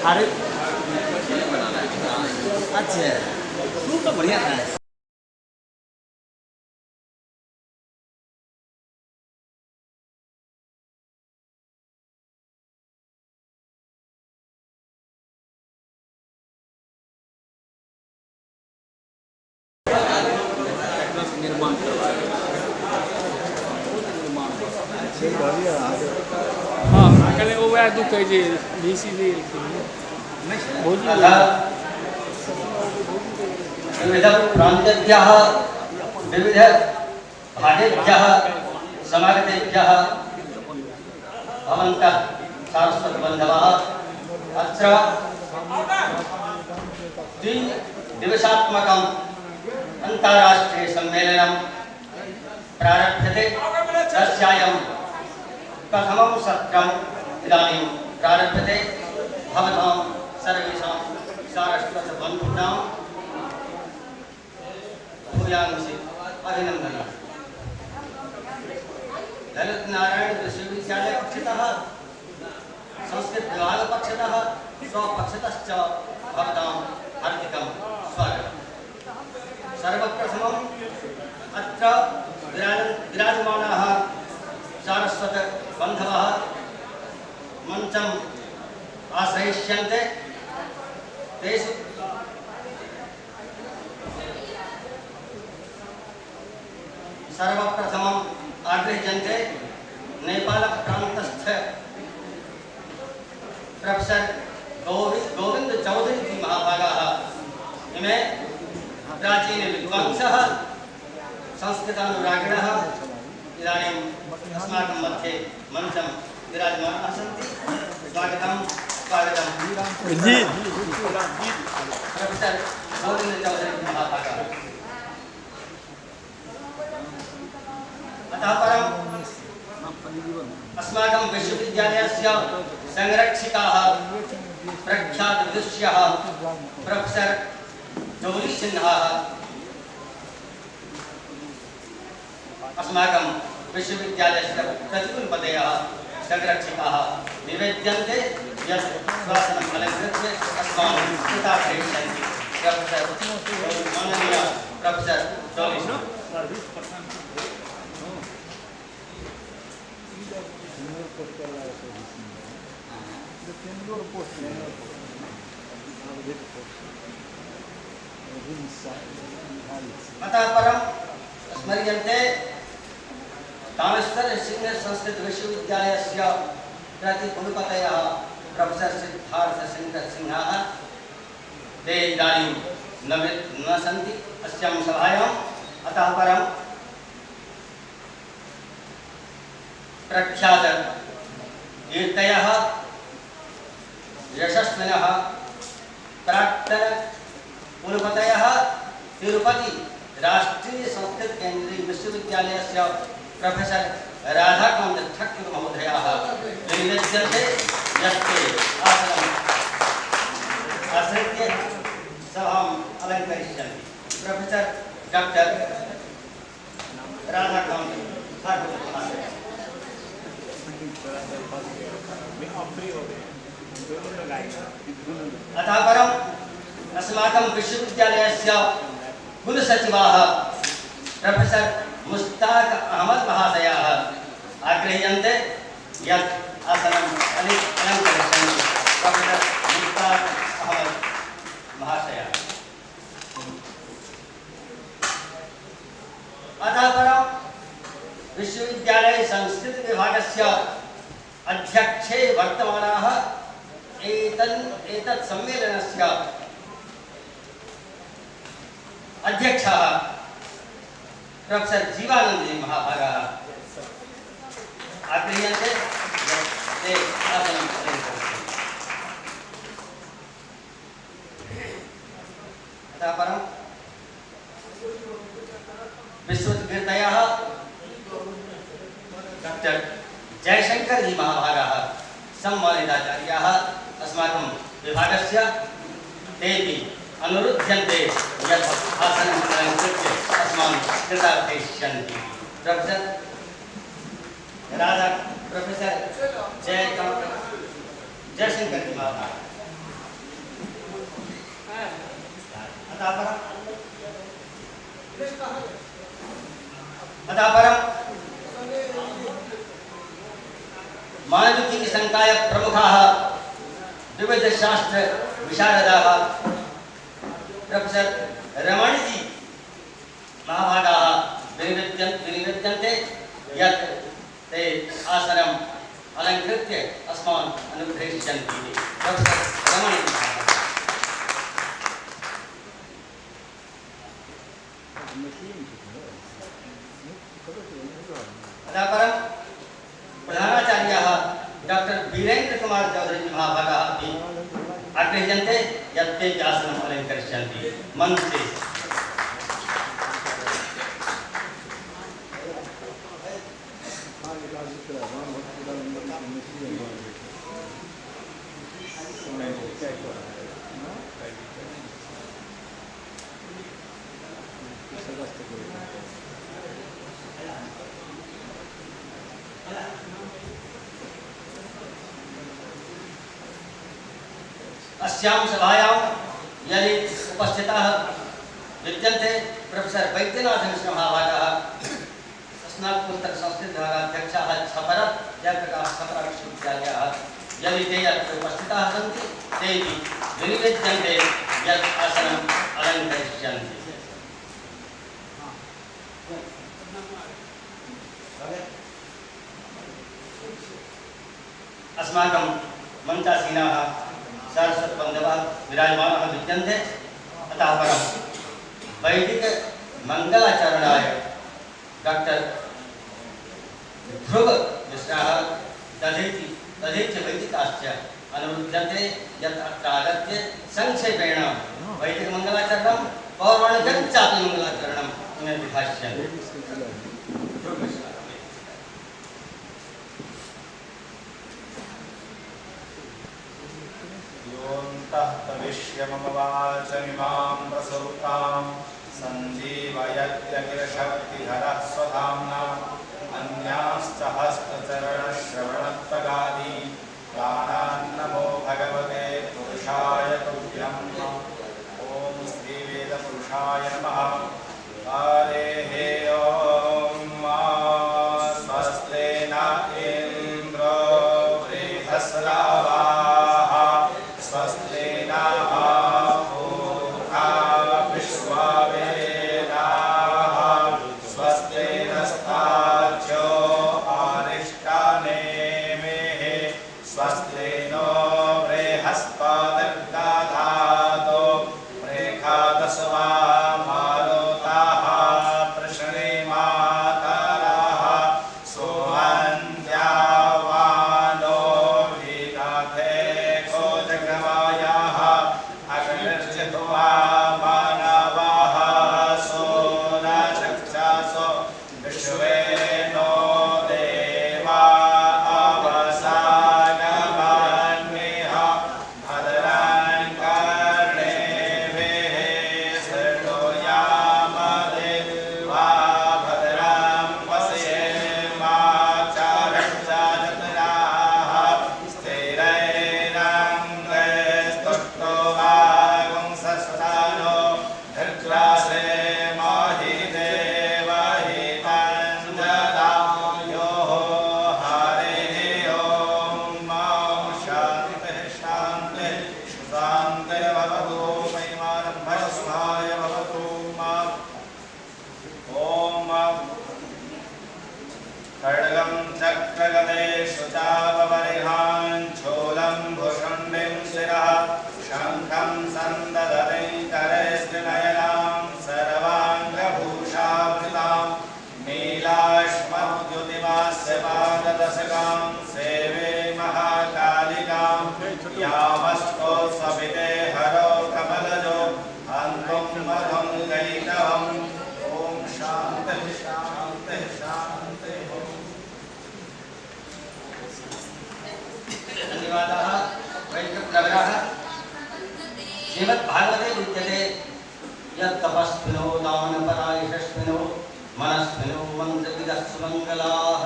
अरे अच्छा सूप तो बढ़िया था। निर्माण हाँ कल वो वह दुख है जी डीसी दी भोजी विविध प्रांतेभ्यः विविध भागेभ्यः समागतेभ्यः भवन्तः सारस्वतबन्धवः अत्र द्विदिवसात्मकम् अन्ताराष्ट्रीय सम्मेलनं प्रारभ्यते। तस्यायं प्रथमं सत्रम् इदानीं प्रारभ्यते। भवतां सर्वेषां सारस्वतबन्धूनां भूयांसि अभिनन्दनम्। ललित नारायण विश्वविद्यालय पक्षतः संस्कृत विभाग पक्षतः स्वपक्षतश्च भवतां हार्दिकं स्वागतम्। सर्वप्रथमम् अत्र विराजमानाः सारस्वत बन्धवः मञ्चम् आश्रयिष्यन्ते। तेषु सर्वप्रथमम् आगृह्यन्ते नेपालप्रान्तस्थ प्रोफेसर गोविंद चौधरी जी महाभागाः। इमे प्राचीन विद्वांसः संस्कृतानुरागिणः इदानीम् अस्माकं मध्ये मञ्चं विराजमानाः सन्ति। स्वागतं स्वागतं प्रोफेसर गोविंद चौधरी जी महाभागाः। अतः परम् अस्माकं विश्वविद्यालयस्य संरक्षिकाः प्रख्यात विदुष्यः प्रोफेसर जोली सिन्हा अस्माकं विश्वविद्यालयस्य प्रतिकुलपतयः संरक्षिकाः निवेद्यन्ते यत् शासनम् अलङ्कृत्य अस्मान् कृतार्थयिष्यन्ति। माननीय प्रोफेसर जोली अतः परं स्मर्यन्ते कामेश्वर सिंह संस्कृत विश्वविद्यालयस्य प्रतिकुलपतयः प्रोफेसर सिद्धार्थ सिंहः। ते इदानीं न सन्ति अस्यां सभायाम्। अतः परं प्रख्यात कीर्तयः यशस्विनः प्राक्तन कुलपतयः तिरुपति राष्ट्रीय संस्कृत केंद्रीय विश्वविद्यालयस्य प्रोफेसर राधाकांत ठाकुर महोदयाः निवेद्यन्ते यत् आसनम् आश्रित्य सभाम् अलङ्करिष्यन्ति। प्रोफेसर डॉक्टर राधाकांत ठाकुर महोदय। अतः परम् अस्माकं विश्वविद्यालयस्य कुलसचिवाः प्रोफेसर मुश्ताक अहमद महाशयाः आगृह्यन्ते यत् आसनम् अलङ्करिष्यन्ति। प्रोफेसर मुश्ताक अहमद महाशयाः। अतः परम् विश्वविद्यालय संस्कृत विभागस्य अध्यक्षे वर्तमानाः एतत् सम्मेलनस्य अध्यक्षः प्रोफेसर जीवानंद जी महाभागाः आगृह्यन्ते। ते आसनं अतः परं विश्वकीर्तयः डॉक्टर जयशंकर जी महाभागाः सम्मानिताचार्याः अस्माकं विभागस्य। तेपि अनुरुध्यन्ते यत् आसनम् अलङ्कृत्य अस्मान् कृतार्थयिष्यन्ति। प्रोफेसर जयशंकर जी महाभागाः अतः परम मानविकी की संकाय प्रमुखाः विविध शास्त्र विशारदाः प्रोफेसर रमण जी महाभागाः विनिवेद्यन्ते यत् ते आसनम् अलङ्कृत्य अस्मान् अनुग्रहिष्यन्ति। प्रोफेसर रमण जी अतः परम प्रधानाचार्याः डॉक्टर वीरेन्द्र कुमार चौधरी जी महाभागाः अपि आग्रह्यन्ते यत् ते आसनम् अलङ्करिष्यन्ति। मंचे अस्यां सभायां यदि उपस्थिताः विद्यन्ते प्रोफेसर वैद्यनाथ मिश्र महाभागाः स्नातकोत्तर संस्कृत विभागाध्यक्षाः छपरा जयप्रकाश छपरा विश्वविद्यालयाः यदि ते अत्र उपस्थिताः सन्ति तेऽपि विनिवेद्यन्ते यत् आसनम् अलङ्करिष्यन्ति। अस्माकं मञ्चासीनाः सारस्वतबन्धवः विराजमानः विद्यन्ते। अतः परं वैदिक मंगलाचरणाय डॉक्टर ध्रुव मिश्राः तथैच वैदिकाश्च अनुरुध्यन्ते यत् अत्र आगत्य संक्षेपेण वैदिक मंगलाचरणं पौराणिकं चापि मंगलाचरणं विभाष्यन्ते। तविष्यमवाचमिमां प्रसुप्तां सञ्जीवयत्यखिलशक्तिधरः स्वधाम्ना अन्याश्च हस्तचरणश्रवणत्वगादि प्राणान्नमो भगवते पुरुषाय तुभ्यम्। ॐ श्रीवेदपुरुषाय नमः। हरे ॐ स्वस्ते न इन्द्रो बृहस्पतिः स्वस्ते नः पूर्वा विश्ववेदाः स्वस्ते नस्तार्क्ष्यो अरिष्टनेमिः स्वस्ते नो बृहस्पतिर्दधातु प्रेखादस्वा मारुताः प्रश्नेमातरः सुमन्त्यावानो विदधे कोजगमायाः अग्निर्जित्वा मानवाः सोनचक्षासो विश्वे नो देवा अवसागमन्मिह भद्रां कर्णेभिः शृणुयामदेवा भद्रां पश्येमाक्षरक्षजत्राः स्थिरैरङ्गैस्तुष्टुवागुंसस्तानो धृत्रासे माहि देवहितञ्जदायोः। हरिः ॐ शान्तिः शान्तिः शान्तिर्भवतु महिमारम्भः स्वाय भवतु। ॐ खड्गं चक्रगदेषु चापरिहान् शूलं भुषुण्डिं शिरः शङ्खं सन्ददति करस्त्रिनयनां सर्वाङ्गभूषावृतां नीलाश्मद्युतिमास्य पाददशकां सेवे महाकालिकां यामस्तो सविते हरो कमलजो हन्तुं मधुं कैटवम्। ॐ शान्तिः शान्तिः शान्तिः। धन्यवादाः वैदिकप्रवराः। श्रीमद्भागवते विद्यते यत् तपस्विनो दानपरायशस्विनो मनस्विनो मन्त्रविदः सुमङ्गलाः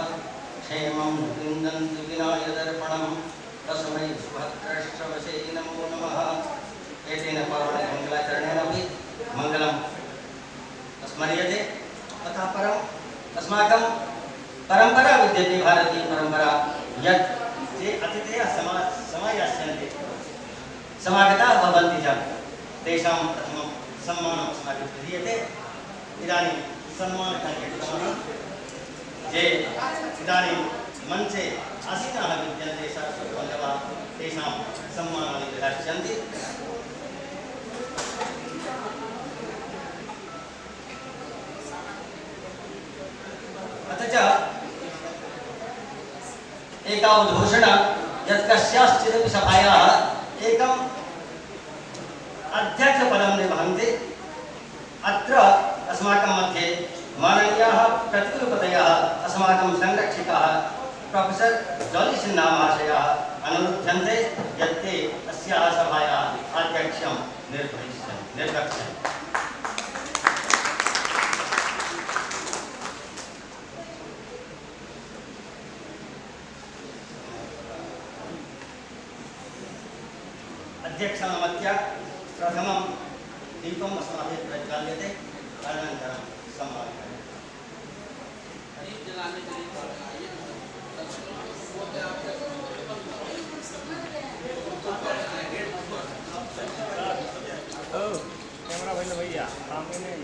क्षेमं विन्दन्ति विनाय दर्पणं तस्मै सुभद्रश्रवसे नमो नमः। एतेन पौराणिकमङ्गलाचरणेन अपि मङ्गलं स्मर्यते तथा परम् अस्माकं परम्परा विद्यते भारतीय परम्परा यत् ते अतिथयः समायास्यन्ते समागताः भवन्ति च तेषां प्रथमं सम्मानम् अस्माभिः क्रियते इदानीं सम्मानकार्यक्रमः ये इदानीं मञ्चे आसीनाः विद्यन्ते सरस्वतीबान्धवाः तेषां सम्मानानि ददास्यन्ति अथ च एका उद्घोषणा यत् कस्याश्चिदपि सभायाः एकम् अध्यक्षपदं निर्वहन्ति अत्र अस्माकं मध्ये माननीयाः प्रतिकुलपतयः अस्माकं संरक्षकाः प्रोफेसर जॉली सिन्हा महाशयाः अनुरुध्यन्ते यत् ते अस्याः सभायाः अध्यक्षं निर्वक्ष्यन्ति अध्यक्षानामत्या प्रथमं दीपम् अस्माभिः प्रज्वाल्यते अनन्तरं सम्मानः कैमरा भाई भैया सामने नहीं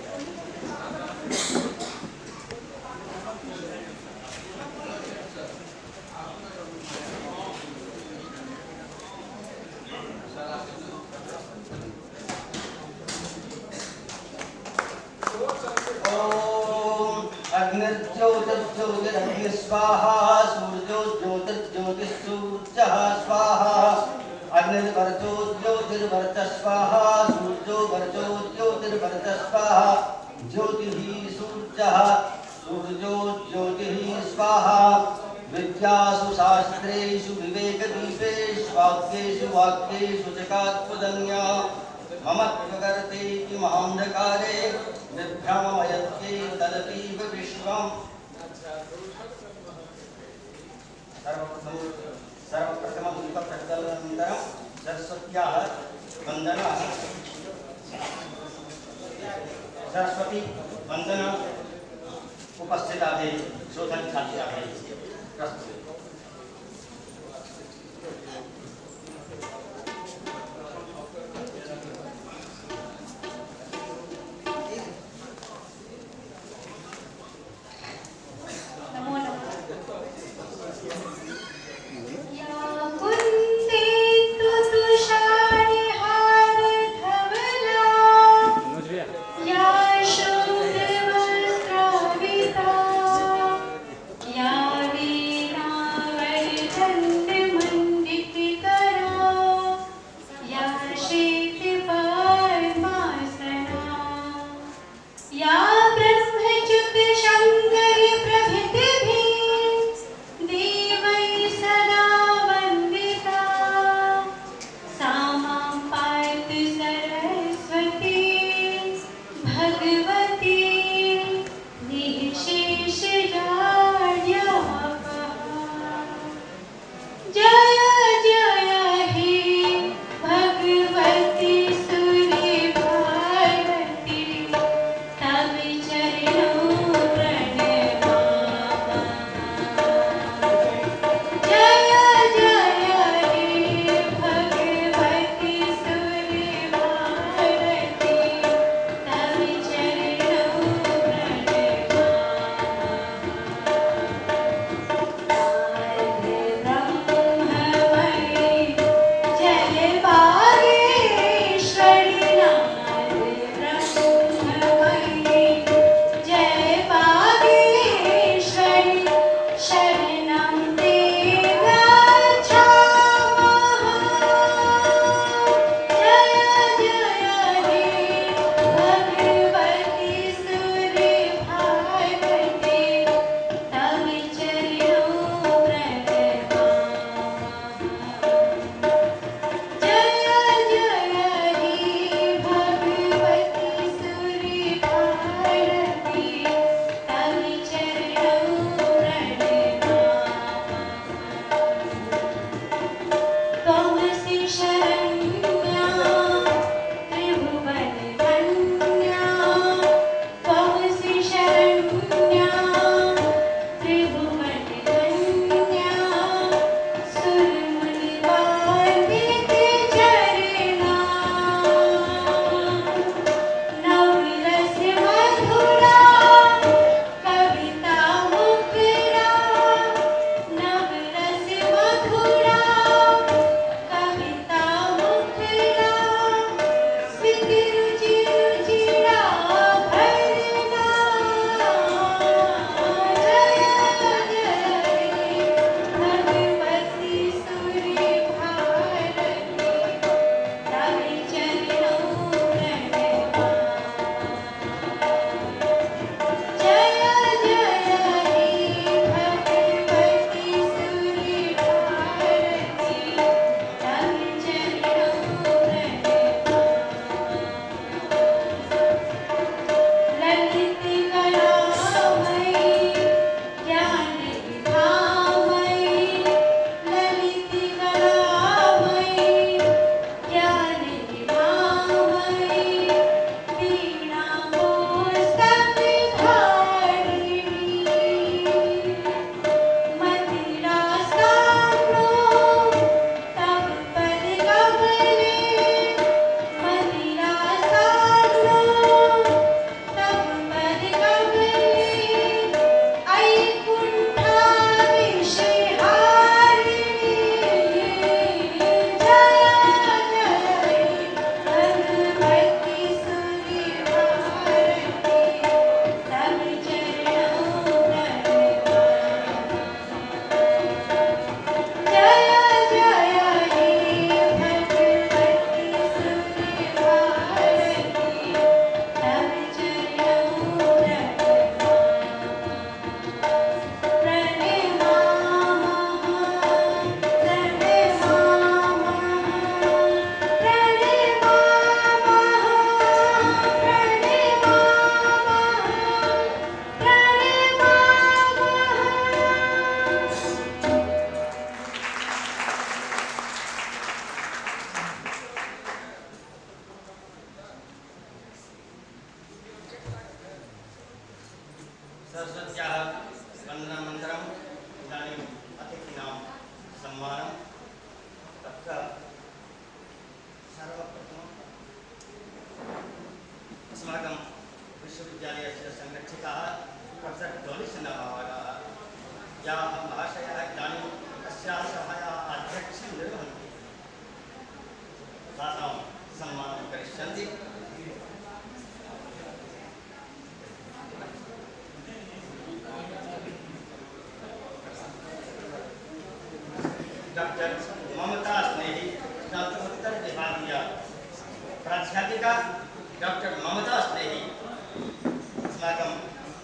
अग्निर्ज्योतिर्ज्योतिरग्निः स्वाहा सूर्योज्योतिर्ज्योतिस्सूर्यः स्वाहा अग्निर्वर्चोज्योतिर्वर्चः स्वाहा सूर्यो वर्चोज्योतिर्वर्चः स्वाहा ज्योतिः सूर्यः सूर्यो ज्योतिः स्वाहा विद्यासु शास्त्रेषु विवेकदीपेषु वाक्येषु वाक्येषु जगात्पुदन्या ममत्वकर्ते इति महान्धकारे विभ्रमयत्ये तदतीव विश्वम् सर्वप्रथमं दीपप्रज्वलनानन्तरं सरस्वत्याः वन्दना सरस्वती वन्दना उपस्थिताभिः शोधनछात्राभिः प्रस्तुते या वीरा वन्दनानन्तरम् इदानीम् अतिथीनां सम्मानं तत्र सर्वप्रथमम् अस्माकं विश्वविद्यालयस्य संरक्षकाः प्रोफेसर् डोलिशनमहोदयः याः महाशयाः इदानीं अस्याः सभायाः अध्यक्षं निर्वहन्ति तासां सम्मानं करिष्यन्ति। डॉक्टर ममता स्नेही स्नातकोत्तर विभागीय प्राध्यापिका डॉक्टर ममता स्नेही अस्माकम्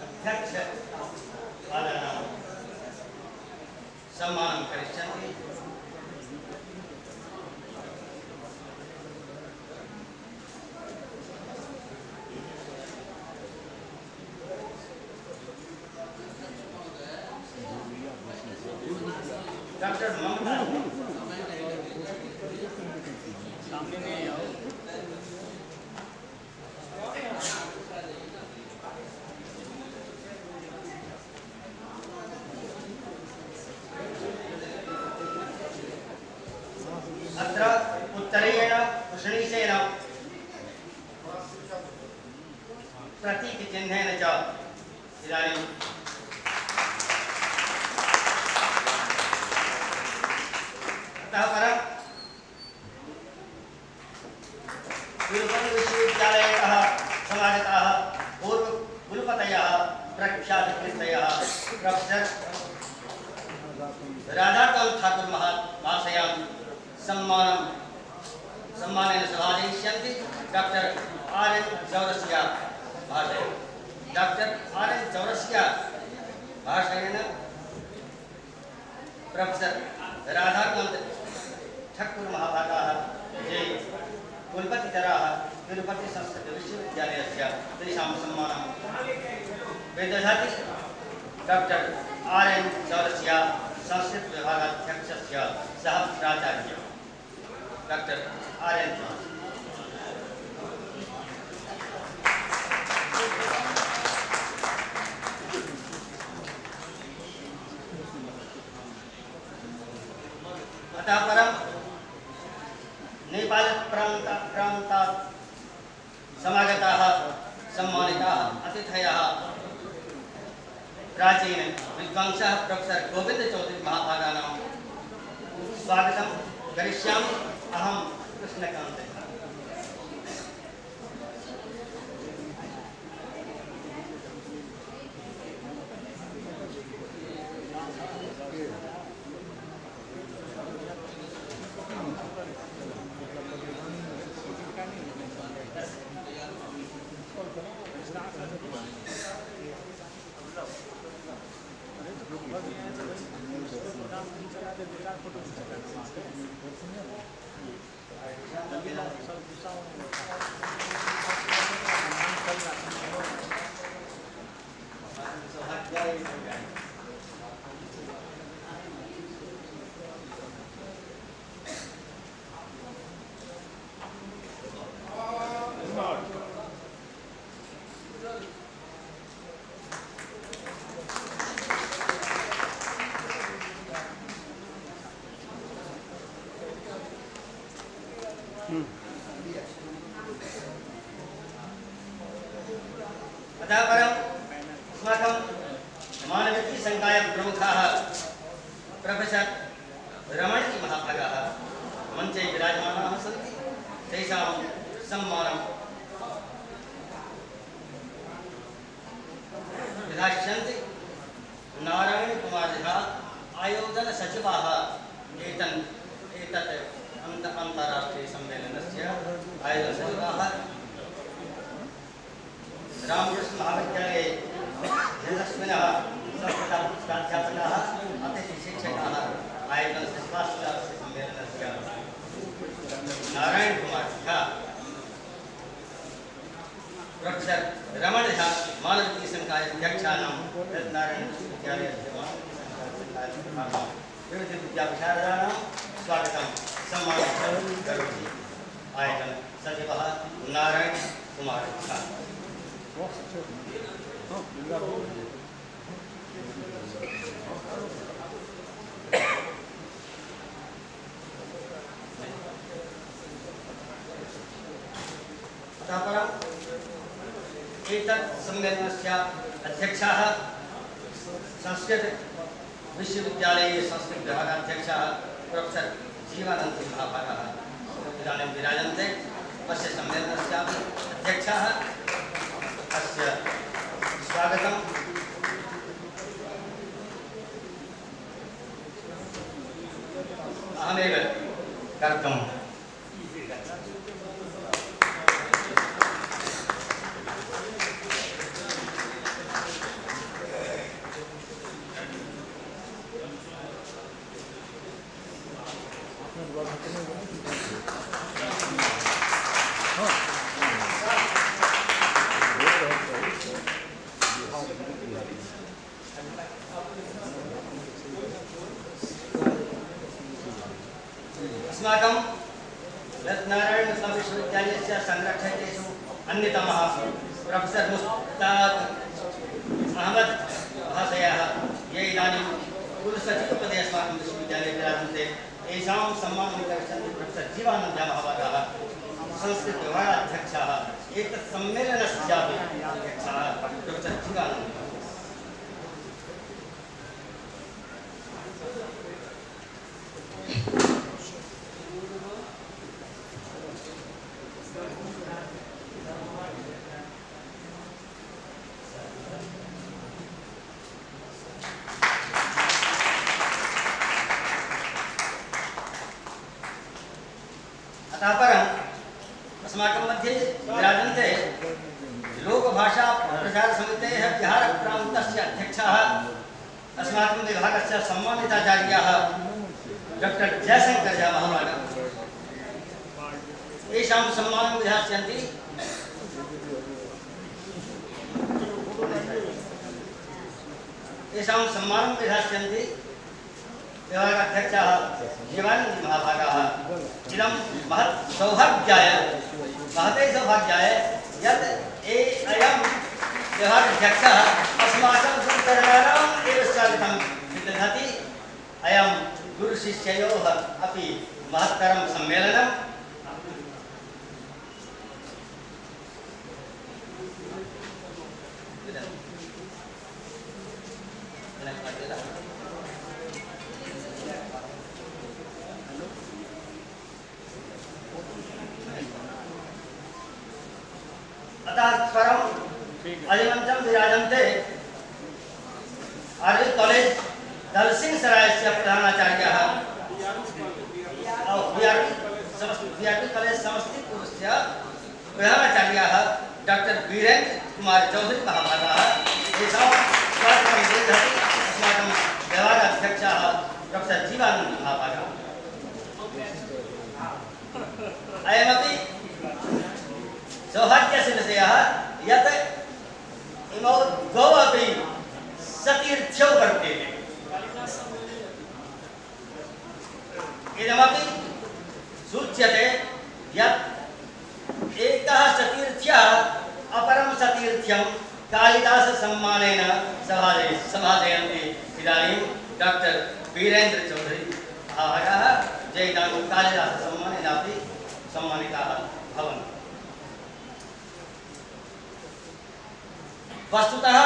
अध्यक्ष पादानां सम्मानं करिष्यन्ति। डॉक्टर ममता सामने नहीं आओ। अत्र उत्तरेण उष्णीषेण प्रतीकचिह्नेन च इदानीं अतः परं तिरुपति विश्वविद्यालयतः समागताः पूर्वकुलपतयः प्रख्यातकृतयः प्रोफेसर राधाकांत ठाकुर महाशयां सम्मानेन समादयिष्यन्ति। Doctor R N. चौरसिया महाशय डॉक्टर आर.एन. चौरसिया महाशयेन प्रोफेसर राधाकांत ठाकुर महाभागाः ये कुलपतितराः तिरुपति संस्कृत विश्वविद्यालयस्य तेषां सम्मानं विदधाति। Doctor R N. चौरसिया संस्कृत विभागाध्यक्षस्य सह प्राचार्य डॉक्टर आर.एन. चौरसिया। अतः परं नेपाल प्रान्तात् समागताः सम्मानिताः अतिथयः प्राचीन विद्वांसः प्रोफेसर गोविंद चौधरी महाभागानां स्वागतं करिष्यामि। अहं कृष्णकान्त। अतः परं अस्माकं मानविकी संकाय प्रमुखाः प्रोफेसर रमणजी महाभागाः मंचे विराजमानाः सन्ति। तेषां सम्मानं विधास्यन्ति। नारायण कुमार झा आयोजन सचिवाः एतत् अंतर्राष्ट्रीय सम्मेलनस्य आयोजन सचिवाः रामकृष्ण महाविद्यालये यशस्विनः संस्कृताध्यापकाः अतिथिशिक्षकाः आयोजन सचिवास्य सम्मेलनस्य नारायण कुमार झा प्रोफेसर रमण झा मानविकी संकाय अध्यक्षाणां नारायण विश्वविद्यालयस्य विविध विद्याविशारदानां स्वागतं सम्मानं करोति। आयोजन सचिवः नारायण कुमार झा। सम्मेलनस्य अध्यक्षाः संस्कृत विश्वविद्यालये संस्कृत विभागाध्यक्षः प्रोफेसर जीवानंद महाभागाः इदानीं विराजन्ते। अस्य सम्मेलनस्यापि अध्यक्षाः। अस्य स्वागतम् अहमेव कर्तुम् अस्माकं रत्नारायण विश्वविद्यालयस्य संरक्षकेषु अन्यतमः प्रोफेसर मुश्ताक अहमद महाशयः ये इदानीं कुलसचिवपदे अस्माकं विश्वविद्यालये विराजन्ते। तेषां सम्मानं करिष्यन्ति प्रोफेसर जीवानन्द महाभागाः संस्कृत विभागाध्यक्षाः। एतत् सम्मेलनस्यापि अध्यक्षः प्रोफेसर जीवानन्द। अतः परम् अस्माकं मध्ये विराजन्ते लोकभाषा प्रचार समितेः बिहारप्रान्तस्य अध्यक्षाः अस्माकं विभागस्य सम्मानिताचार्याः डॉक्टर जयशंकर झा महाभागाः। तेषां सम्मानं विधास्यन्ति विभागाध्यक्षाः जीवानन्द महाभागाः। इदं महते सौभाग्याय यत् अयं विभागाध्यक्षः अस्माकं गुरुचरणानाम् एव स्वागतं विदधाति। अयं गुरुशिष्ययोः अपि महत्तरं सम्मेलनं। अतः परम् अधिमन्त्रं विराजन्ते आर्य कॉलेज दलसिंह सरायस्य प्रधानाचार्यः वीआरपी कॉलेज समस्तीपुरस्य प्रधानाचार्यः डॉक्टर वीरेंद्र कुमार चौधरी महाभागाः। तेषां स्वागतं ददाति अस्माकं विभागाध्यक्षः प्रोफेसर जीवानन्द महाभागाः। अयमपि सौभाग्यस्य विषयः यत् इमौ द्वौ अपि सतीर्थ्यौ वर्तेते। इदमपि सूच्यते यत् एकः सतीर्थ्यः अपरं सतीर्थ्यं कालिदाससम्मानेन सभाजयन्ति। इदानीं डॉक्टर वीरेंद्र चौधरी महाभागाः ये इदानीं कालिदाससम्मानेनापि सम्मानिताः भवन्ति। वस्तुतः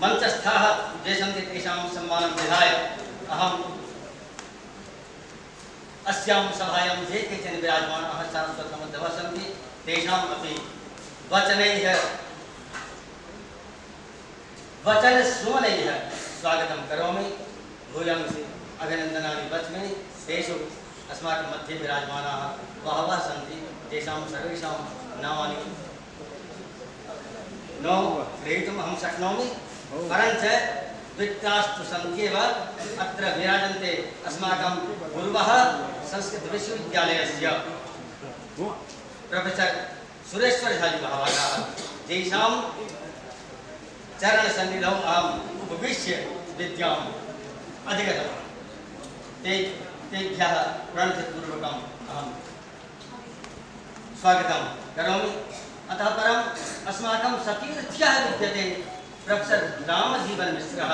मंचस्थाः ये सन्ति तेषां सम्मानं विधाय अहम् अस्यां सभायां ये केचन विराजमानाः शाश्वतमध्यवः सन्ति तेषाम् अपि वचनसुमनैः स्वागतं करोमि। भूयांसि अभिनन्दनानि वच्मि। तेषु अस्माकं मध्ये विराजमानाः बहवः सन्ति तेषां सर्वेषां नामानि न ग्रहीतुम् अहं शक्नोमि, परञ्च द्वित्रास्तु सन्त्येव। अत्र विराजन्ते अस्माकं गुरुवः संस्कृत विश्वविद्यालयस्य प्रोफेसर सुरेश्वर झाजी महाभागाः। तेषां चरणसन्निधौ अहम् उपविश्य विद्याम् अधिगतवान्। तेभ्यः प्रणतिपूर्वकम् अहं स्वागतं करोमि। अतः परम् अस्माकं सतीर्थ्यः विद्यते प्रोफेसर रामजीवन मिश्रः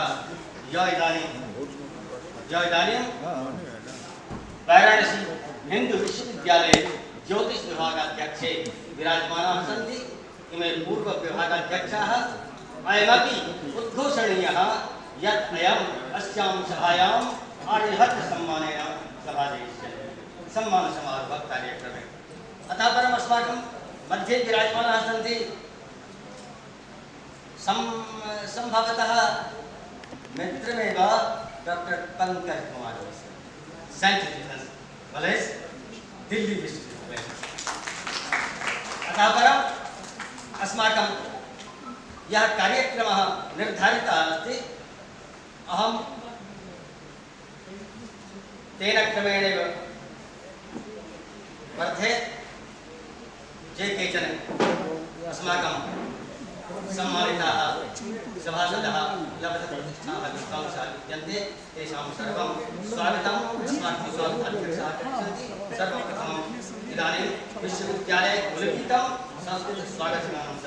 य इदानीं वाराणसी हिंदू विश्वविद्यालये ज्योतिष विभागाध्यक्षे विराजमानाः सन्ति। इमे पूर्व विभागाध्यक्षः अयमपि उद्घोषणीयः यत् अयम् अस्यां सभायाम् आर्यभट्ट सम्मानेन सभाजयिष्यते सम्मान समारोह कार्यक्रमे। अतः परम् अस्माकं मध्ये विराजमानाः सन्ति संभवतः मित्रमेव doctor Pankaj Kumar Saint Stephen's college Delhi विश्वविद्यालय। अतः परम् अस्माकं यः कार्यक्रमः निर्धारितः अस्ति अहं तेन क्रमेणैव वर्धे जे केचन अस्माकं सम्मानिताः सभासदः लब्धप्रतिष्ठाः विद्वांसः विद्यन्ते तेषां सर्वं स्वागतम् अस्माकं स्वागताध्यक्षाः सन्ति। सर्वप्रथमम् इदानीं विश्वविद्यालये कुलगीतं संस्कृतस्वागतगानं च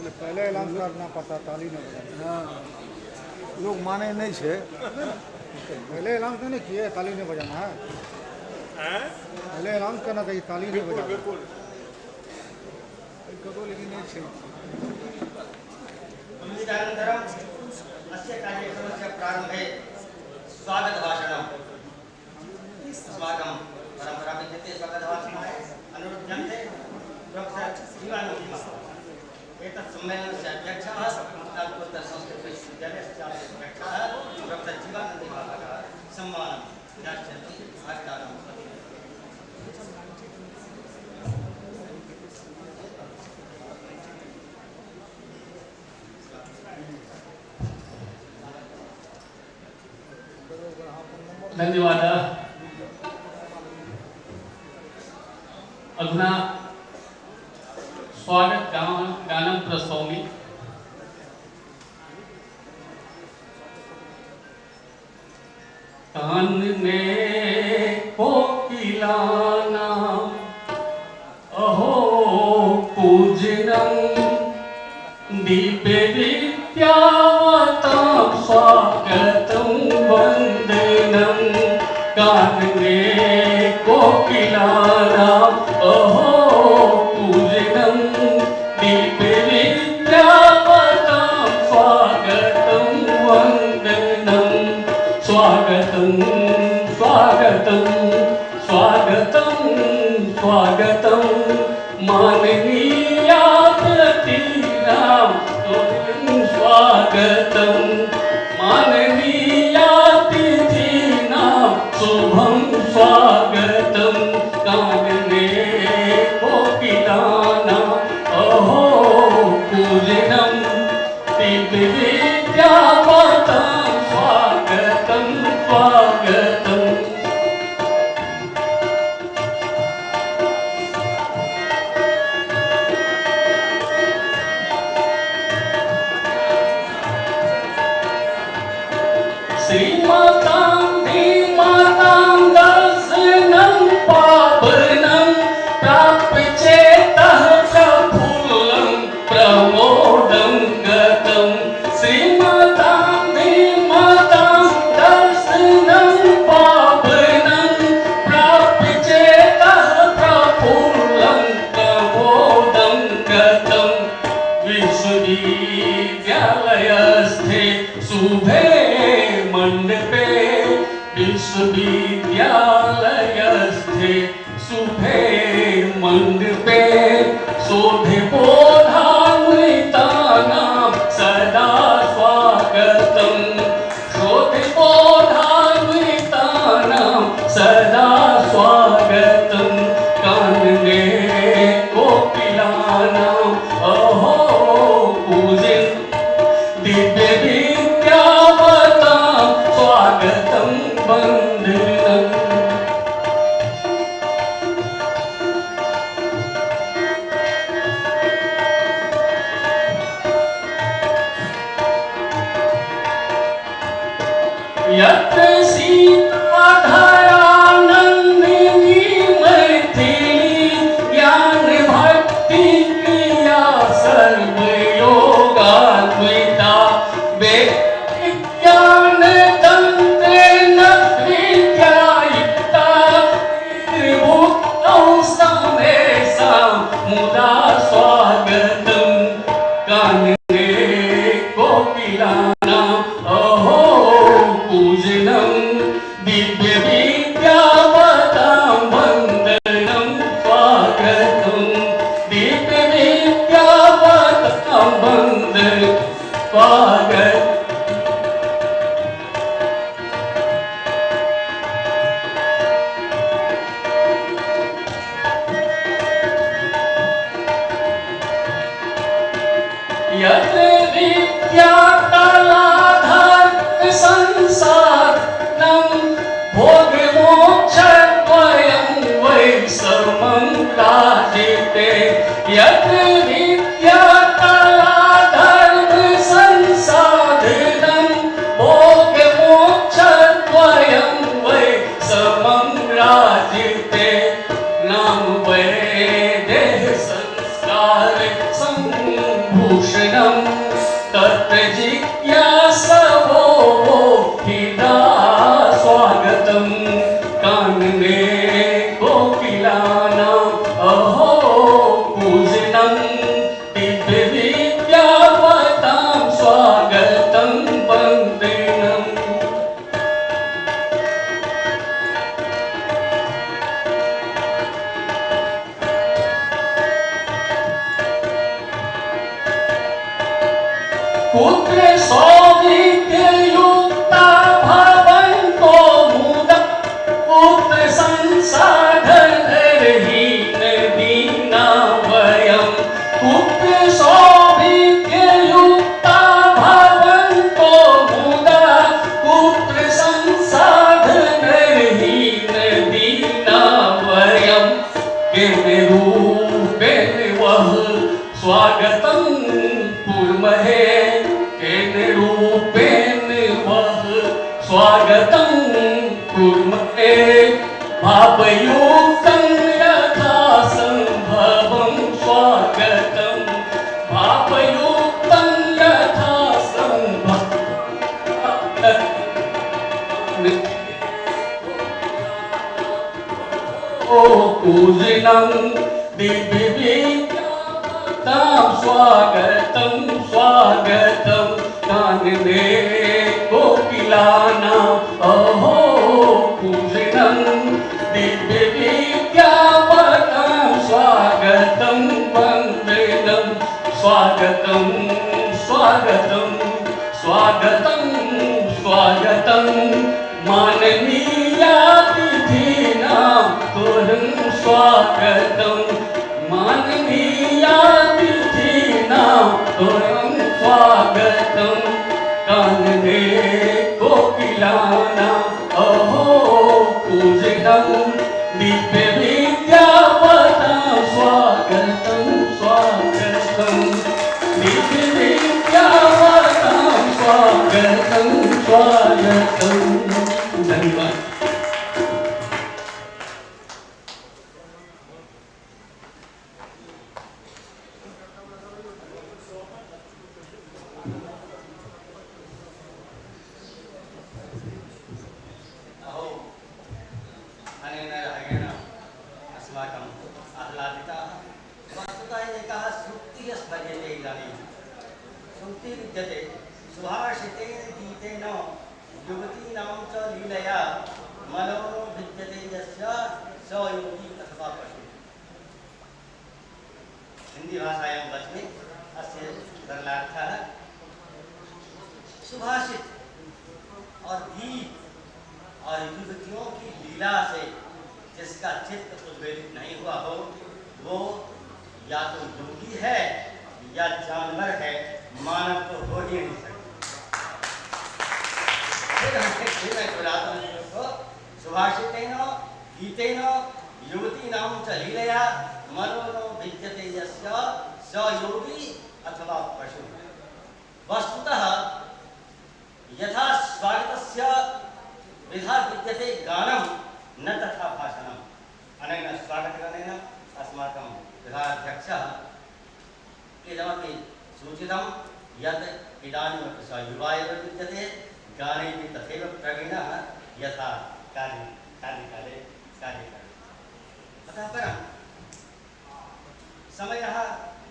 पहले ऐलान करना पड़ता, ताली नहीं बजाना। हाँ लोग माने नहीं छे, पहले ऐलान तो नहीं किए ताली नहीं बजाना है। पहले ऐलान करना चाहिए ताली नहीं बजाना। कतो लेकिन नहीं छे। संविधानानन्तरं अस्य कार्यक्रमस्य प्रारम्भे स्वागतभाषणम् अस्माकं परम्परा विद्यते। स्वागतभाषणाय अनुरुध्यन्ते प्रोफेसर जीवानन्दमः। एतत् सम्मेलनस्य अध्यक्षः स्नातकोत्तर संस्कृत विश्वविद्यालयस्य अध्यक्षः प्रोफेसर जीवानन्दमहोदयः सम्मानं दास्यन्ति। आगतानां धन्यवादः। अधुना स्वागत गानं प्रस्तौमि। कानने कोकिलानाम् अहो पूजनं दीपे विद्यावतां स्वागतं वन्दनं। कानने कोकिलानाम् अहो पूजनं दीपे विद्यावतां स्वागतं वन्दनं। स्वागतं स्वागतं स्वागतं स्वागतं माननीयातिथीनां स्वागतं। माननीयातिथीनां शुभं स्वागतं। कानने कोकिलानाम् अहो पूजनं दीपे विद्यावतां स्वागतं स्वागतम्। श्रीमातां धीमातां दर्शनं पावनं प्राप्य चेतः प्रफुल्लं प्रमोदं गतं। श्रीमातां धीमातां दर्शनं पावनं प्राप्य चेतः प्रफुल्लं प्रमोदं गतं। विश्वविद्यालयस्थे शुभे मंडपे विश्वविद्यालयस्थे शुभे मंडपे शोधे बोधान्वितानां सदा स्वागतं। शोधे बोधान्वितानां सदा स्वागतं। कानने कोकिलानाम् अहो पूजनं दिव्य विद्यावतां स्वागतं वन्दनं। यत्र सीताधरानन्दिनी मैथिली ज्ञान भक्ति क्रिया सर्वयोगान्विता। ज्ञान तन्त्रेण विद्यायुक्ता त्रिभुक्तौ समेषां मुदा स्वागतं। कानने कोकिलानाम् अहो पूजनं दिव्य विद्यावतां वन्दनं स्वागतं। दिव्य विद्यावतां वन्दनं स्वागतं। यत्र विद्या कला धर्म संसाधनं भोगमोक्षद्वयं वै समं राजिते। यत्र विद्या कला धर्म संसाधनं भोगमोक्षद्वयं वै समं राजिते। नाम वै देह संस्कार संभूषण पुत्र सौविद्ययुक्ता भवन्तो मुदा पुत्र संसाधनरहित दीना वयं पुत्र सौविद्ययुक्ता भवन्तो मुदा पुत्र संसाधनरहित दीना वयं किं रूपेण वः स्वागतं कुर्महे किं रूपेण वः स्वागतं कुर्महे भावयुक्तं यथा सम्भवं स्वागतं भावयुक्तं यथा सम्भवं ओ पूजनं दिव्यविद्यां स्वागतं स्वागतं कानने कोकिलानाम् अहो पूजनं दिव्यविद्यावतां स्वागतं वन्दनं स्वागतं स्वागतं स्वागतं स्वागतं माननीयातिथीनां तुरं स्वागतं माननीयातिथीनां तुरं स्वागतं कानने कोकिलानाम् अहो पूजनं दिव्यविद्यावतां स्वागतं स्वागतं दिव्यविद्यावतां स्वागतं स्वागतं धन्यवाद। अहो अनेन रागेण अस्माकम् आह्लादिताः वस्तुतः एकः सूक्तिः स्मर्यते इदानीं सूक्तिः विद्यते सुभाषितेन गीतेन युवतीनां च लीलया मनो विद्यते यस्य स योगी अथवा पशु। हिंदी भाषायां वचने अस्य सरलार्थः सुभाषित और गीत और युवतियों की लीला से जिसका चित्त उद्वेलित नहीं हुआ हो वो या तो योगी है या जानवर है, मानव तो हो ही नहीं सकता। फिर मैं दोहराता हूं इसको, सुभाषितेन गीतेन युवतीनां च लीलया मनो विद्यते यस्य स योगी अथवा पशु। वस्तुतः यथा स्वागतस्य विधा विद्यते गानं न तथा भाषणम्। अनेन स्वागतगानेन अस्माकं विभागाध्यक्षः इदमपि सूचितं यत् इदानीमपि स युवा एव विद्यते, गानेपि तथैव प्रवीणः यथा कार्यकाले कार्यकरोति। अतः परं समयः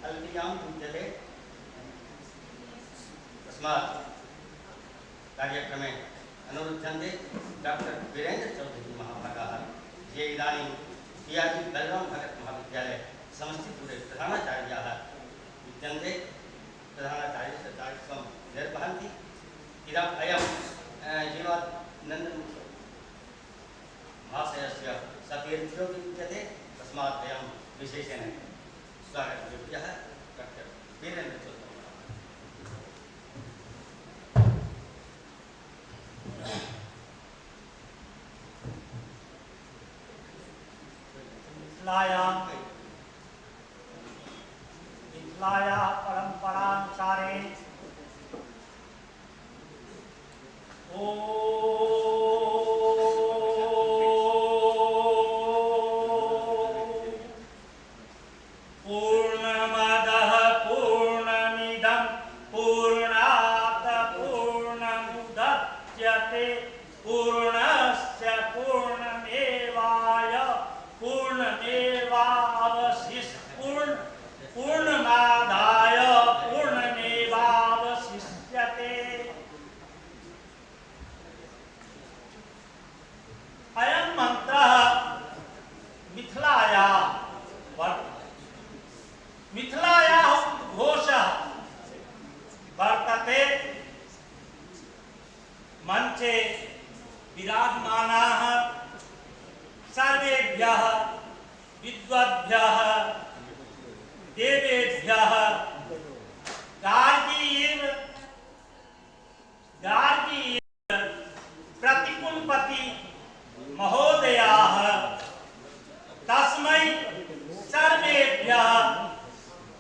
अल्पीयां विद्यते, तस्मात् कार्यक्रमे अनुरुध्यन्ते डॉक्टर वीरेंद्र चौधरी महाभागाः ये इदानीं PRG बलराम भगत महाविद्यालय समस्तीपुरे प्रधानाचार्याः विद्यन्ते। प्रधानाचार्यस्य दायित्वं निर्वहन्ति। इदम् अयं जीवानन्दं महाशयस्य सतीर्थ्यो विद्यते, तस्मात् वयं विशेषेण स्वागतयोग्यः डॉक्टर वीरेंद्र चौधरी। मिथिलायाः परम्परानुसारेण पूर्णमदः पूर्णमिदं पूर्णात् पूर्णमुदच्यते पूर्णस्य पूर्णमेवाय पूर्णमादाय पूर्णमेवावशिष्यते। अयं मंत्रः मिथिलायाः उद्घोषः वर्तते।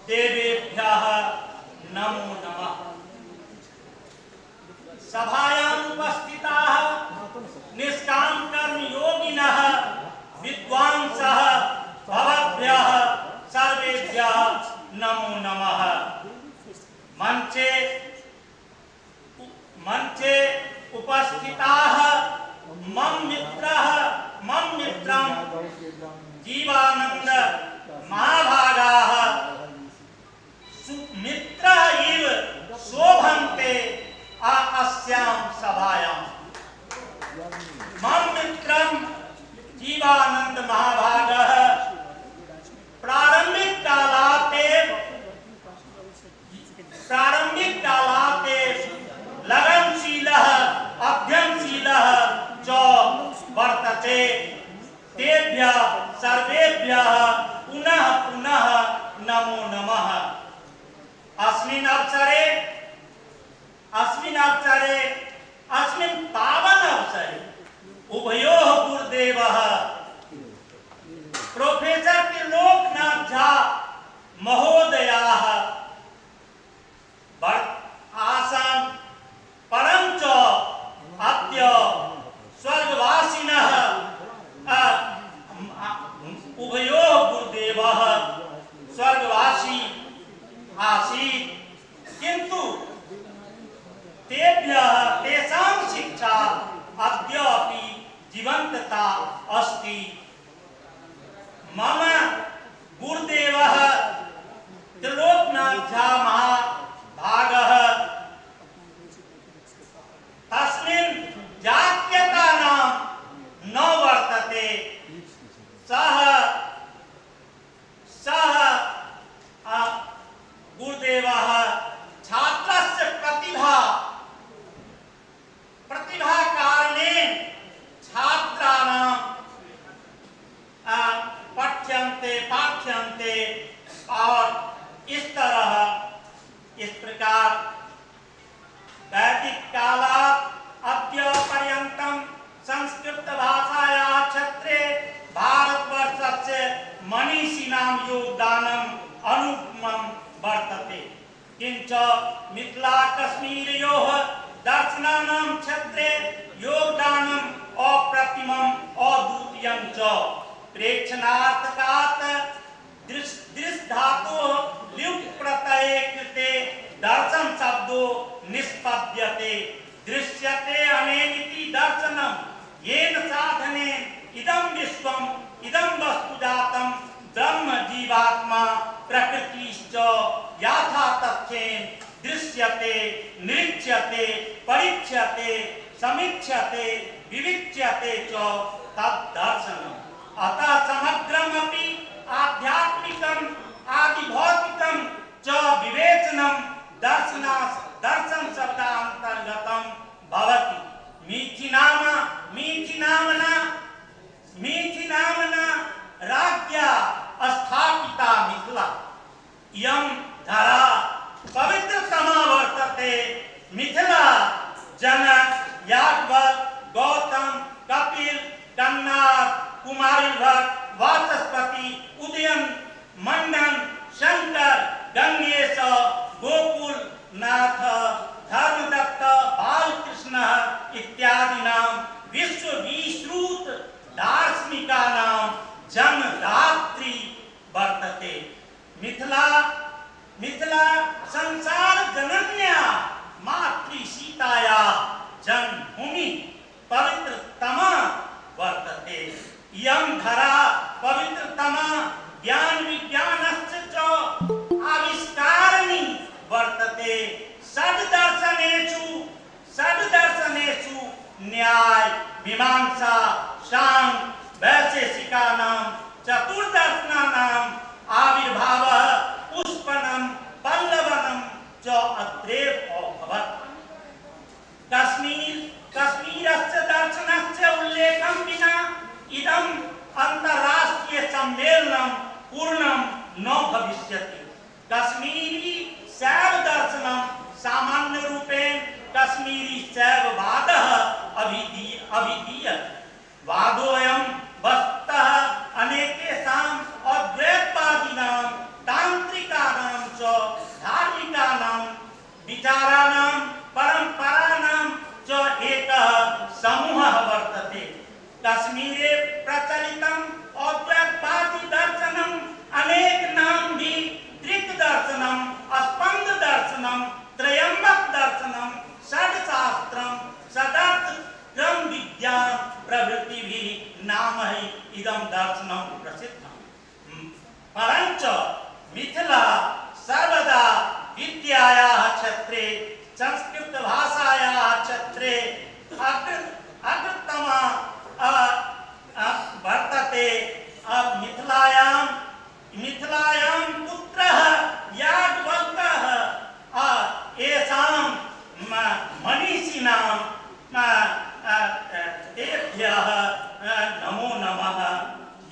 देवेभ्यः नमो नमः। सभायाम् उपस्थिताः निष्काम कर्म योगिनः विद्वांसः भवद्भ्यः सर्वेभ्यः नमो नमः। मंचे उपस्थिताः मम मित्रं जीवानंद महाभागाः मित्रः इव शोभन्ते अस्यां सभायां। मम मित्रं जीवानंद महाभागः प्रारंभिक कालाते लगनशीलः अध्ययनशीलः च वर्तते। तेभ्यः सर्वेभ्यः पुनः पुनः नमो नमः। अस्मिन् पावन अवसरे उभयोः गुरुदेवः प्रोफेसर त्रिलोकनाथ झा महोदयाः आसन् परं च अद्य स्वर्गवासिनः उभयोः गुरुदेवः स्वर्गवासी आसीत्, किन्तु तेषां शिक्षा अद्यापि जीवन्तता अस्ति। मम गुरुदेवः त्रिलोकनाथ झा महाभागः तस्मिन् जातीयता न वर्तते। सः गुरुदेवः छात्रस्य प्रतिभा कारणेन छात्राणां पाठ्यन्ते और इस प्रकार वैदिक कालात् अद्य पर्यन्तं संस्कृत भाषायाः क्षेत्रे भारतवर्षस्य मनीषिणां योगदानम् अनुपमं वर्तते। किञ्च मिथिला कश्मीरयोः दर्शनानां क्षेत्रे योगदानम् अप्रतिमम् अद्वितीयं च। प्रेक्षणार्थकात् दृश् धातोः ल्युक् प्रत्यये कृते दर्शन शब्दो निष्पद्यते। दृश्यते अनेनिति दर्शनम् येन साधनेन इदं विश्वम् इदं वस्तुजातं ब्रह्म जीवात्मा प्रकृतिश्च यथा तथ्येन दृश्यते निरीच्यते परीक्ष्यते समीक्ष्यते विविच्यते च तद्दर्शनम्। अतः समग्रमपि आध्यात्मिकम् आदिभौतिकं च विवेचनं दर्शन शब्दान्तर्गतं भवति। मीठी नामना राज्ञा स्थापिता मिथिला। इयं धरा पवित्रतमा वर्तते। मिथिला जनक याज्ञवल्क्य गौतम कपिल कन्नाद कुमारिलभट्ट वाचस्पति उदयन मंडन शंकर गंगेश गोकुलनाथ धर्मदत्त बालकृष्ण इत्यादीनां विश्वविश्रुत दार्शनिकानां जन्मदात्री वर्तते। मिथिला संसार जनन्या मातृ सीताया जन्मभूमि पवित्रतमा वर्तते। इयं धरा पवित्रतमा ज्ञान विज्ञानस्य च आविष्कारिणी वर्तते। षड्दर्शनेषु न्याय मीमांसा सांख्य वैशेषिकानां चतुर्दर्शनानाम् आविर्भावः पुष्पनं पल्लवनं च अत्रैव अभवत्। कश्मीरस्य दर्शनस्य उल्लेखं विना इदम् अंतर्राष्ट्रीय सम्मेलनं पूर्णं न भविष्यति। कश्मीरी शैव दर्शनं सामान्य रूपेण कश्मीरी शैववादः अभिधीयते। वादोऽयं वस्तुतः अनेकेषां अद्वैतवादिनां तान्त्रिकानां विचाराणां परम्पराणां च एकः समूहः वर्तते। कश्मीरे प्रचलितम् अद्वैतवादी दर्शनम् अनेकनां भी दृक् दर्शनम्, स्पन्द दर्शनम्, त्रयम्बक दर्शनम्, षड्शास्त्रम्, सदर्थ क्रम विज्ञान प्रवृत्ति भी नाम है इदं दर्शनम् प्रसिद्धम्। परञ्च मिथिला सर्वदा विद्यायाः क्षेत्रे, संस्कृत भाषायाः क्षेत्रे अग्रतमा वर्तते। मिथिलायां पुत्रः याज्ञवल्क्यः येषां मनीषिणां तेभ्यः नमो नमः।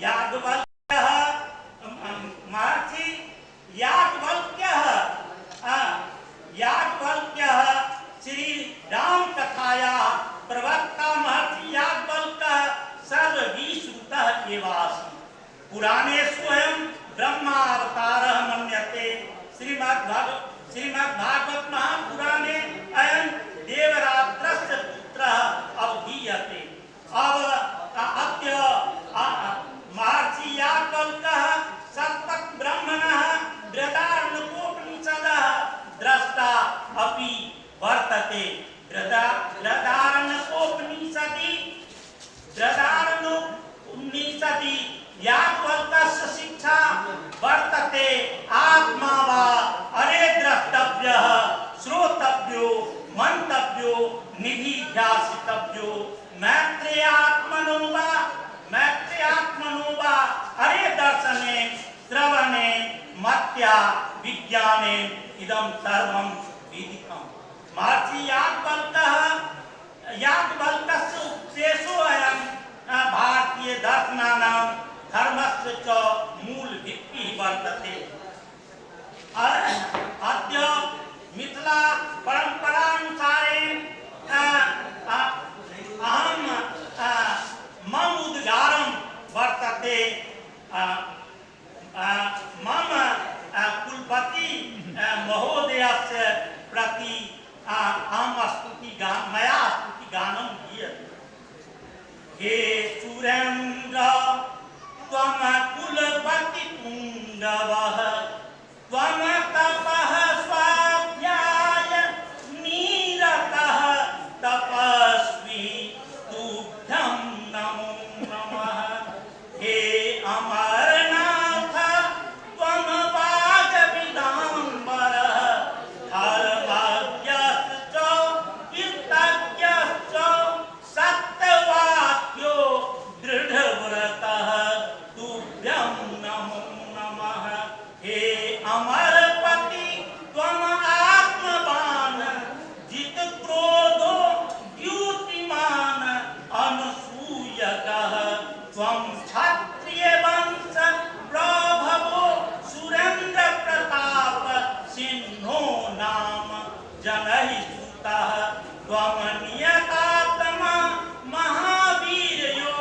याज्ञवल्क्यः महर्षि याज्ञवल्क्यः श्री राम कथायाः प्रवक्ता महर्षि याज्ञवल्क्यः सर्वविश्रुतः एव आसीत्। पुराणे स्वयं ब्रह्मावतारः मन्यते। श्रीमद्भागवत महापुराणे अयं देवरात्रस्य पुत्रः अवधीयते। अद्य महर्षि याज्ञवल्क्यः सत्पथ ब्रह्मणः बृहदारण्यकोपनिषदः द्रष्टा अपि वर्तते। बृहदारण्योपनिषदि याज्ञवल्क्यस्य शिक्षा वर्तते। आत्मा वा अरे द्रष्टव्यः, श्रोतव्यो, मंतव्यो, निधिध्यासितव्यो। मैत्रेयात्मनो वा अरे दर्शने, श्रवणे, मत्या, विज्ञाने इदं सर्वं विदितम्। महर्षि याज्ञवल्क्यस्य उपदेशो अयं भारतीय दर्शनानां धर्मस्य च मूल भित्तिः वर्तते। अद्य मिथिला परम्परानुसारेण अहं मम उद्गारं वर्तते। मम कुलपति महोदयस्य प्रति मया स्तुतिगानं दीयते। हे सुरेन्द्र त्वं कुलपति पुङ्गवः, त्वं तपः स्वाध्याय निरतः तपस्वी, तुभ्यं नमो नमः। हे अमरनाथ त्वं वाग्विदाम्बरः, धर्मज्ञश्च कृतज्ञश्च सत्यवाक्यो दृढव्रतः, तुभ्यं नमो नमः। हे अमरपति त्वं आत्मवान्, जितक्रोधो द्युतिमान् अनसूयकः, त्वं क्षत्रियवंश प्रभवो सुरेन्द्र प्रताप सिंहो नाम जनैः सुतः, त्वं नियतात्मा महावीर्यो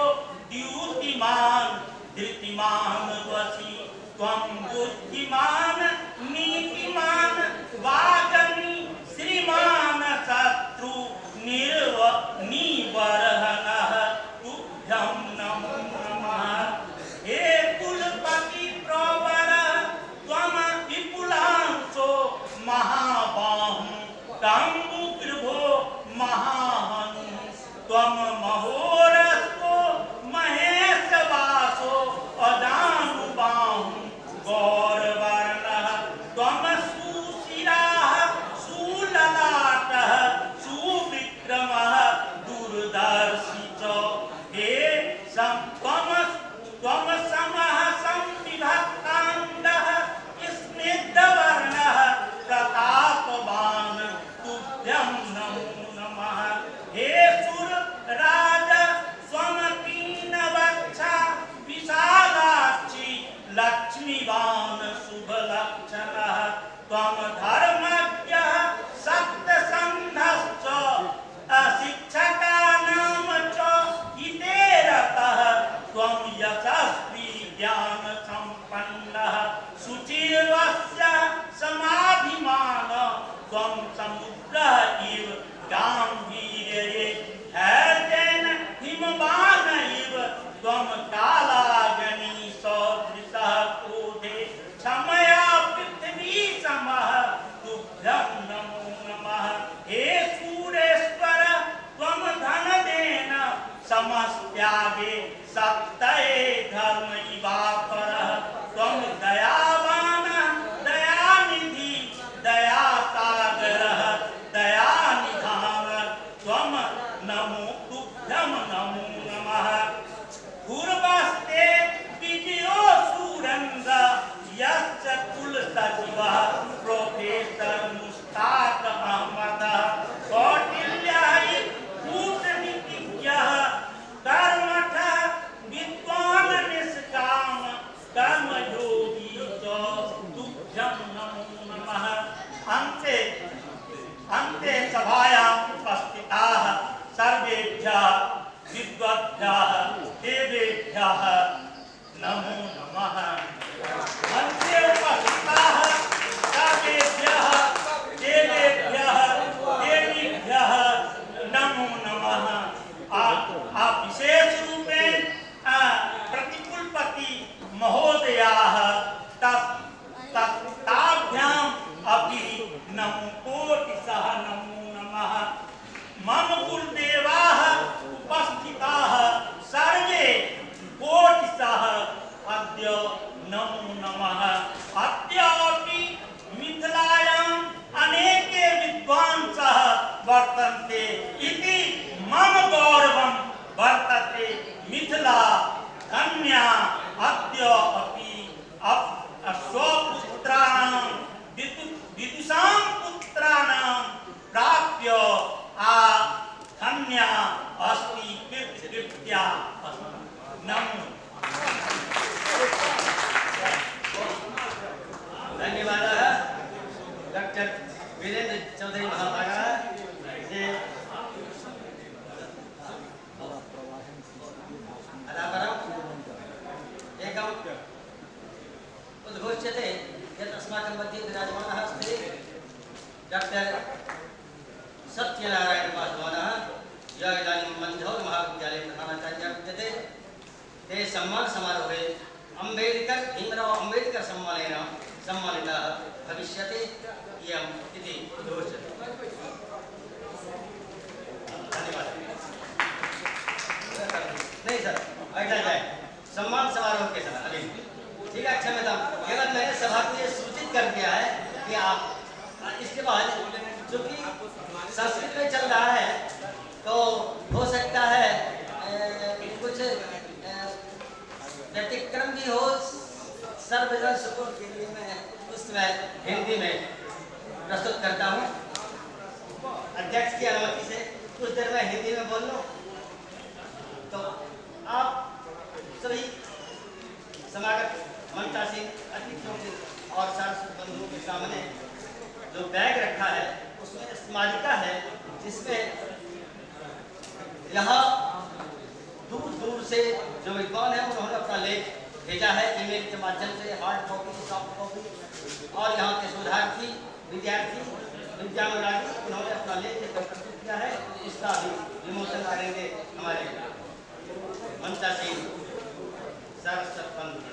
द्युतिमान् धृतिमान् वशी, त्वं बुद्धिमान् नीतिमान् वाग्मी, श्रीमान् शत्रु निबर्हणः, तुभ्यं नमो नमः। हे कुलपति प्रवर त्वं विपुलांशो महाबाहुः, कम्बुगृभो महाहनु, त्वं महोरस्तो महेशवासो अजानुबाहुः, गौरवर्णः त्वं सुशिराः सुललाटः, सुविक्रमः दूरदर्शी च। हे त्वं समः संविभक्ताङ्गः, स्निग्धवर्णः प्रतापवान्, तुभ्यं नमो नमः। हे सुरराज स्वमतीनवक्षा, विशालाक्षी लक्ष्मीवान् शुभलक्षणः, त्वं धर्मज्ञः सत्यसन्धश्च, शिक्षकानां च हिते रतः, त्वं यशस्वी ज्ञानसम्पन्नः, शुचिर्वस्य समाधिमान्, त्वं नमो नमः। अन्ते अन्ते सभायाम् उपस्थिताः सर्वेभ्यः विद्वद्भ्यः देवेभ्यः नमो नमः। अन्ते उपस्थिताः सर्वेभ्यः देवेभ्यः देवीभ्यः नमो नमः। आप विशेष रूपेण प्रतिकुलपति महोदयाः ताभ्याम् अपि नमो कोटिशः नमो नमः। मम कुलदेवाः उपस्थिताः सर्वे कोटिशः अद्य नमो नमः। अद्यापि मिथिलायाम् अनेके विद्वांसः वर्तन्ते इति मम गौरवं वर्तते। मिथिला कन्या अद्य अपि स्वपुत्राणां विदुषां पुत्राणां प्राप्य कन्या अस्ति कृत्या नमो। धन्यवादः डॉक्टर वीरेंद्र चौधरी महाभागाः। एकम् उद्घोष्यते यत् अस्माकं मध्ये विराजमानः अस्ति डॉक्टर सत्यनारायण पासवानः, यः इदानीं मञ्झौर महाविद्यालये प्रधानाचार्यः विद्यते। ते सम्मान समारोहे अम्बेडकर भीमराव अम्बेडकर सम्मानेन सम्मानिताः भविष्यति इयम् इति उद्घोष्यते। धन्यवादः। नहीं सर, बैठा जाए सम्मान समारोह के समय अभी ठीक है। क्षम्यता, केवल मैंने सभा को ये सूचित कर दिया है कि आप इसके बाद चूंकि संस्कृत में चल रहा है तो हो सकता है कुछ व्यतिक्रम भी हो। सर्वजन सुकून के लिए मैं उसमें हिंदी में प्रस्तुत करता हूँ। अध्यक्ष की अनुमति से कुछ देर में हिंदी में बोल लूँ तो आप सभी समागत मंचासीन अतिथियों के और सारस्वत बंधुओं के सामने जो बैग रखा है उसमें स्मारिका है, जिसमें यहाँ दूर दूर से जो विद्वान है उन्होंने अपना लेख भेजा है ईमेल के माध्यम से, हार्ड कॉपी, सॉफ्ट कॉपी। और यहाँ के शोधार्थी विद्यार्थी विद्यानुरागी उन्होंने अपना लेख प्रस्तुत किया है। इसका भी विमोचन करेंगे हमारे मंचासीन सारस्वत बंधु।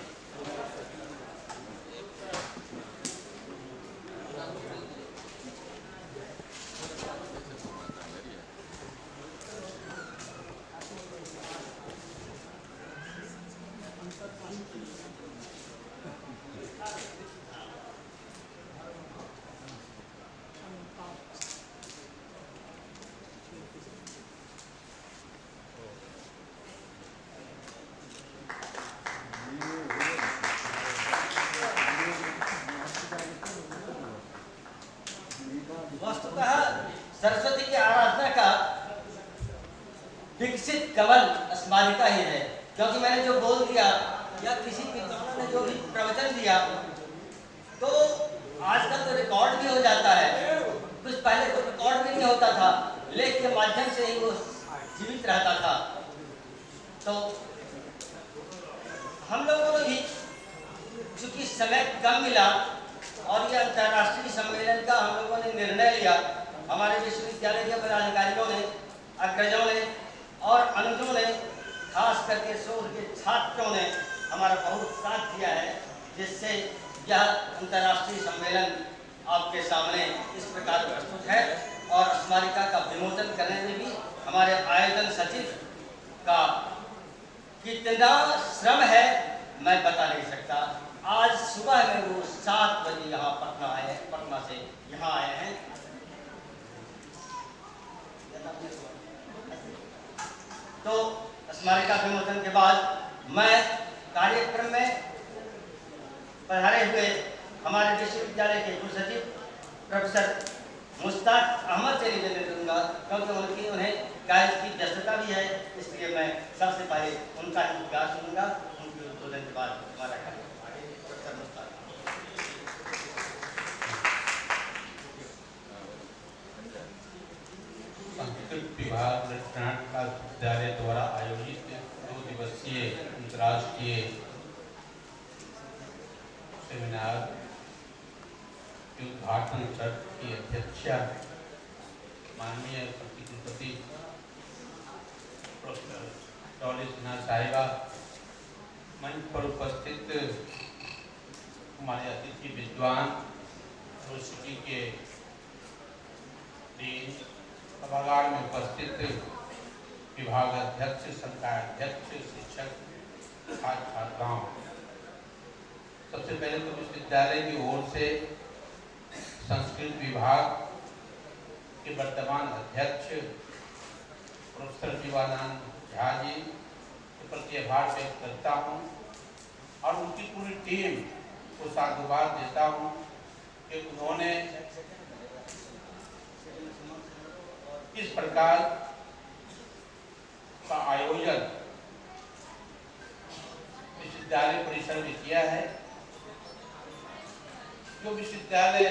वस्तुतः सरस्वती की आराधना का विकसित कमल स्मारिका ही है, क्योंकि मैंने जो बोल दिया या किसी विद्वान ने जो भी प्रवचन दिया तो आजकल तो रिकॉर्ड भी हो जाता है। कुछ पहले तो रिकॉर्ड भी नहीं होता था, लेख के माध्यम से ही वो जीवित रहता था। तो हम लोगों ने भी चूंकि समय कम मिला और ये अंतर्राष्ट्रीय सम्मेलन का हम लोगों ने निर्णय लिया, हमारे विश्वविद्यालय के पदाधिकारियों ने, अग्रजों ने और अनुजों ने, खास करके शोध के छात्रों ने हमारा बहुत साथ दिया है, जिससे यह अंतर्राष्ट्रीय सम्मेलन आपके सामने इस प्रकार प्रस्तुत है। और स्मारिका का विमोचन करने में भी हमारे आयोजन सचिव का कितना श्रम है मैं बता नहीं सकता। आज सुबह में वो 7 बजे यहाँ पटना से यहाँ आए हैं। तो स्मारिका विमोचन के बाद मैं कार्यक्रम में पधारे हुए हमारे विश्वविद्यालय के कुलसचिव प्रोफेसर मुश्ताक अहमद से निवेदन करूँगा, क्योंकि उन्हें कार्य की व्यस्तता भी है, इसलिए मैं सबसे पहले उनका ही उद्गार सुनूंगा। उनके उद्बोधन के बाद हमारा कार्यक्रम। प्रोफेसर मुश्ताक। विभाग कर्नाटक विद्यालय द्वारा आयोजित 2 दिवसीय अंतर्राष्ट्रीय सेमिनार के उद्घाटन सत्र की अध्यक्षता माननीय प्रतिकुलपति प्रोफेसर डॉली सिन्हा साहिबा, मंच पर उपस्थित हमारे अतिथि विद्वान यूनिवर्सिटी के डीन, सभागार में उपस्थित विभाग अध्यक्ष, संकाय अध्यक्ष, शिक्षक, छात्र छात्राओं, सबसे पहले तो विश्वविद्यालय की ओर से संस्कृत विभाग के वर्तमान अध्यक्ष प्रोफेसर जीवानंद झा जी के प्रति आभार व्यक्त करता हूँ और उनकी पूरी टीम को साधुवाद देता हूँ कि उन्होंने इस प्रकार का आयोजन विश्वविद्यालय परिसर में किया है, जो विश्वविद्यालय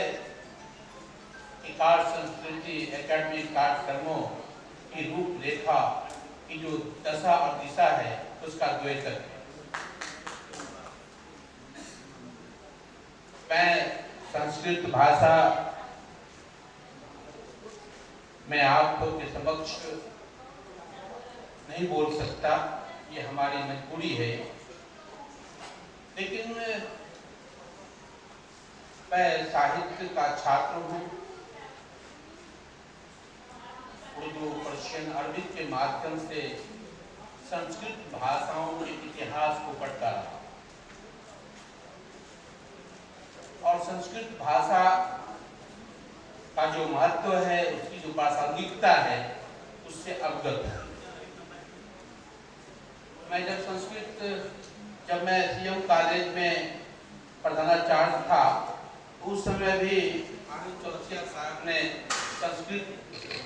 की कार्य संस्कृति, एकेडमिक कार्यक्रमों की रूपरेखा की जो दशा और दिशा है उसका द्योतक है। मैं संस्कृत भाषा में आपके समक्ष नहीं बोल सकता, ये हमारी मजबूरी है, लेकिन मैं साहित्य का छात्र हूँ। उर्दू, पर्शियन, अरबी के माध्यम से संस्कृत भाषाओं के इतिहास को पढ़ता रहा और संस्कृत भाषा का जो महत्व है, उसकी जो प्रासंगिकता है, उससे अवगत है। जब मैं सीएम कॉलेज में प्रधानाचार्य था, उस समय भी आनंद चौरसिया साहब ने संस्कृत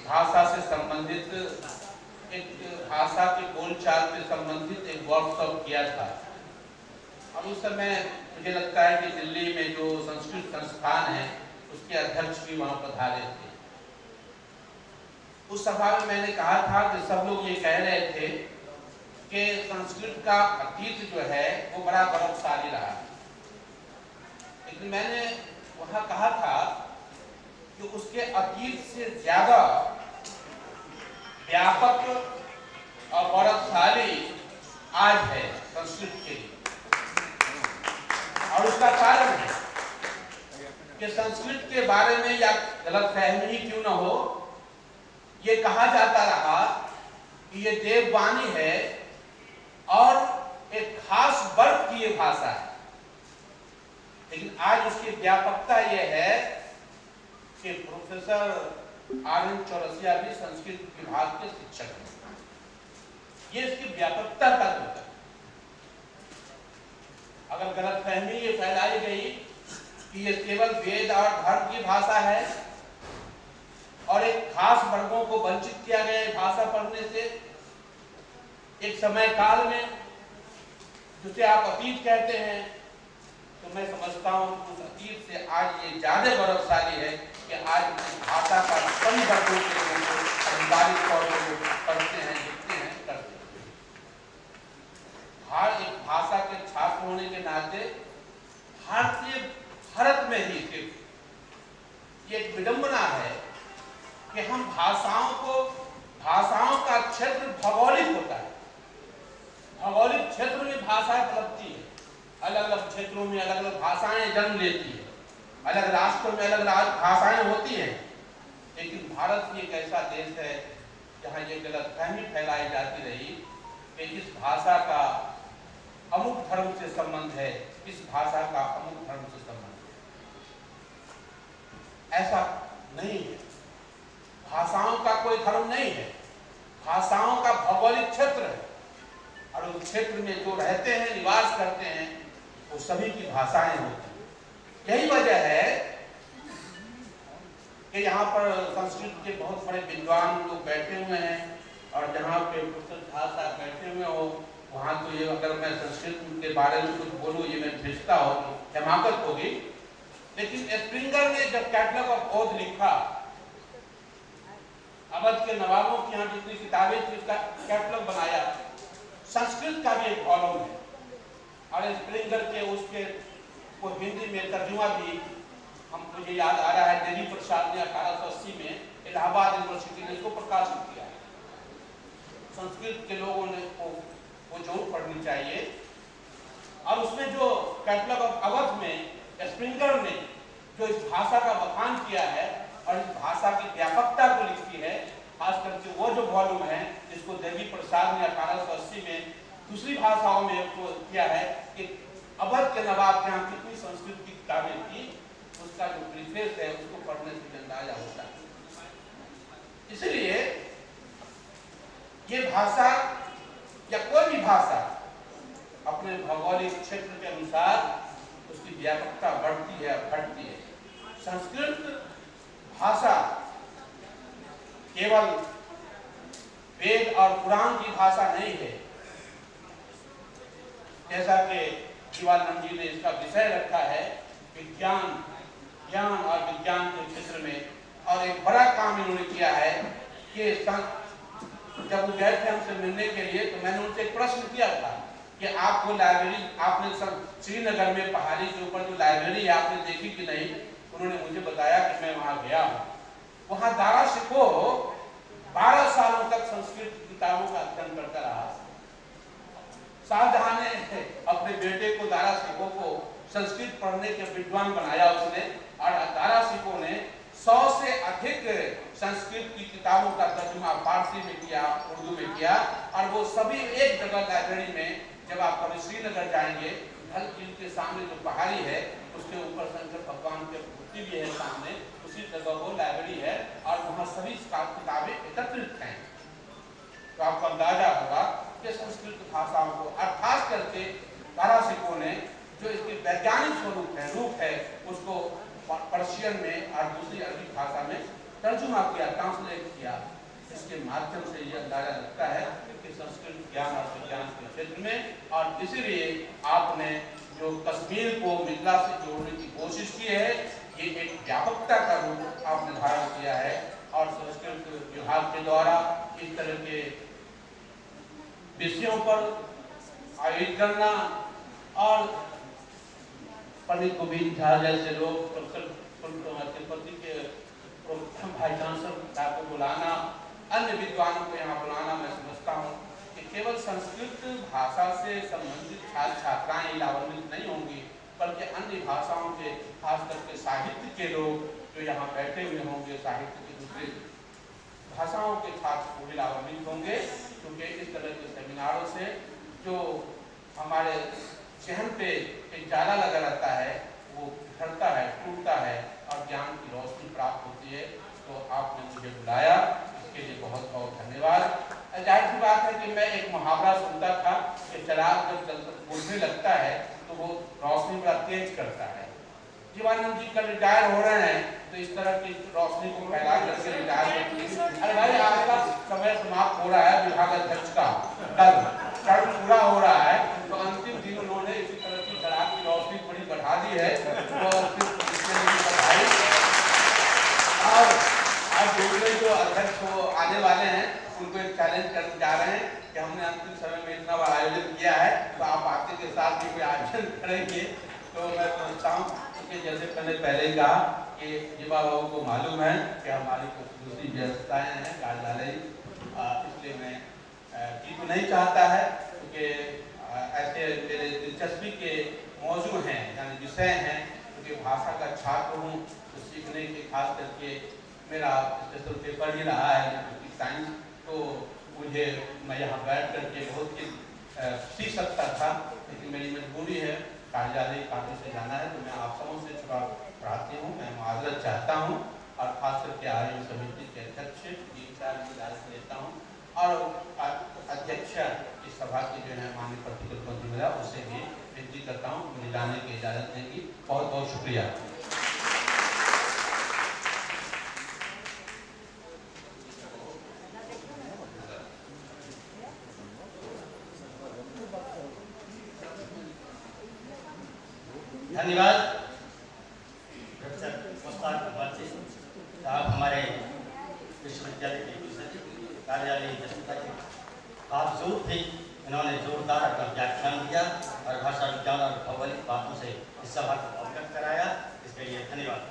भाषा से संबंधित एक भाषा के बोलचाल से संबंधित एक वर्कशॉप किया था और उस समय मुझे लगता है कि दिल्ली में जो संस्कृत संस्थान है उसके अध्यक्ष भी वहां पधारे थे। उस सभा में मैंने कहा था कि सब लोग ये कह रहे थे कि संस्कृत का अतीत जो है वो बड़ा गौरवशाली रहा, लेकिन मैंने वहां कहा था कि उसके अतीत से ज्यादा व्यापक और गौरवशाली आज है संस्कृत के लिए, और उसका कारण है कि संस्कृत के बारे में या गलतफहमी ही क्यों न हो, ये कहा जाता रहा कि ये देववाणी है और एक खास वर्ग की ये भाषा है, लेकिन आज उसकी व्यापकता ये है कि प्रोफेसर आनंद चौरसिया भी संस्कृत विभाग के शिक्षक हैं। ये इसकी व्यापकता का होता है। अगर गलतफहमी ये फैलाई गई कि ये केवल वेद और धर्म की भाषा है और एक खास वर्गों को वंचित किया गया है भाषा पढ़ने से, एक समय काल में जिसे आप अतीत कहते हैं, तो मैं समझता हूँ कि उस अतीत से आज ये ज्यादा गौरवशाली है कि आज भाषा का सभी वर्गों के लोग अनिवार्य तौर पर पढ़ते हैं, लिखते हैं, करते हैं। हर एक भाषा के छात्र होने के नाते भारत में ही सिर्फ ये एक विडंबना है कि हम भाषाओं का क्षेत्र भौगोलिक होता है। भौगोलिक क्षेत्र में भाषाएं पनपती है, अलग अलग क्षेत्रों में अलग अलग भाषाएं जन्म लेती है, अलग राष्ट्रों में अलग भाषाएं होती हैं, लेकिन भारत एक ऐसा देश है जहां ये गलतफहमी फैलाई जाती रही कि इस भाषा का अमुक धर्म से संबंध है, इस भाषा का अमुक धर्म से संबंध है। ऐसा नहीं है। भाषाओं का कोई धर्म नहीं है, भाषाओं का भौगोलिक क्षेत्र है और उस क्षेत्र में जो रहते हैं, निवास करते हैं, वो सभी की भाषाएं होती हैं। यही वजह है कि यहाँ पर संस्कृत के बहुत बड़े विद्वान लोग बैठे हुए हैं और जहाँ पे प्रोफेसर झा साहब बैठे हुए हो, वहाँ तो ये अगर मैं संस्कृत के बारे में कुछ बोलूँ ये मैं भेजता हो तो हिमाकत होगी, लेकिन स्प्रिंगर ने जब कैटलॉग ऑफ ओथ लिखा, अवध के नवाबों की यहाँ जितनी किताबें थी उसका कैटलॉग बनाया। संस्कृत का भी एक वॉल्यूम है और स्प्रिंगर के उसके वो हिंदी में तर्जुमा भी हम मुझे याद आ रहा है, देवी प्रसाद ने 1880 में इलाहाबाद यूनिवर्सिटी ने इसको प्रकाशित किया। संस्कृत के लोगों ने वो जरूर पढ़नी चाहिए। और उसमें जो कैटलॉग ऑफ अवध में स्प्रिंगर ने जो इस भाषा का बखान किया है और इस भाषा की व्यापकता को लिखी है, खास करके वो जो वॉल्यूम है जिसको देवी प्रसाद ने 1880 में दूसरी भाषाओं में उसको किया है कि अवध के नवाब के यहाँ कितनी संस्कृत की किताबें थी, उसका जो प्रीफेस है उसको पढ़ने से अंदाजा होता है। इसलिए ये भाषा या कोई भी भाषा अपने भौगोलिक क्षेत्र के अनुसार उसकी व्यापकता बढ़ती है, घटती है। संस्कृत भाषा केवल वेद और पुराण की भाषा नहीं है, जैसा कि जीवानंद जी ने इसका विषय रखा है विज्ञान, ज्ञान और विज्ञान के क्षेत्र में। और एक बड़ा काम इन्होंने किया है कि जब वो गए थे हमसे मिलने के लिए तो मैंने उनसे एक प्रश्न किया था कि आपको लाइब्रेरी, आपने श्रीनगर में पहाड़ी के ऊपर जो लाइब्रेरी है आपने देखी कि नहीं? उन्होंने मुझे बताया कि मैं वहां गया हूँ। वहां दारा शिको 12 सालों तक संस्कृत किताबों का अध्ययन करता रहा। शाहजहां ने अपने बेटे को दारा शिको को संस्कृत पढ़ने के विद्वान बनाया उसने, और दारा शिको ने 100 से अधिक संस्कृत की किताबों का तर्जुमा फारसी में किया, उर्दू में किया। और वो सभी एक जगह लाइब्रेरी में, जब आप कभी श्रीनगर जाएंगे, ढल झील के सामने जो पहाड़ी है उसके ऊपर शंकर भगवान के मूर्ति भी है सामने, उसी जगह वो लाइब्रेरी है और वहाँ सभी किताबें एकत्रित हैं। तो आपको अंदाजा होगा कि संस्कृत भाषाओं को, और खास करके दारा शिको ने जो इसके वैज्ञानिक रूप है उसको पर्शियन में और दूसरी अरबी भाषा में तर्जुमा किया, ट्रांसलेट किया। इसके माध्यम से ये अंदाजा लगता है कि संस्कृत ज्ञान और विज्ञान के क्षेत्र में, और इसीलिए आपने जो कश्मीर को मिथिला से जोड़ने की कोशिश की है, ये एक व्यापकता का रूप आपने धारण किया है। और संस्कृत विभाग के द्वारा इस तरह के विषयों पर आयोजित करना और पंडित गोविंद झा जैसे लोग, तिरुपति के भाई चांसलर को बुलाना, अन्य विद्वानों को यहाँ बुलाना, मैं समझता हूँ कि केवल संस्कृत भाषा से संबंधित छात्र छात्राएं लाभान्वित नहीं होंगी, बल्कि अन्य भाषाओं के, खास करके साहित्य के लोग जो यहाँ बैठे हुए होंगे, साहित्य के दूसरे भाषाओं के छात्र भी लाभान्वित होंगे, क्योंकि इस तरह के सेमिनारों से जो हमारे चहन पे एक जाला लगा रहता है वो बिखरता है, टूटता है और ज्ञान की रोशनी प्राप्त होती है। तो आपने मुझे बुलाया, इसके लिए बहुत बहुत धन्यवाद। जाहिर सी बात है कि मैं एक मुहावरा सुनता था कि चिराग जब बुझने लगता है तो वो रोशनी बड़ा तेज करता है। जीवानंद जी कल रिटायर हो रहे हैं, तो इस तरह की रोशनी को फैला करके रिटायर करके, अरे भाई आपका समय समाप्त हो रहा है विभाग अध्यक्ष का, कल पूरा हो रहा है, तो अंतिम दिन उन्होंने इसी तरह की चिराग की रोशनी बड़ी बढ़ा दी है। और आज दूसरे जो अध्यक्ष वो आने वाले हैं उनको एक चैलेंज करने जा रहे हैं कि हमने अंतिम समय में इतना बड़ा आयोजन किया है, तो आप आपके के साथ भी कोई आयोजन करेंगे। तो मैं समझता हूँ कि जैसे मैंने पहले ही कहा कि युवा बाबू को मालूम है कि हमारी कुछ दूसरी व्यवस्थाएं हैं कार्यालय, इसलिए मैं जी तो नहीं चाहता है, क्योंकि ऐसे मेरे दिलचस्पी के मौजू हैं, यानी विषय हैं, क्योंकि भाषा का छात्र हूँ, तो सीखने के खास करके मेरा स्पेशल पेपर ही रहा है साइंस, तो मुझे मैं यहाँ बैठ करके बहुत कुछ सीख सकता था, लेकिन मेरी मजबूरी है, कार्यालय काफी से जाना है, तो मैं आप सबों से थोड़ा पढ़ाती हूँ, मैं माजरत चाहता हूँ। और खास करके आयोजन समिति के अध्यक्ष इजाज़त लेता हूँ, और अध्यक्ष इस सभा की जो है माननीय प्रतिनिधि मिला उससे भी विनती करता हूँ मुझे जाने की इजाज़त देंगी। बहुत बहुत शुक्रिया। धन्यवाद प्रोफेसर मुश्ताक अब्बासी साहब, हमारे विश्वविद्यालय के कार्यालय जस्टिका के बावजूद भी इन्होंने जोरदार अपना व्याख्यान दिया और भाषा विज्ञान और भौगोलिक बातों से इस सभा को अवगत कराया। इसके लिए धन्यवाद।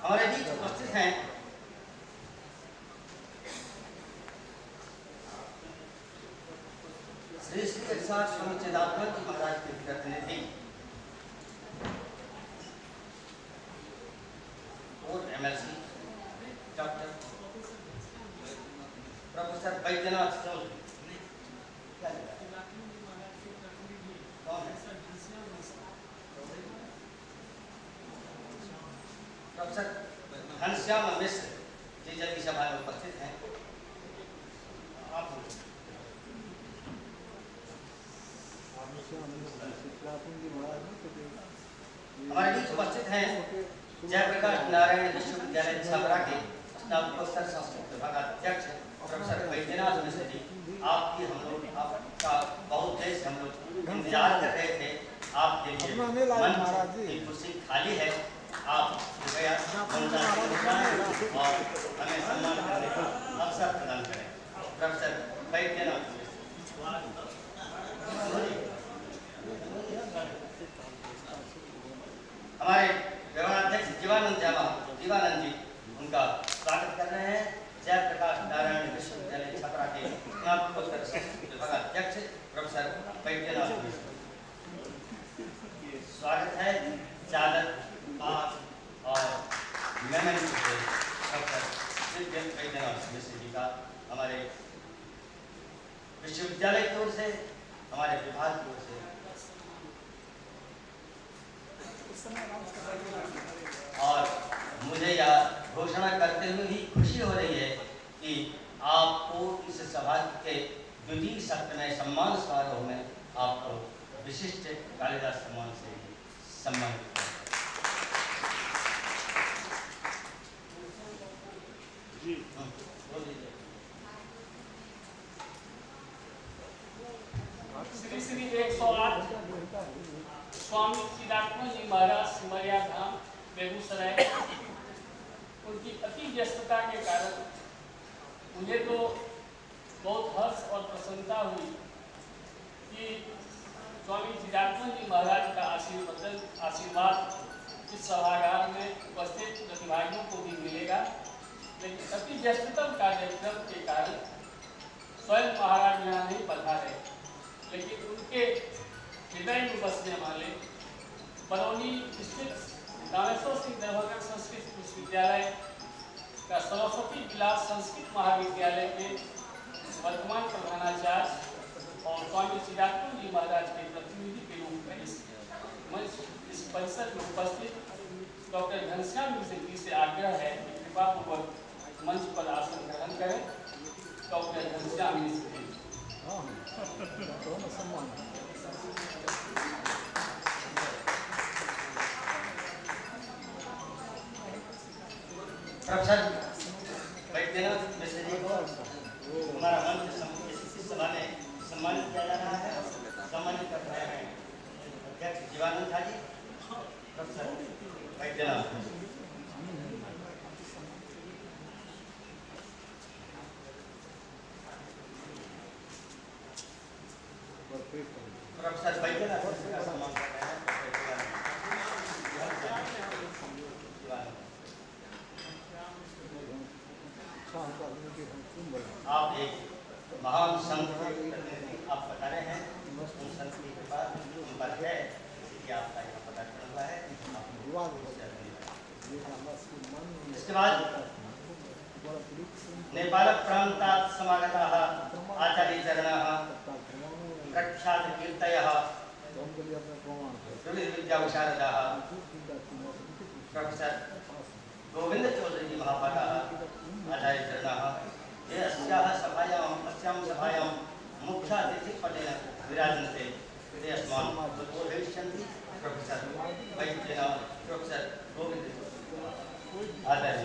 हमारे बीच उपस्थित हैं श्री श्री अक्षात स्वामी चिदात्मा जी महाराज के प्रतिनिधि और MLC doctor professor Baidyanath Chaudhary. Professor Ghanshyam Mishra ji जल की सभा में उपस्थित हैं। आप हमारे बीच उपस्थित हैं जयप्रकाश नारायण विश्वविद्यालय छपरा के स्नातकोत्तर संस्कृत विभाग अध्यक्ष प्रोफेसर बैद्यनाथ मिश्र जी। आपकी हम लोग आपका बहुत देर से हम लोग इंतजार कर रहे थे। आपके लिए मंच की कुर्सी खाली है, आप कृपया और हमें सम्मान करने का अवसर प्रदान करें। प्रोफेसर बैद्यनाथ हमारे व्यवहाराध्यक्ष जीवानंद जी उनका स्वागत कर रहे हैं। जयप्रकाश नारायण विश्वविद्यालय छपरा के स्नातकोत्तर संस्कृत विभाग अध्यक्ष प्रोफेसर बैद्यनाथ मिश्र। स्वागत है चालक पास और मेमन से प्रोफेसर बैद्यनाथ मिश्र जी का हमारे विश्वविद्यालय की ओर से, हमारे विभाग की ओर से। और मुझे यह घोषणा करते हुए ही खुशी हो रही है कि आपको इस सभा के द्वितीय सत्र में सम्मान समारोह में आपको विशिष्ट कालिदास सम्मान से सम्मानित किया। श्री श्री 108 स्वामी चिदात्मा जी महाराज सिमरिया धाम बेगूसराय। उनकी अति व्यस्तता के कारण मुझे तो बहुत हर्ष और प्रसन्नता हुई कि स्वामी चिदात्मा जी महाराज का आशीर्वाद इस सभागार में उपस्थित प्रतिभागियों को भी मिलेगा। लेकिन अति व्यस्ततम कार्यक्रम के कारण स्वयं महाराज यहाँ नहीं पधारे, लेकिन उनके हृदय में बसने वाले बरौनी स्थित रामेश्वर सिंह दरभंगा संस्कृत विश्वविद्यालय का सरस्वती विलास संस्कृत महाविद्यालय के वर्तमान प्रधानाचार्य और स्वामी चिदात्मा जी महाराज के प्रतिनिधि के रूप में इस परिसर में उपस्थित डॉक्टर घनश्याम मिश्र जी से आग्रह है कि कृपापूर्वक मंच पर आसन ग्रहण करें। डॉक्टर घनश्याम मिश्र जी। प्रोफेसर बैद्यनाथ मिश्र जी को हमारा मंच सभा में सम्मानित किया जा रहा है। सम्मानित कर रहे हैं अध्यक्ष जीवानंद झा जी। प्रोफेसर बैद्यनाथ प्रोफेसर बैद्यनाथ मिश्र का सम्मान कर रहे हैं। आप एक महान संत आप बता रहे हैं, उन संत की कृपा उन पर है, इसलिए आपका यहाँ पता चल रहा है। इसके बाद नेपाल प्रांतात् समागताः आचार्यचरणाः प्रख्यात कीर्तयः विद्या विशारदाः प्रोफेसर गोविंद चौधरी जी महापाठाः आचार्यचरणाः ये अस्याः सभायां मुख्यातिथिपदेन विराजन्ते। ते अस्मान् उद्बोधयिष्यन्ति प्रोफेसर बैद्यनाथ प्रोफेसर गोविंद आचार्य।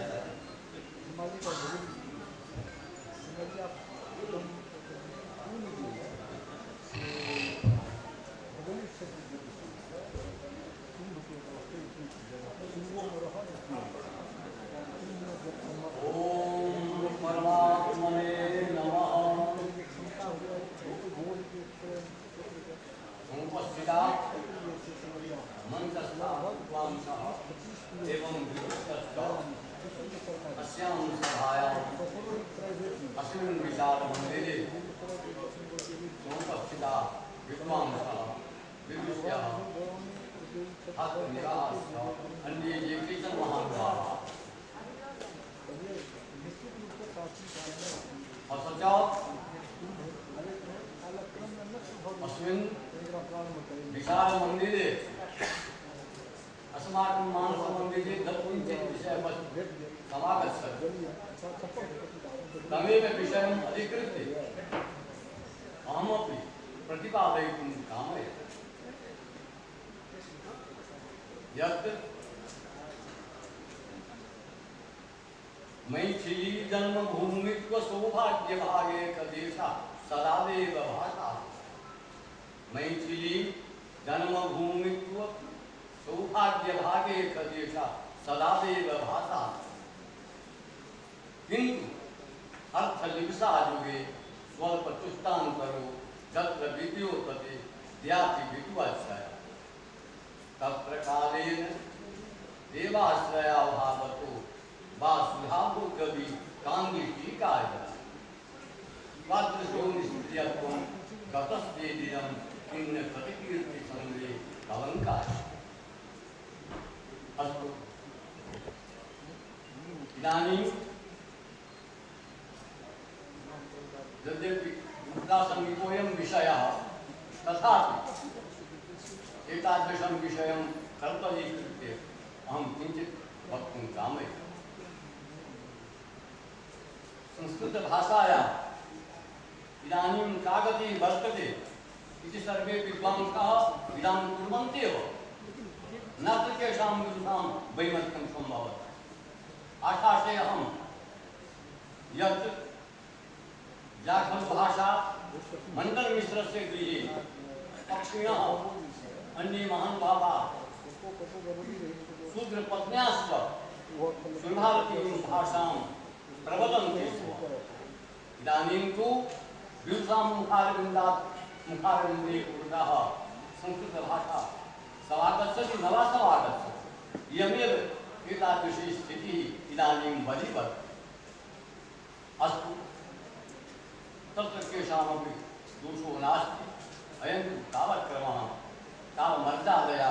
ओम परमात्मने अस्यां सभायां अस्मिन् विशालमन्दिरे समुपस्थिता विद्वांसः विदुषयः छात्रनिवासः अन्ये ये केचन महानुभावाः अस्मिन् विशालमन्दिरे अस्माकं मानसमन्दिरे तत्किञ्चित् विषयः समागच्छति तमेव विषयम् अधिकृत्य अहमपि प्रतिपादयितुं कामये यत् मैथिली जन्मभूमित्व सौभाग्यभागे कदेशा सदादेव भाषा मैथिली जन्मभूमित्व सौभाग्यभागे कदेशा सदादेव भाषा किंतु अर्थलिप्सा युगे स्वल्प तुष्टान्तरो तत्र विद्योतते ध्याति विद्वाश्रय तत्र कालेन देवाश्रयाभावतो वा सुधाभो कवि कांगी टीकाय वाद्रशो निष्क्रियत्वं गतस्तेदिदं किन्न प्रतिकीर्ति संग्रे अलंकार अस्तु इदानीं यद्यपि प्रासङ्गिकोऽयं विषयः तथापि एतादृशं विषयं कल्पयितृत्य अहं किञ्चित् वक्तुं कामये संस्कृतभाषायाम् इदानीं का गतिः वर्तते इति सर्वे विद्वांसः इदानीं कुर्वन्ति एव न तु केषां विदुषां वैमत्यं सम्भवति आशासे अहं यत् जाखलभाषा मण्डलमिश्रस्य गृहे पक्षिणः अन्ये महानुभावाः शूद्रपत्न्याश्च सुभारतीं भाषां प्रवदन्ति स्म इदानीं तु विदुषां मुखारविन्दे पुरुषः संस्कृतभाषा समागच्छति न वा समागच्छति इयमेव एतादृशी स्थितिः इदानीं बलीवर्तते अस्तु तत्र केषामपि दोषो नास्ति अयं तु कालक्रमः कालमर्यादया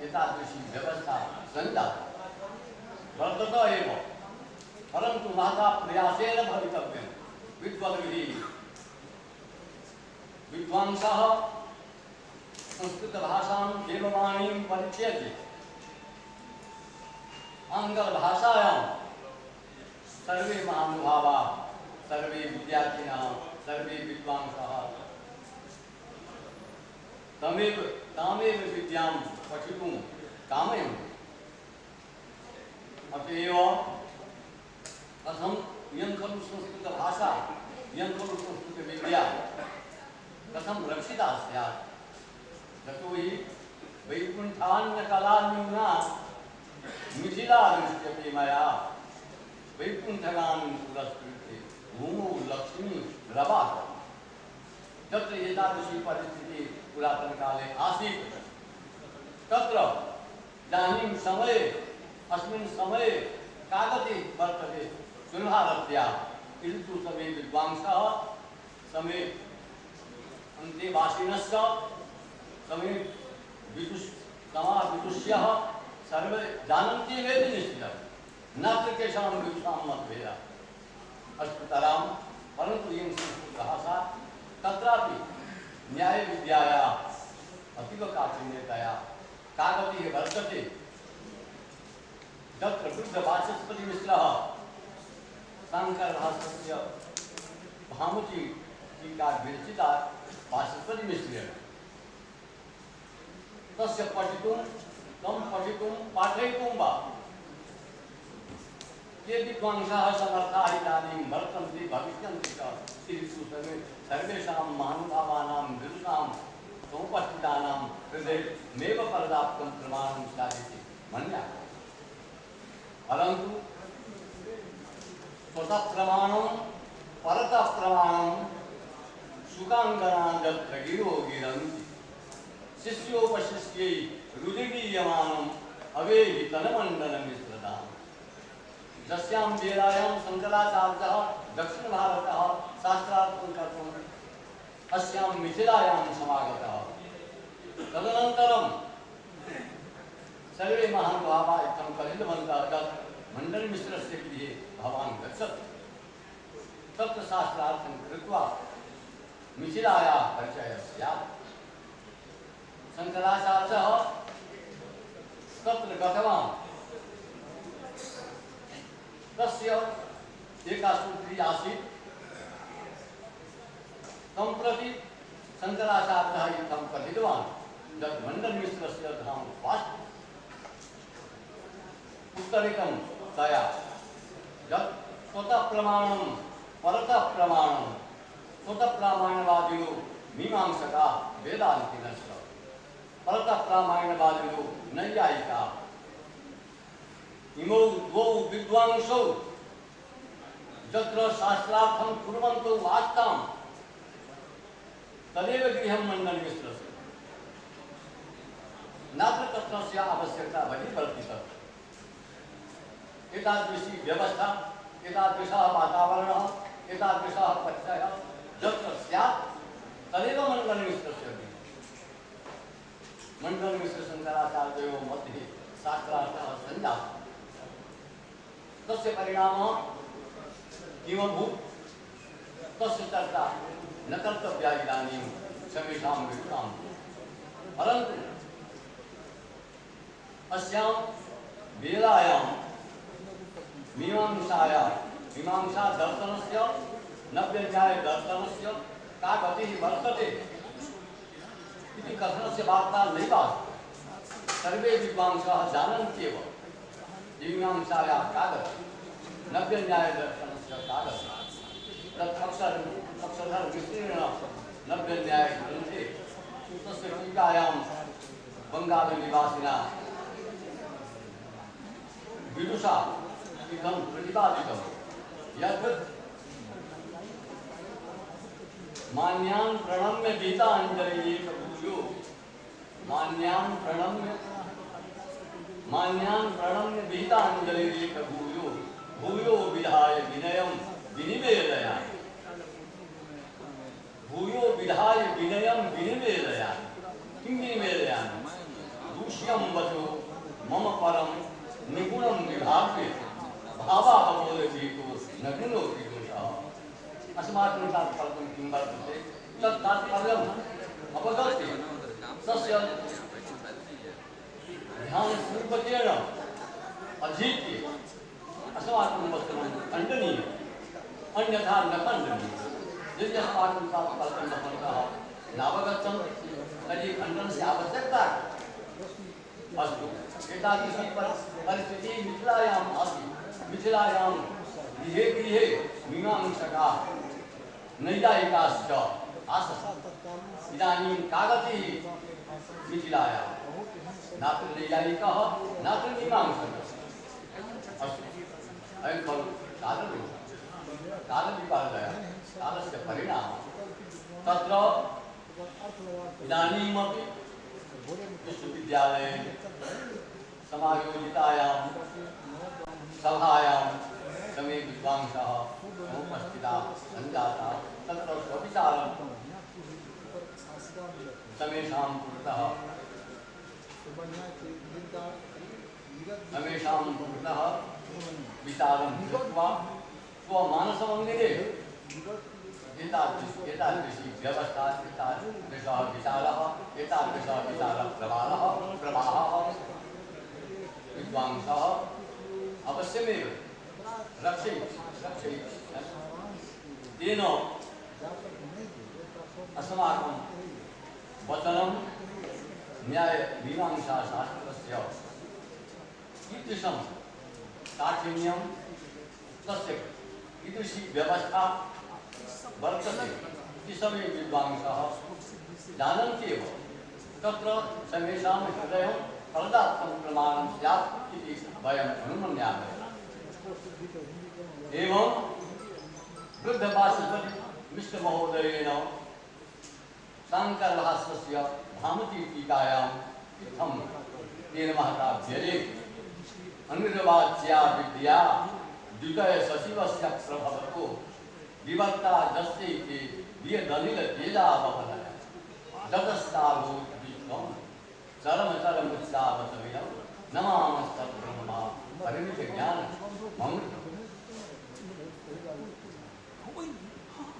एतादृशी व्यवस्था सञ्जाता वर्तते एव परन्तु महता प्रयासेन भवितव्यं विद्वद्भिः विद्वांसः संस्कृतभाषां देववाणीं परिचयति आङ्ग्लभाषायां सर्वे महानुभावाः सर्वे विद्यार्थिनः सर्वे विद्वांसः तामेव विद्यां पठितुं कामयन्ति अत एव कथं इयं खलु संस्कृतभाषा इयं खलु संस्कृतविद्या कथं रक्षिता स्यात् यतोहि वैकुण्ठान्यकलान्यूना मिथिला दृश्यते मया वैकुण्ठगानं पुरस्कृत्य भूमौ लक्ष्मी रवाः तत्र एतादृशी परिस्थितिः पुरातनकाले आसीत् तत्र इदानीं समये अस्मिन् समये का गतिः वर्तते सुलभारत्या इति तु सर्वे विद्वांसः समे अन्तेवासिनश्च समे विदुष्यः सर्वे जानन्ति एव निश्चितं न तु केषां विदुषां मतभेदः अस्पृतरां परन्तु इयं संस्कृतभाषा तत्रापि न्यायविद्यायाः अतीव काठिन्यतया का गतिः वर्तते तत्र बुद्धवाचस्पतिमिश्रः शाङ्करभाष्यस्य भामती टीका विरचिता वाचस्पतिमिश्रेण तस्य पठितुं तं पठितुं पाठयितुं वा ये विद्वांसः समर्थाः इदानीं वर्तन्ते भविष्यन्ति च इति सर्वेषां महानुभावानां विदुषां समुपस्थितानां हृदयमेव पर्याप्तं प्रमाणं स्यात् इति मन्यामि परन्तु स्वतः प्रमाणं परतः प्रमाणं सुखाङ्गनां यत्र गिरो गिरन्ति शिष्योपशिष्यै रुदिगीयमानम् अवेहि तनमण्डलमिश्रदाम् यस्यां वेलायां शंकराचार्यः दक्षिण भारतः शास्त्रार्थं कर्तुम् अस्यां मिथिलायां समागतः। तदनन्तरं सर्वे महानुभावाः इत्थं कलितवन्तः तत् मण्डनमिश्रस्य गृहे भवान् गच्छतु। तत्र शास्त्रार्थं कृत्वा मिथिलायाः परिचयः स्यात्। शंकराचार्यः तत्र गतवान्। तस्य एका सूत्री आसीत्। तं प्रति शंकराचार्यः इत्थं कथितवान् यत् मण्डनमिश्रस्य धाम वास्तु उत्तरिकं तया यत् स्वतः प्रमाणं परतः प्रमाणं स्वतः प्रामाण्यवादिनो मीमांसका वेदान्तिनश्च परतः प्रामाण्यवादिनो नैयायिका इमौ द्वौ विद्वांसौ यत्र शास्त्रार्थं कुर्वन्तौ आस्तां तदेव गृहं मण्डनमिश्रस्य नात्र तत्रस्य आवश्यकता वर्तिता। एतादृशी व्यवस्था एतादृशः वातावरणः एतादृशः परिचयः यत्र स्यात् तदेव मण्डनमिश्रस्य गृहं। मण्डनमिश्रशङ्कराचार्ययोः मध्ये शास्त्रार्थः सञ्जातः। तस्य परिणामः किमभूत् तस्य चर्चा न कर्तव्या इदानीं समेषां विद्वान्। परन्तु अस्यां वेलायां मीमांसा दर्शनस्य नव्यन्यायदर्शनस्य का गतिः वर्तते इति कथनस्य वार्ता नैव। सर्वे विद्वांसः जानन्त्येव मीमांसायाः का गतिः नव्यन्यायदर्शनस्य का गतिः। तत् अक्षरशः विस्तीर्ण नव्यन्यायग्रन्थे तस्य टीकायां बङ्गालनिवासिना विदुषा इदं प्रतिपादितं यत् मान्यान् प्रणम्य गीताञ्जलिः भूयो मान्यान् प्रणम्य गीताञ्जलिः भूयो भूयो विधाय विनयं विनिवेदयामि भूयो विधाय विनयं विनिवेदयामि। किं विनिवेदयामि? दूष्यं वचो मम परं निगुणं विभाव्य भावावबोधयेतु न गुणोऽपि दोषः। अस्माकं तात्पर्यं किं वर्तते? तत् तात्पर्यम् अवगत्य तस्य ध्यानपूर्वकेण अधीत्य अस्माकं वचनं खण्डनीयम् अन्यथा न खण्डनीयम्। यदि अस्माकं तात्पर्यं भवन्तः नावगच्छन्ति तर्हि खण्डनस्य आवश्यकता अस्तु। एतादृशी परिस्थितिः मिथिलायाम् आसीत्। मिथिलायां गृहे गृहे मीमांसकाः नैयायिकाश्च आसन्। इदानीं का गतिः मिथिलायां? नात्र नैयायिकः नात्र मीमांसकः। अस्तु अयं खलु कालविपर्ययः कालस्य परिणामः। तत्र इदानीमपि विश्वविद्यालये समायोजितायां सभायां समे विद्वांसः उपस्थिताः सञ्जाताः। तत्र स्वविचारं समेषां पुरतः विचारं कृत्वा स्वमानसमन्दिरे एतादृशी व्यवस्था एतादृशः विचारः एतादृशः विचारप्रवाहः विद्वांसः अवश्यमेव रक्षयति। तेन अस्माकं वचनं न्यायमीमांसाशास्त्रस्य कीदृशं काठिन्यं तस्य कीदृशी व्यवस्था वर्तते इति सर्वे विद्वांसः जानन्त्येव। तत्र समेषां हृदयं पर्याप्तं प्रमाणं स्यात् इति वयम् अनुमन्यामः। एवं वृद्धवाचस्पति मिश्रमहोदयेन शाङ्करभाष्यस्य भामती टीकायाम् इत्थं तेन महता व्यलेख अनिर्वाच्या विद्या द्वितीय सचिवस्य प्रभवतो विभक्ता दस्ते के लिए दलिल तेजा बहन जगस्ताभूत विश्वम चरम चरम उत्साहवतमिदं नमामस्तब्रह्मा परिमित ज्ञान अमृत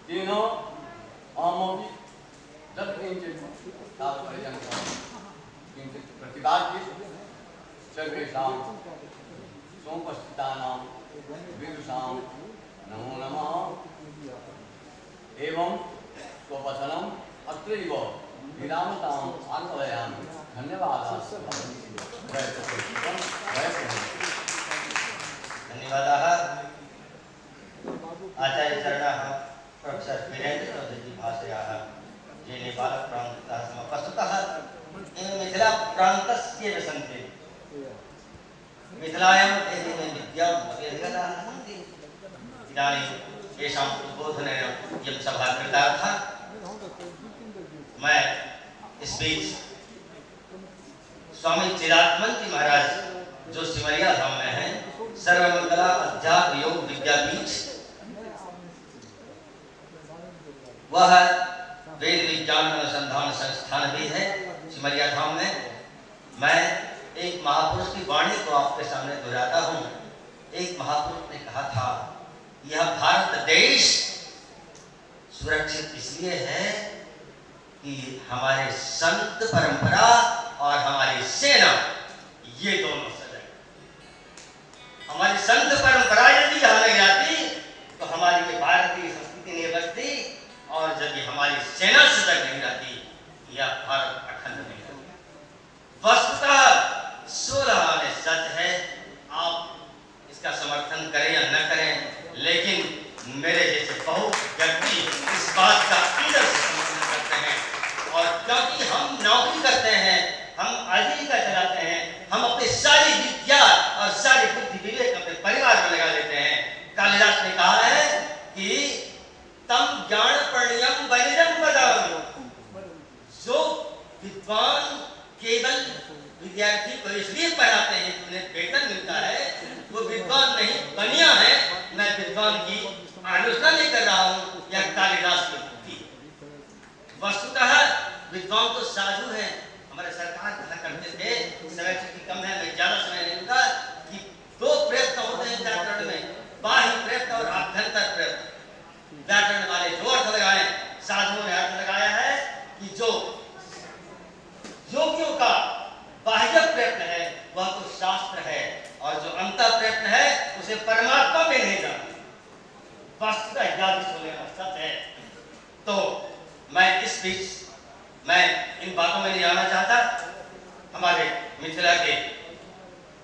तीनों आमोदि जब किंचित तात्पर्यंत किंचित प्रतिपाद्य सर्वेषां सोपस्थितानां विदुषां नमो नमः एवं स्ववचनम् अत्रैव विरामताम् आन्वयामि धन्यवादाः धन्यवादाः आचार्यचरणाः प्रोफेसर वीरेन्द्र चौधरी भाषयाः ये नेपालप्रान्ततः समपस्तुतः मिथिलाप्रान्तस्य सन्ति मिथिलायां विद्यां वगैरह सन्ति इदानीं येषाम् उद्बोधनेन इयं सभा कृतार्था मैं इस बीच स्वामी चिदात्मन जी महाराज जो सिमरिया धाम में हैं सर्वमंगला अध्यात्म योग विद्यापीठ वह वेद विज्ञान अनुसंधान संस्थान भी है सिमरिया धाम में। मैं एक महापुरुष की वाणी को आपके सामने दोहराता हूँ। एक महापुरुष ने कहा था यह भारत देश सुरक्षित इसलिए है कि हमारे संत परंपरा और हमारी सेना ये दोनों सजग। हमारी संत परंपरा यदि यहाँ नहीं आती तो हमारी ये भारतीय संस्कृति नहीं बचती, और जब ये हमारी सेना सजग नहीं रहती यह भारत अखंड नहीं रहता। वस्तुतः 16 आने सच है, आप इसका समर्थन करें या न करें, लेकिन मेरे जैसे बहुत व्यक्ति इस बात का अंदर से समर्थन करते हैं। और क्योंकि हम नौकरी करते हैं, हम आजीविका चलाते हैं, हम अपनी सारी विद्या और सारी बुद्धि विवेक अपने परिवार में लगा देते हैं। कालिदास ने कहा है कि तम ज्ञान पर्णयम बलिरम वदम, जो विद्वान केवल विद्यार्थी को इसलिए पढ़ाते हैं कि उन्हें वेतन मिलता है, वो विद्वान नहीं बनिया है। मैं विद्वान की आलोचना नहीं कर रहा हूँ, यह कालिदास की बुद्धि। वस्तुतः विद्वान तो साधु हैं। हमारे सरकार कहा करते थे, समय चूंकि कम है मैं ज्यादा समय नहीं लूंगा, कि 2 प्रयत्न होते हैं व्याकरण में, बाह्य प्रयत्न और आभ्यंतर प्रयत्न। व्याकरण वाले जो अर्थ लगाए, साधुओं ने अर्थ लगाया है कि जो योगियों का बाह्य प्रयत्न है वह तो शास्त्र है, और जो अंतर प्रयत्न है उसे परमात्मा में नहीं जानते। वस्तुतः सच है। तो मैं इस बीच मैं इन बातों में नहीं आना चाहता। हमारे मिथिला के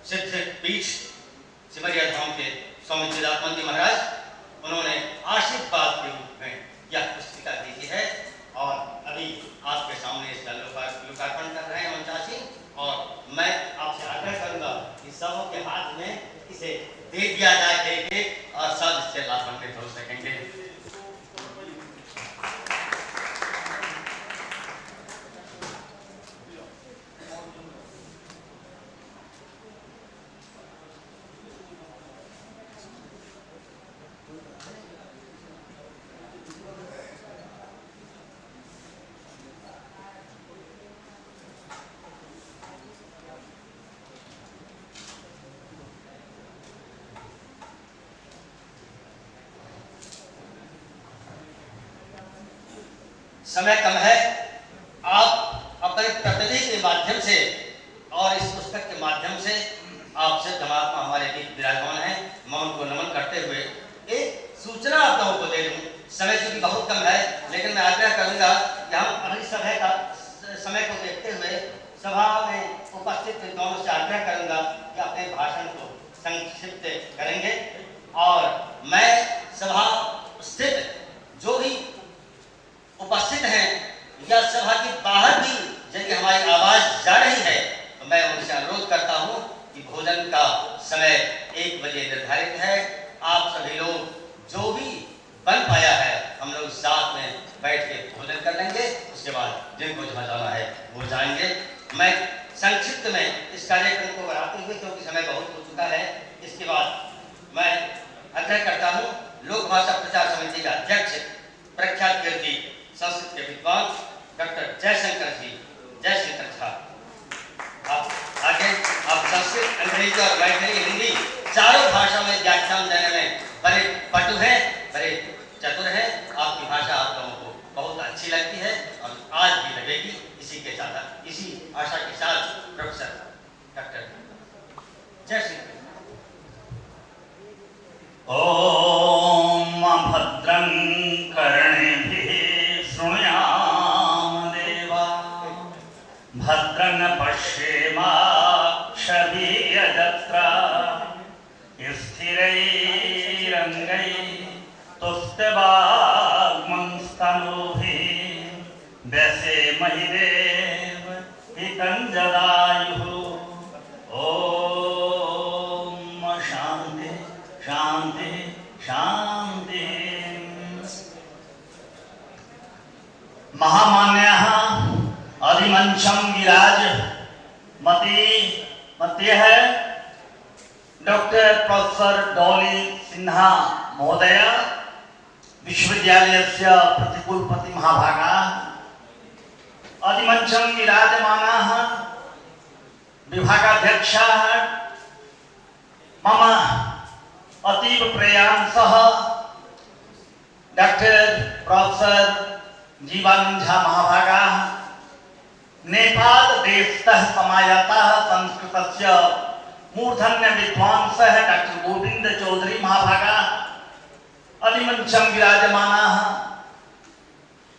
सिद्ध पीठ सिमरिया धाम के स्वामी चिदात्मन जी महाराज, उन्होंने आशीर्वाद के रूप में यह पुस्तिका भेजी है, और अभी आपके सामने इसका लोकार्पण कर रहे हैं मंचासी। और मैं आपसे आग्रह करूंगा कि सबों के हाथ में इसे दे दिया जाए एक-एक, और सब इससे लाभान्वित हो सकेंगे। समय कम है, आप अपने प्रतिनिधि के माध्यम से और इस पुस्तक के माध्यम से आप सिद्ध महात्मा हमारे बीच विराजमान हैं, मैं उनको नमन करते हुए एक सूचना आप लोगों को दे दूं। समय चूंकि बहुत कम है, लेकिन मैं आग्रह करूंगा कि हम अगली सभा का समय को देखते हुए सभा में उपस्थित विद्वानों से आग्रह करूंगा कि अपने भाषण को संक्षिप्त करेंगे, और मैं सभा स्थित जो भी उपस्थित हैं या सभा के बाहर भी यदि हमारी आवाज जा रही है तो मैं उनसे अनुरोध करता हूं कि भोजन का समय 1 बजे निर्धारित है। आप सभी लोग जो भी बन पाया है हम लोग साथ में बैठ के भोजन कर लेंगे, उसके बाद जिनको जहाँ जाना है वो जाएंगे। मैं संक्षिप्त में इस कार्यक्रम को बढ़ाते हुए, क्योंकि समय बहुत हो चुका है, इसके बाद मैं परिचय करता हूँ। लोक भाषा प्रचार समिति का अध्यक्ष, प्रख्यात कीर्ति संस्कृत के विद्वान डॉक्टर जयशंकर झा। आप आगे आप संस्कृत, अंग्रेजी और मैथिली, हिंदी चारों भाषा में व्याख्यान देने में बड़े पटु हैं, बड़े चतुर हैं। आपकी भाषा आप लोगों को बहुत अच्छी लगती है और आज भी लगेगी। इसी आशा के साथ प्रोफेसर डॉक्टर जयशंकर। ओम भद्रं कर्णेभिः शृणुयाम देवा, भद्रं पश्येमाक्षभिर्यजत्राः, स्थिरैरङ्गैस्तुष्टुवाग्मंस्तनूभिः, व्यसेमहि देव हितं जदायुः। ओम शांति शांति शांति। महामान्यः अधिमंचम विराज मते है डॉक्टर प्रोफेसर डॉली सिन्हा महोदय, विश्वविद्यालयस्य प्रतिकुलपति महाभागा, अधिमंचम विराजमानाः विभागाध्यक्षाः, मम अतीव प्रेयांसः डॉक्टर प्रोफेसर जीवानंद झा महाभागाः, नेपाल देशतः समायातः संस्कृतस्य मूर्धन्य विद्वांसः डॉक्टर गोविंद चौधरी महाभागाः, अधिमंचम विराजमानाः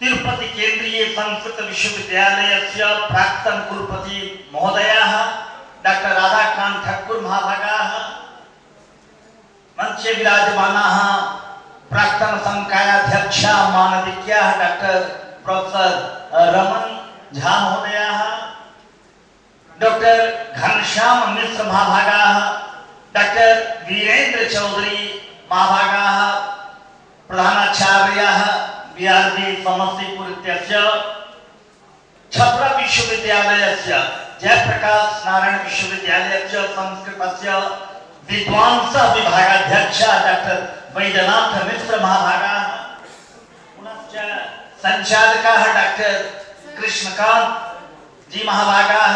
तिरुपति केंद्रीय संस्कृत विश्वविद्यालयस्य प्राक्तन कुलपति महोदयाः डॉक्टर राधाकांत ठाकुर महाभागाः, मंचे विराजमानाः प्राक्तन संकायाध्यक्षा मानविक्याः डॉक्टर प्रोफेसर रमन झा महोदयाः, डॉक्टर घनश्याम मिश्र महाभागाः, डॉक्टर वीरेंद्र चौधरी महाभागाः, प्रधानाचार्याः बीआरबी समस्तीपुर इत्यस्य, छपरा विश्वविद्यालयस्य जयप्रकाश नारायण विश्वविद्यालयस्य संस्कृतस्य विद्वांसः विभागाध्यक्षः डॉक्टर वैद्यनाथ मिश्र महाभागाः, पुनश्च संचालकाः डॉक्टर कृष्णकांत जी महाभागाः,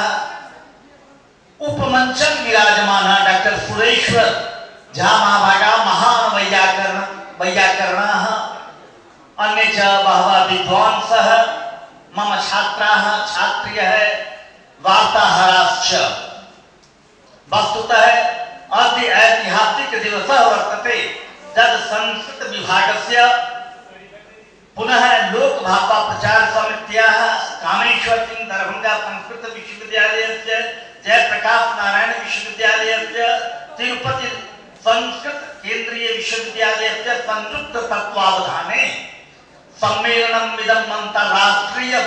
उपमंचम विराजमानः डॉक्टर सुरेश्वर झा महाभागाः, महान वैयाकरणाः, अन्य च बहवः विद्वांसः, मम छात्राः छात्र्यः वार्ताहराश्च। वस्तुतः अद्य ऐतिहासिक दिवसः वर्तते यद् संस्कृत विभागस्य पुनः लोक भाषा प्रचार समित्याः कामेश्वर सिंह दरभंगा संस्कृत विश्वविद्यालयस्य, जयप्रकाश नारायण विश्वविद्यालयस्य, तिरुपति संस्कृत केंद्रीय विश्वविद्यालयस्य संयुक्त तत्वावधाने सम्मेलनम् इदम् अन्तर्राष्ट्रीयं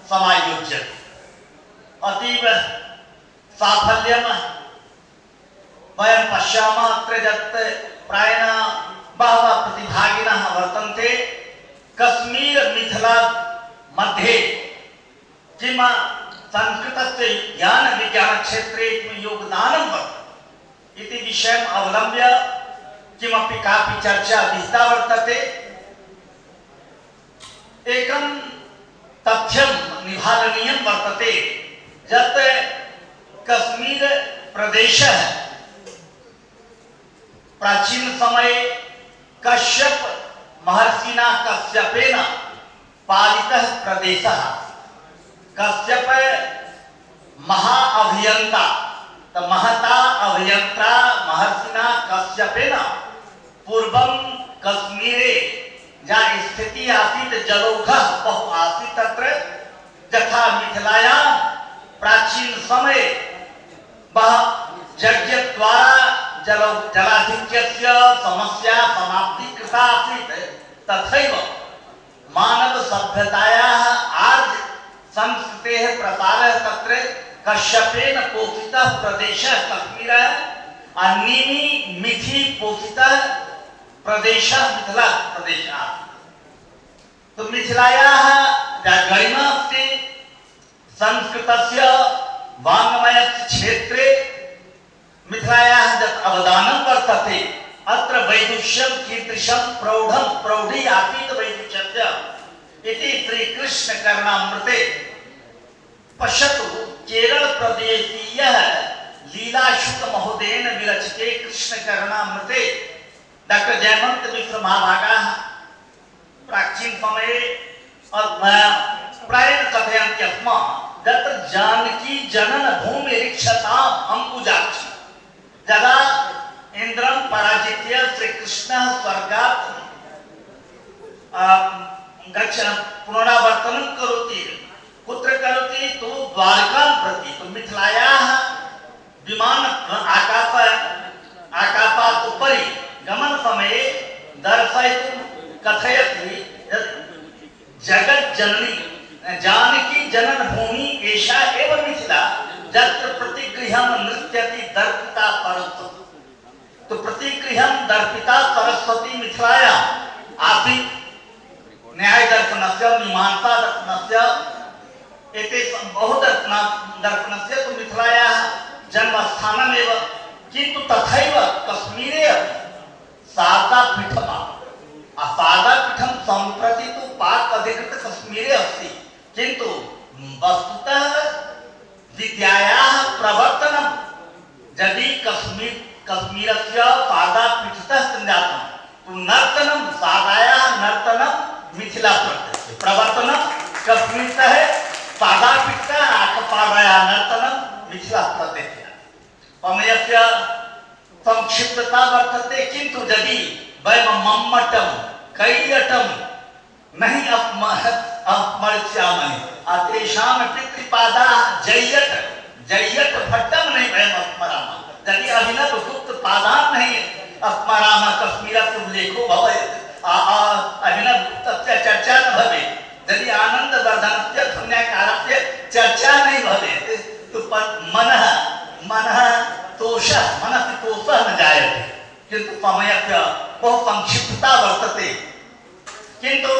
समायोज्यते। अतीव साफल्यं वयं पश्यामः अत्र यत् प्रायेण बहवः प्रतिभागिनः वर्तन्ते। कश्मीर मिथिला मध्ये किं संस्कृतस्य ज्ञान विज्ञान क्षेत्रे किं योगदानं वर्तते इति विषयम् अवलम्ब्य किमपि कापि चर्चा विहिता वर्तते। एकं तथ्यं निभालनीयं वर्तते यत् कश्मीर प्रदेशः प्राचीन समये कश्यप महर्षिना कश्यपेन पालितः प्रदेशः। कश्यप महाअभियंता महता अभियंता महर्षिना कश्यपेन पूर्वं कश्मीरे या स्थिति आसीत् जलौघः बहु आसीत् तत्र, यथा मिथिलायां प्राचीन समय यज्ञ द्वारा जलाधिक्यस्य समस्या समाप्ति कृता आसीत्, तथैव मानव सभ्यतायाः आज संस्कृतेः प्रसारः तत्र कश्यपेन पोषितः प्रदेशः कश्मीरः, अन्येन मिथि पोषितः प्रदेशः मिथिला प्रदेशः। तो मिथिलायाः गरिमा अस्ति संस्कृतस्य वाङ्मयस्य क्षेत्रे मिथिलायाः यत् अवदानं वर्तते अत्र वैदिक वैदुष्यम कीदृशम प्रौढ़म प्रौढ़ी आतीत वैदुष्यस्य इति श्री कृष्ण कर्णामृते पश्यतु केरल प्रदेशीय लीलाशुक महोदयेन विरचिते कृष्ण कर्णामृते डॉक्टर जयमंत मिश्र महाभागा प्राचीन समये प्रायेण कथयन्ति अस्मान् तत्र जानकी जनन भूमि रिक्षताम् अंकुजाक्षी यदा इंद्रं पराजित्य श्री कृष्णः स्वर्गात् पुनरावर्तनं करोति कुत्र करोति तो द्वारकां प्रति तो मिथिलायाः विमान आकाशात् उपरि गमन समये दर्शयितुं कथयति जगत् जननी जानकी जनन भूमि एषा एव मिथिला यत्र प्रतिगृहं नृत्यति दर्पिता सरस्वती तो प्रतिगृहं दर्पिता सरस्वती मिथिलायाम् आसीत् न्याय दर्शनस्य मीमांसा दर्शनस्य एते बहुदर्शनस्य तो मिथिलायाः जन्मस्थानमेव किन्तु तथैव कश्मीरे अपि शारदापीठम् शारदापीठं सम्प्रति तु पाक अधिकृत कश्मीरे अस्ति किन्तु वस्तुतः विद्यायाः प्रवर्तनं यदि कश्मीरस्य शारदापीठतः सञ्जातं तु नर्तनं शारदायाः नर्तनं मिथिला प्रदेशे प्रवर्तनं कश्मीरतः शारदापीठतः शारदायाः नर्तनं मिथिला प्रदेशे समयस्य संक्षिप्तता वर्तते किन्तु यदि वयं मम्मटं कैयटं नहीं अपमर्च्यामहे तेषां पितृपादाः जय्यट भट्टं नहीं वयं स्मरामः यदि अभिनव गुप्त पादान् नहीं स्मरामः कश्मीरस्य उल्लेखो भवेत् अभिनव गुप्तस्य चर्चा न भवेत् यदि आनन्दवर्धनस्य धन्याकारस्य चर्चा नहीं भवेत् तो मनः तोषः मनसि तोषः न जायते किन्तु समयस्य बहु संक्षिप्तता वर्तते किन्तु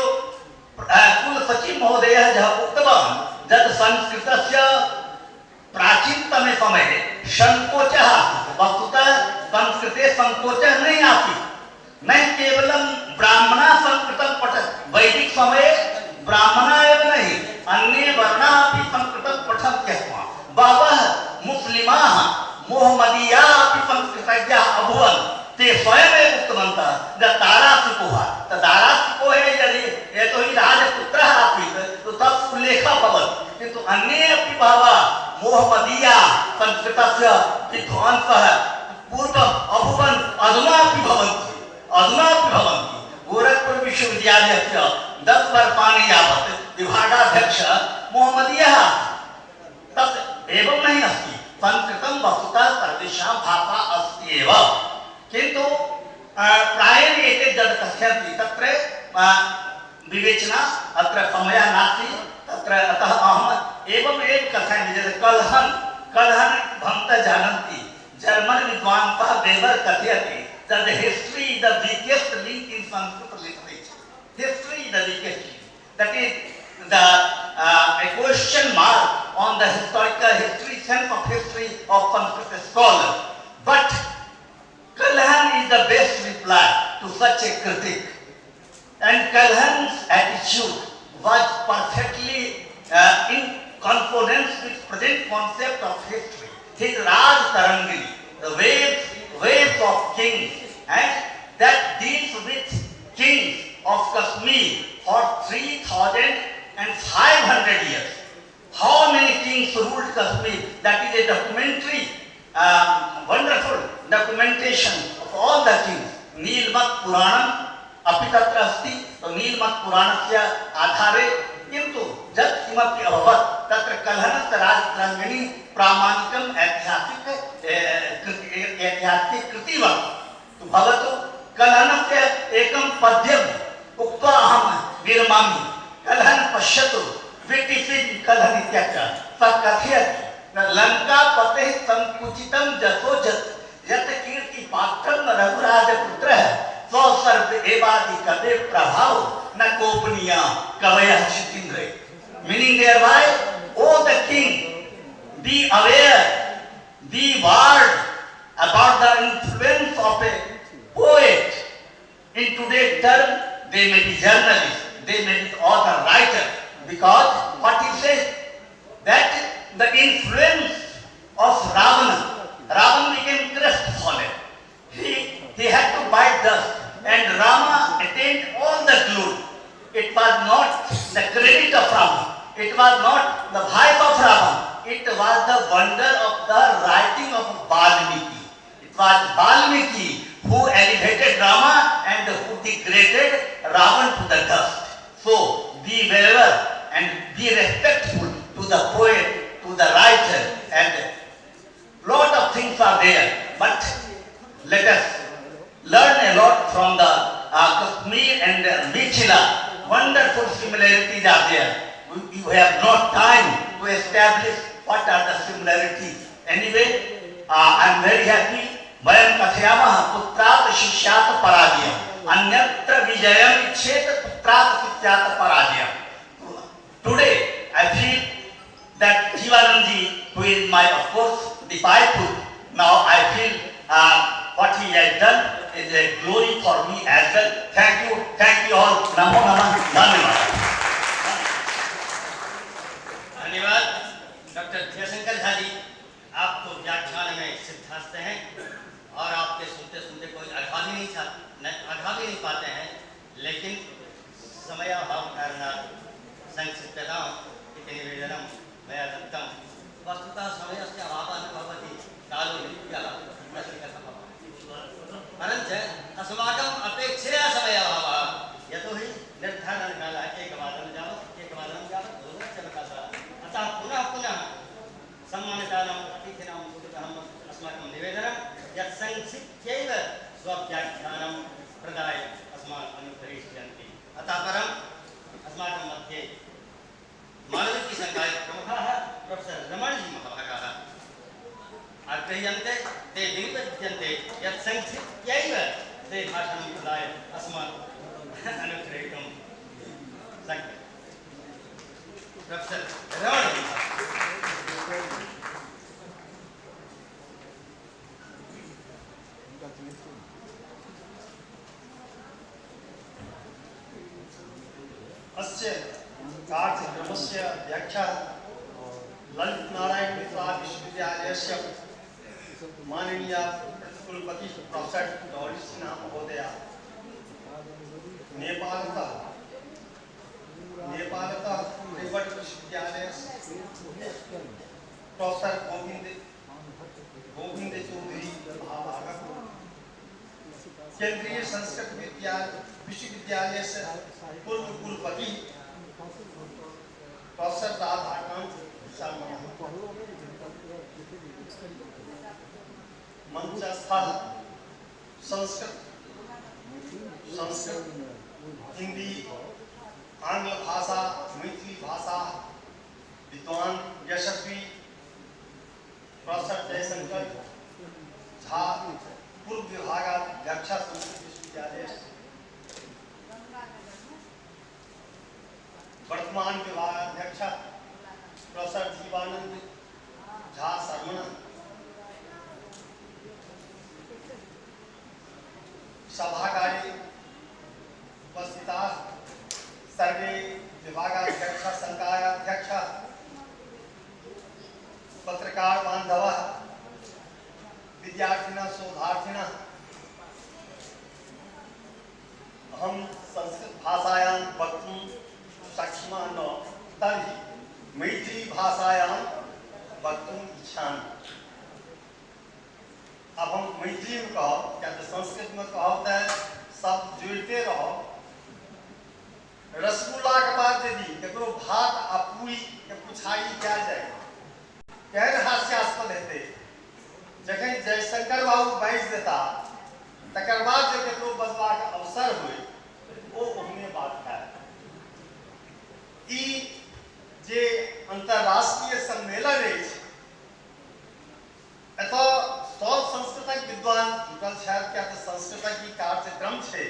कुलसचिव महोदयः यः उक्तवान् यत् संस्कृतस्य प्राचीनतमे समये संकोचः वस्तुतः संस्कृते संकोचः नहीं आसीत् न केवलं ब्राह्मणाः संस्कृतं पठन् वैदिक समये ब्राह्मणाः एव नहीं अन्ये वर्णाः अपि संस्कृतं पठन्ति स्म बहवः मुस्लिमाः मोहम्मदीयाः अपि संस्कृतज्ञाः अभवन् ते स्वयमेव उक्तवन्तः दारासिकोः यदि यतोहि राजपुत्रः आसीत् तो तत् उल्लेखः भवति किन्तु अन्ये अपि बहवः मोहम्मदीयाः संस्कृतस्य विद्वांसः पूर्वम् अभवन् अधुनापि भवन्ति गोरखपुर विश्वविद्यालयस्य 10 वर्षाणि यावत् विभागाध्यक्षः मोहम्मदीयः तत् एवं नहीं अस्ति संस्कृतं वस्तुतः सर्वेषां भाषा अस्ति एव किन्तु प्रायेण एते यद् कथयन्ति तत्र विवेचना अत्र समयः नास्ति तत्र अतः अहम् एवमेव कथयामि यत् कलहन् भवन्तः जानन्ति जर्मन विद्वांसः वेबर कथयति that the history is the weakest link in Sanskrit literature. History is the weakest link. That is the a question mark on the historical history, sense of history of Sanskrit scholars. But Kalhan is the best reply to such a critic. And Kalhan's attitude was perfectly in consonance with present concept of history. His Raj Tarangini, the waves of kings, and that deals with kings of Kashmir for 3,500 years. How many kings ruled Kashmir? That is a documentary, wonderful documentation of all the kings. Nilmat Puranam अपि तत्र अस्ति तो नीलमत पुराणस्य आधारे किन्तु यत् किमपि अभवत् तत्र कलहनस्य राजतरङ्गिणी प्रामाणिकम् ऐतिहासिक कृति वर्तते भवतु कलहनस्य एकं पद्यम् उक्त्वा अहं विरमामि कलहन पश्यतु ब्रिटिशिन् कलहन इत्यत्र सः कथयति लङ्कापतेः संकुचितं जसोजत् यत् कीर्तिपात्रं रघुराजपुत्रः सर्व एवादि कवे प्रभाव न कोपनीय कवयः शितीन्द्रे meaning thereby oh the king be aware be warned about the influence of a poet In today's term, they may be journalists, they may be author, writer, because what he says, that the influence of Ravana became crestfallen. He had to bite dust, and Rama attained all the glory. It was not the credit of Rama, it was not the vibe of Rama, it was the wonder of the writing of Valmiki. It was Valmiki who elevated Rama and who degraded Ravan to the dust. So be wherever and be respectful to the poet, to the writer, and lot of things are there. But let us learn a lot from the Kashmir and Michila. Wonderful similarities are there. You have no time to establish what are the similarities. Anyway, I am very happy. Vayam kathayamah putrat shishyat parajayam. Anyatra vijayam ichet putrat shishyat parajayam. Today, I feel that Jivananji, who is my, of course, disciple, now I feel what he has done is a glory for me as well. Thank you all. Namo Namah. Dhanyavad. धन्यवाद doctor Jaishankar Jha ji. आप तो व्याख्यान में सिद्धांत हैं और आपके सुनते सुनते कोई अघा भी नहीं पाते हैं, लेकिन समयाभाव कारणात् संक्षिप्ततां इति निवेदनं मया दत्तं। वस्तुतः समयस्य अभावः न भवति, कालो नित्यः परञ्च अस्माकम् अपेक्षया समयाभावः, यतोहि निर्धारणकालः एकवादनं यावत् भोजनचलकालः। अतः पुनः सम्मानितानाम् अतिथिनां अस्माकं निवेदनं यत् संक्षिप्त्यैव स्वव्याख्यानं प्रदाय अस्मान् अनुकरिष्यन्ति। अतः परम् अस्माकं मध्ये मानविकीसङ्घाय प्रमुखाः प्रोफेसर् रमणजी महाभागाः आग्रह्यन्ते, ते विनिपद्यन्ते यत् संक्षिप्त्यैव ते भाषणं प्रदाय अस्मान् अनुग्रहीतुं शक्यते। प्रोफेसर् रमणजी अस्य कार्यक्रमस्य व्याख्या ललित नारायण मिश्रा विश्वविद्यालयस्य माननीय कुलपति प्रोफेसर डॉली सिन्हा महोदय नेपालतः त्रिभट विश्वविद्यालय प्रोफेसर गोविंद चौधरी महाभागः केंद्रीय संस्कृत विश्वविद्यालय से पूर्व कुलपति प्रोफेसर राधाकांत शर्मा, मंचस्थ संस्कृत, हिंदी, आंग्ल भाषा, मैथिली भाषा विद्वान यशस्वी प्रोफेसर जयशंकर झा, पूर्व विभागाध्यक्ष संस्कृत विश्वविद्यालय, वर्तमान विभागाध्यक्ष प्रोफेसर जीवानंद झा शर्मा, सभागारे उपस्थिता सर्वे विभागाध्यक्ष, संकायाध्यक्ष, पत्रकार बांधवः, विद्यार्थिनः, शोधार्थिनः, अहं संस्कृत भाषायां वक्तुं शक्नुमः न तर्हि मैथिली भाषायां वक्तुम् इच्छामि। अब हम मैथिली में कहो क्या तो संस्कृत में कहो तो सब जोड़ते रहो। रसगुल्ला के बाद यदि ककरो भात आ पूरी के पुछाई क्या जाए केहन हास्यास्पद हेतै। जखन जयशंकर बाबू बाइज देता तकर बाद जे ककरो बजबाक अवसर हुए ओ ओहने बात है। ई जे अंतरराष्ट्रीय सम्मेलन अछि एतऽ सब संस्कृतक विद्वान जुटल छथि, क्या तो संस्कृतक ई कार्यक्रम छै।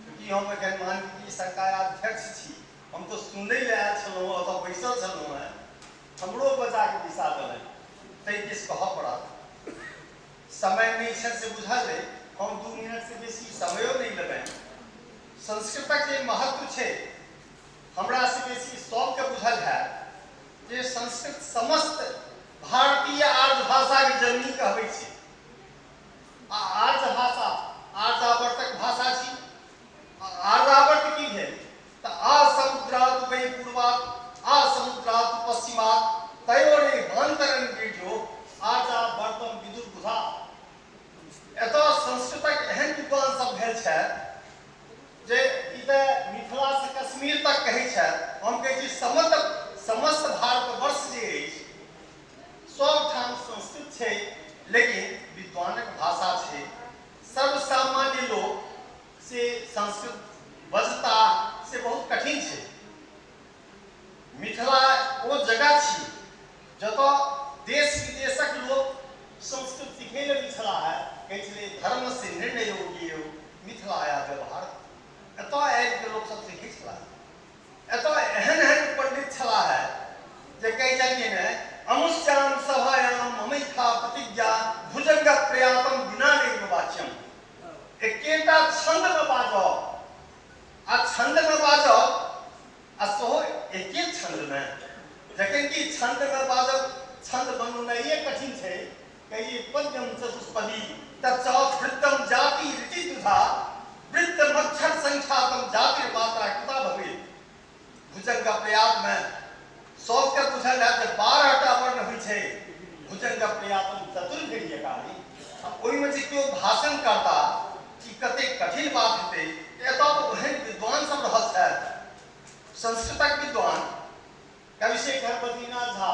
क्योंकि हम एखन माननीय संकायाध्यक्ष छी, हम तो सुनै लए आयल छलहुँ, ओतऽ बैसल छलहुँ हैं, हमरो बच्चाके दिशा देलनि, ताहि दिस कहऽ पड़त। समय नहीं छै से बुझल है, हम 2 मिनट से बेसी बेसी समयो नहीं लगे। संस्कृतक जे महत्व छे हमरा से बेसी सबके बुझल है जे संस्कृत समस्त भारतीय आर्य भाषा के जननी कहबै छै। आर्य भाषा आर्यावर्तक भाषा छी। आर्यावर्त की भेल त आ समुद्रात वै पूर्वात आ समुद्रात पश्चिमात तयोरे भांतरन गिरजो आर्यावर्तम विदुर बुधा। एत संस्कृतक एहन विद्वान सब भेल छै जे ई त मिथिला से कश्मीर तक कहै छै। हम कहै छी समस्त भारतवर्ष जे अछि सब ठाम संस्कृत छै, लेकिन विद्वानक भाषा छै। सर्वसामान्य लोग से संस्कृत बजता से बहुत कठिन छै। मिथिला वो जगह छी जतऽ देश विदेशक लोग संस्कृत सीखे लगी छला है। कहै छलै धर्म से निर्णय योग्य मिथिलाया व्यवहार। एतऽ आबि के लोग सब सीखे छला। एतऽ एहन एहन पंडित छला है जे कहै छलिन है अमुष्याम सभायाम ममैखा प्रतिज्ञा भुजंग प्रयातम बिना निर्वाच्यम। एकेटा छंद में बाजो आ छंद में बाजो आ सोहो एके छंद में, जखन कि छंद में बाजो छंद बननाइए कठिन छै। कहिए पद्यम चतुष्पदी तच्च वृत्तम जाति ऋति दुधा वृत्त मक्षर संख्यातम जाति मात्रा कृता भवे। भुजंग प्रयात में सबके बुझल है जे 12टा वर्ण होइ छै। भुजंग प्रयातम चतुर्भिर्यकारी। ओहि में जे केओ भाषण करता कि कते कठिन बात हेतै। एतऽ तो ओहन विद्वान सब रहल छथि। संस्कृतक विद्वान कविशेखर बद्रीनाथ झा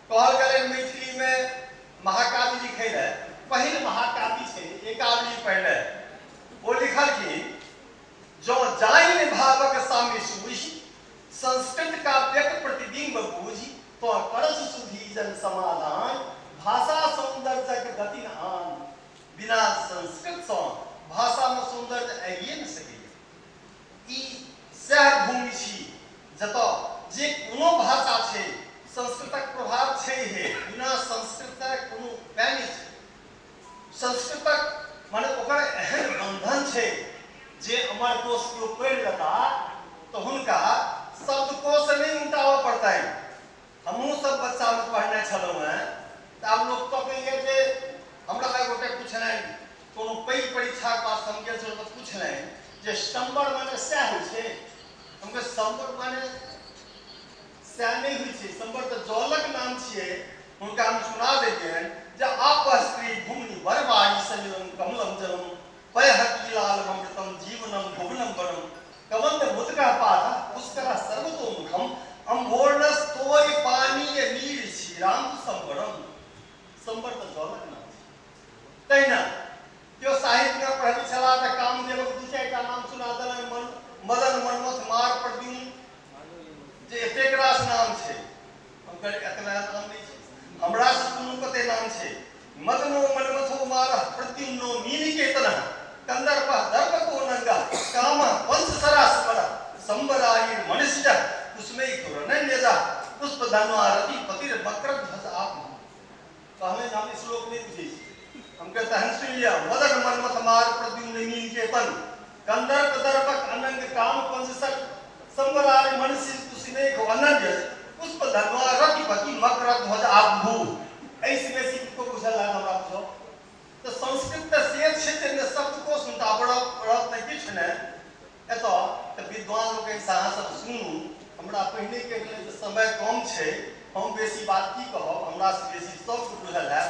कहल गेलै मैथिली में महाकाव्य लिखे है। पहिल महाकाव्य छै एकावली पढ़ले। वो लिखल कि जो जाइन भावक साम्य सूझ संस्कृत काव्यक प्रतिबिंब बूझ तो करस सुधी जन समाधान भाषा सौंदर्यक गति न आन। बिना संस्कृत से भाषा में सौंदर्य आइए न सके। ई सह भूमि छी जतऽ जे कोनो भाषा छै संस्कृतक प्रभाव छै हे। बिना संस्कृतक कोनो उपाय नहि छै। संस्कृतक माने ओकर एहन बंधन छै जे अमरकोश केओ पढ़ि लेता तो हुनका शब्दकोश नहीं उल्टावा पड़ता है। हमहूँ सब बच्चा में पढ़ने छलहुँ हैं तो आब लोग तो कहिए जे हमरा एगोटे पूछलनि कोनो पैघ परीक्षा के पास हम गेल छलहुँ तो पूछलनि जे संबर माने सएह होइ छै। हम कह संबर माने सएह नहीं होइ छै। संबर तो जलक नाम छियै। हुनका हम सुना देलियनि जे आप स्त्री भूमि बरबारी सलिलम कमलम जलम पयहकी लालम अमृतम जीवनम भुवनम वरम कवंद मुद्गा पाधा पुष्कर सर्वतोमुखम अम्भोर्णस तोय पानी नीर श्रीराम संवरम। संवर तो जलक नाम छै। तहिना केओ साहित्य में पढ़ै छला त कामदेवक दू चारिटा नाम सुना देलनि। मदन मनमथ मार प्रद्युम्न जे एतेक रास नाम छै। हम कहलियै एतबा नाम नहि छै। हमरा से सुनू कते नाम छै। मदनो मनमथो मार प्रद्युम्नो मीनकेतन कंदर्प दर्पको नंगा काम वंश सरास्पर संबराई मनुष्य उसमें कुरनन्यजा पुष्प धनुआरति पतिर मकर ध्वज आप। कहले हम श्लोक नहीं बुझे छी। हम कहते हैं सुन लिया मदन मनमथ मार प्रद्युम्न मीनकेतन कंदर्प दर्पक अनंग काम वंश सर संबराई मनुष्य उसमें कुरनन्य पुष्प धनुआरति पति मकर ध्वज आप भू। ऐसे बेसी को बुझल है हमरा बुझो तो संस्कृत से क्षेत्र में शब्दकोश उनका पढ़त नहीं किछ ने। एतऽ तो विद्वान लोग साहस सब सुनू। हमरा पहिने के समय कम छै। हम बेसी बात की कहब। हमरा से बेसी सब बुझल है।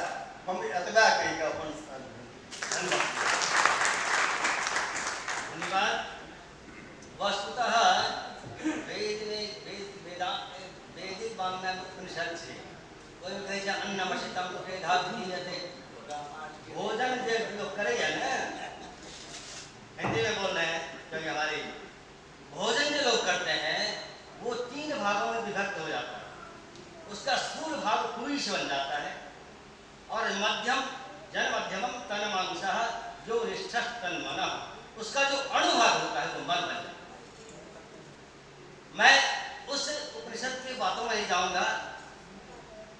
हम एतबा कहि के अपन धन्यवाद। वस्तुतः वैदिक वाङ्मय उपनिषद छै। ओहिमे कहै छै अन्नमशितम त्रेधा विधीयते। भोजन जो लोग करेगा ना, हिंदी में बोल रहे हैं क्योंकि हमारे भोजन जो लोग करते हैं वो 3 भागों में विभक्त हो जाता है। उसका स्थूल भाग पुरुष बन जाता है और मध्यम जन मध्यमम तन मांसः जो रिष्ठ तन मन उसका जो अणुभाग होता है वो मन बन जाता है। मैं उस उपनिषद की बातों में ही जाऊंगा।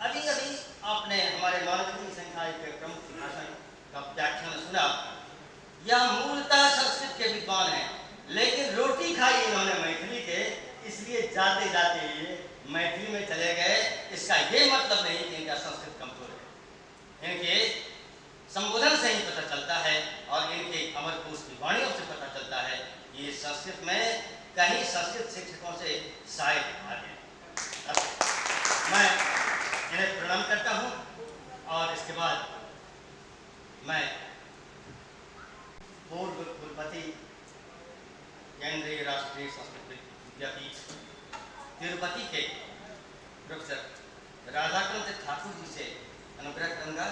अभी अभी आपने हमारे मानवीय संख्या के प्रमुख भाषण का व्याख्यान सुना। यह मूलतः सिखाई इन्होंने मैथिली के, इसलिए जाते जाते मैथिली में चले गए। इसका ये मतलब नहीं कि इनका संस्कृत कमजोर है, इनके संबोधन से ही पता चलता है और इनके अमरकोश की वाणियों से पता चलता है ये संस्कृत में कहीं संस्कृत शिक्षकों से शायद आगे। मैं इन्हें प्रणाम करता हूँ और इसके बाद मैं पूर्व कुलपति केंद्रीय राष्ट्रीय संस्कृत विद्यापीठ तिरुपति के प्रोफेसर राधाकांत ठाकुर जी से अनुग्रह करूंगा,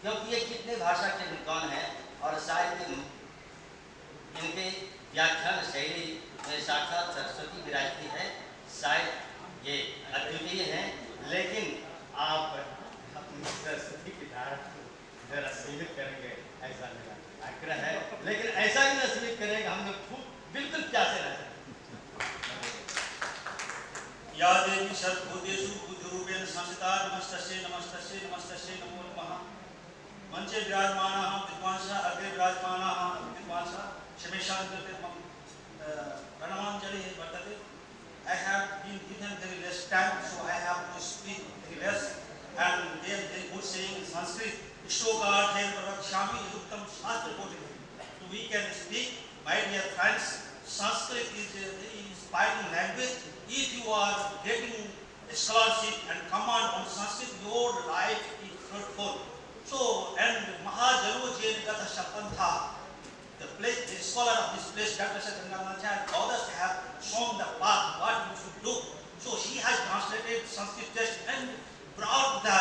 क्योंकि ये कितने भाषा के विद्वान हैं और शायद इनके व्याख्यान शैली में साक्षात सरस्वती विराजती है, शायद ये अद्वितीय हैं। लेकिन आप अपनी सरस्वती की धारा को जरा सीमित करेंगे ऐसा मेरा आग्रह है, लेकिन ऐसा ही न सीमित करेंगे हम लोग बिल्कुल प्यासे रह सकते। या देवी सर्वभूतेषु बुद्धिरूपेण संस्थिता नमस्तस्यै नमस्तस्यै नमस्तस्यै नमो नमः। मंचे विराजमानाः विद्वांसः अग्रे विराजमानाः विद्वांसः शमेशां कृते मम प्रणमांजलिः वर्तते। I have been given very less time, so I have to speak very less, and there is good saying in Sanskrit, "Shlokarthen pravakshami yuktam shastra kotihi." So we can speak, my dear friends. Sanskrit is a very inspiring language. If you are getting a scholarship and command on Sanskrit, your life is fruitful. So, and Mahajalo Jain Gata Shapantha, the scholar of this place, Dr. Satyanarayana, others have shown the path, what you should do. So, he has translated Sanskrit text and brought the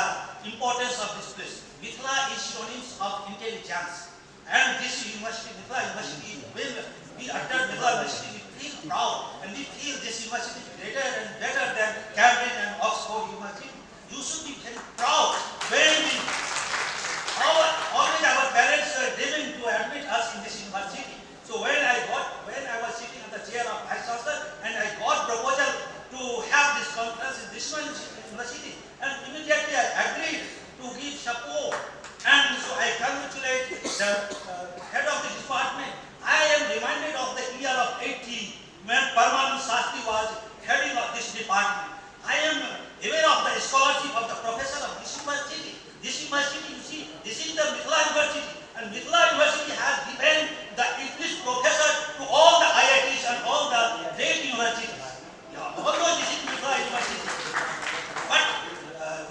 importance of this place. Mithila is synonyms of intelligence. And this university, Mithila University, when we uttered Mithila University, we feel proud and we feel this university is greater and better than Cambridge and Oxford University. You should be very proud. When we always our parents were dreaming to admit us in this university. So when I was sitting on the chair of Vice Chancellor and I got proposal to have this conference in this university, and immediately I agreed to give support. And so I congratulate the head of the department. I am reminded of the year of 80 when Paramanand Shastri was heading of this department. I am aware of the scholarship of the professor of this university. This university, you see, this is the Mithila University, and Mithila University has given the English professor to all the IITs and all the great universities. Yeah, although this is Mithila University, but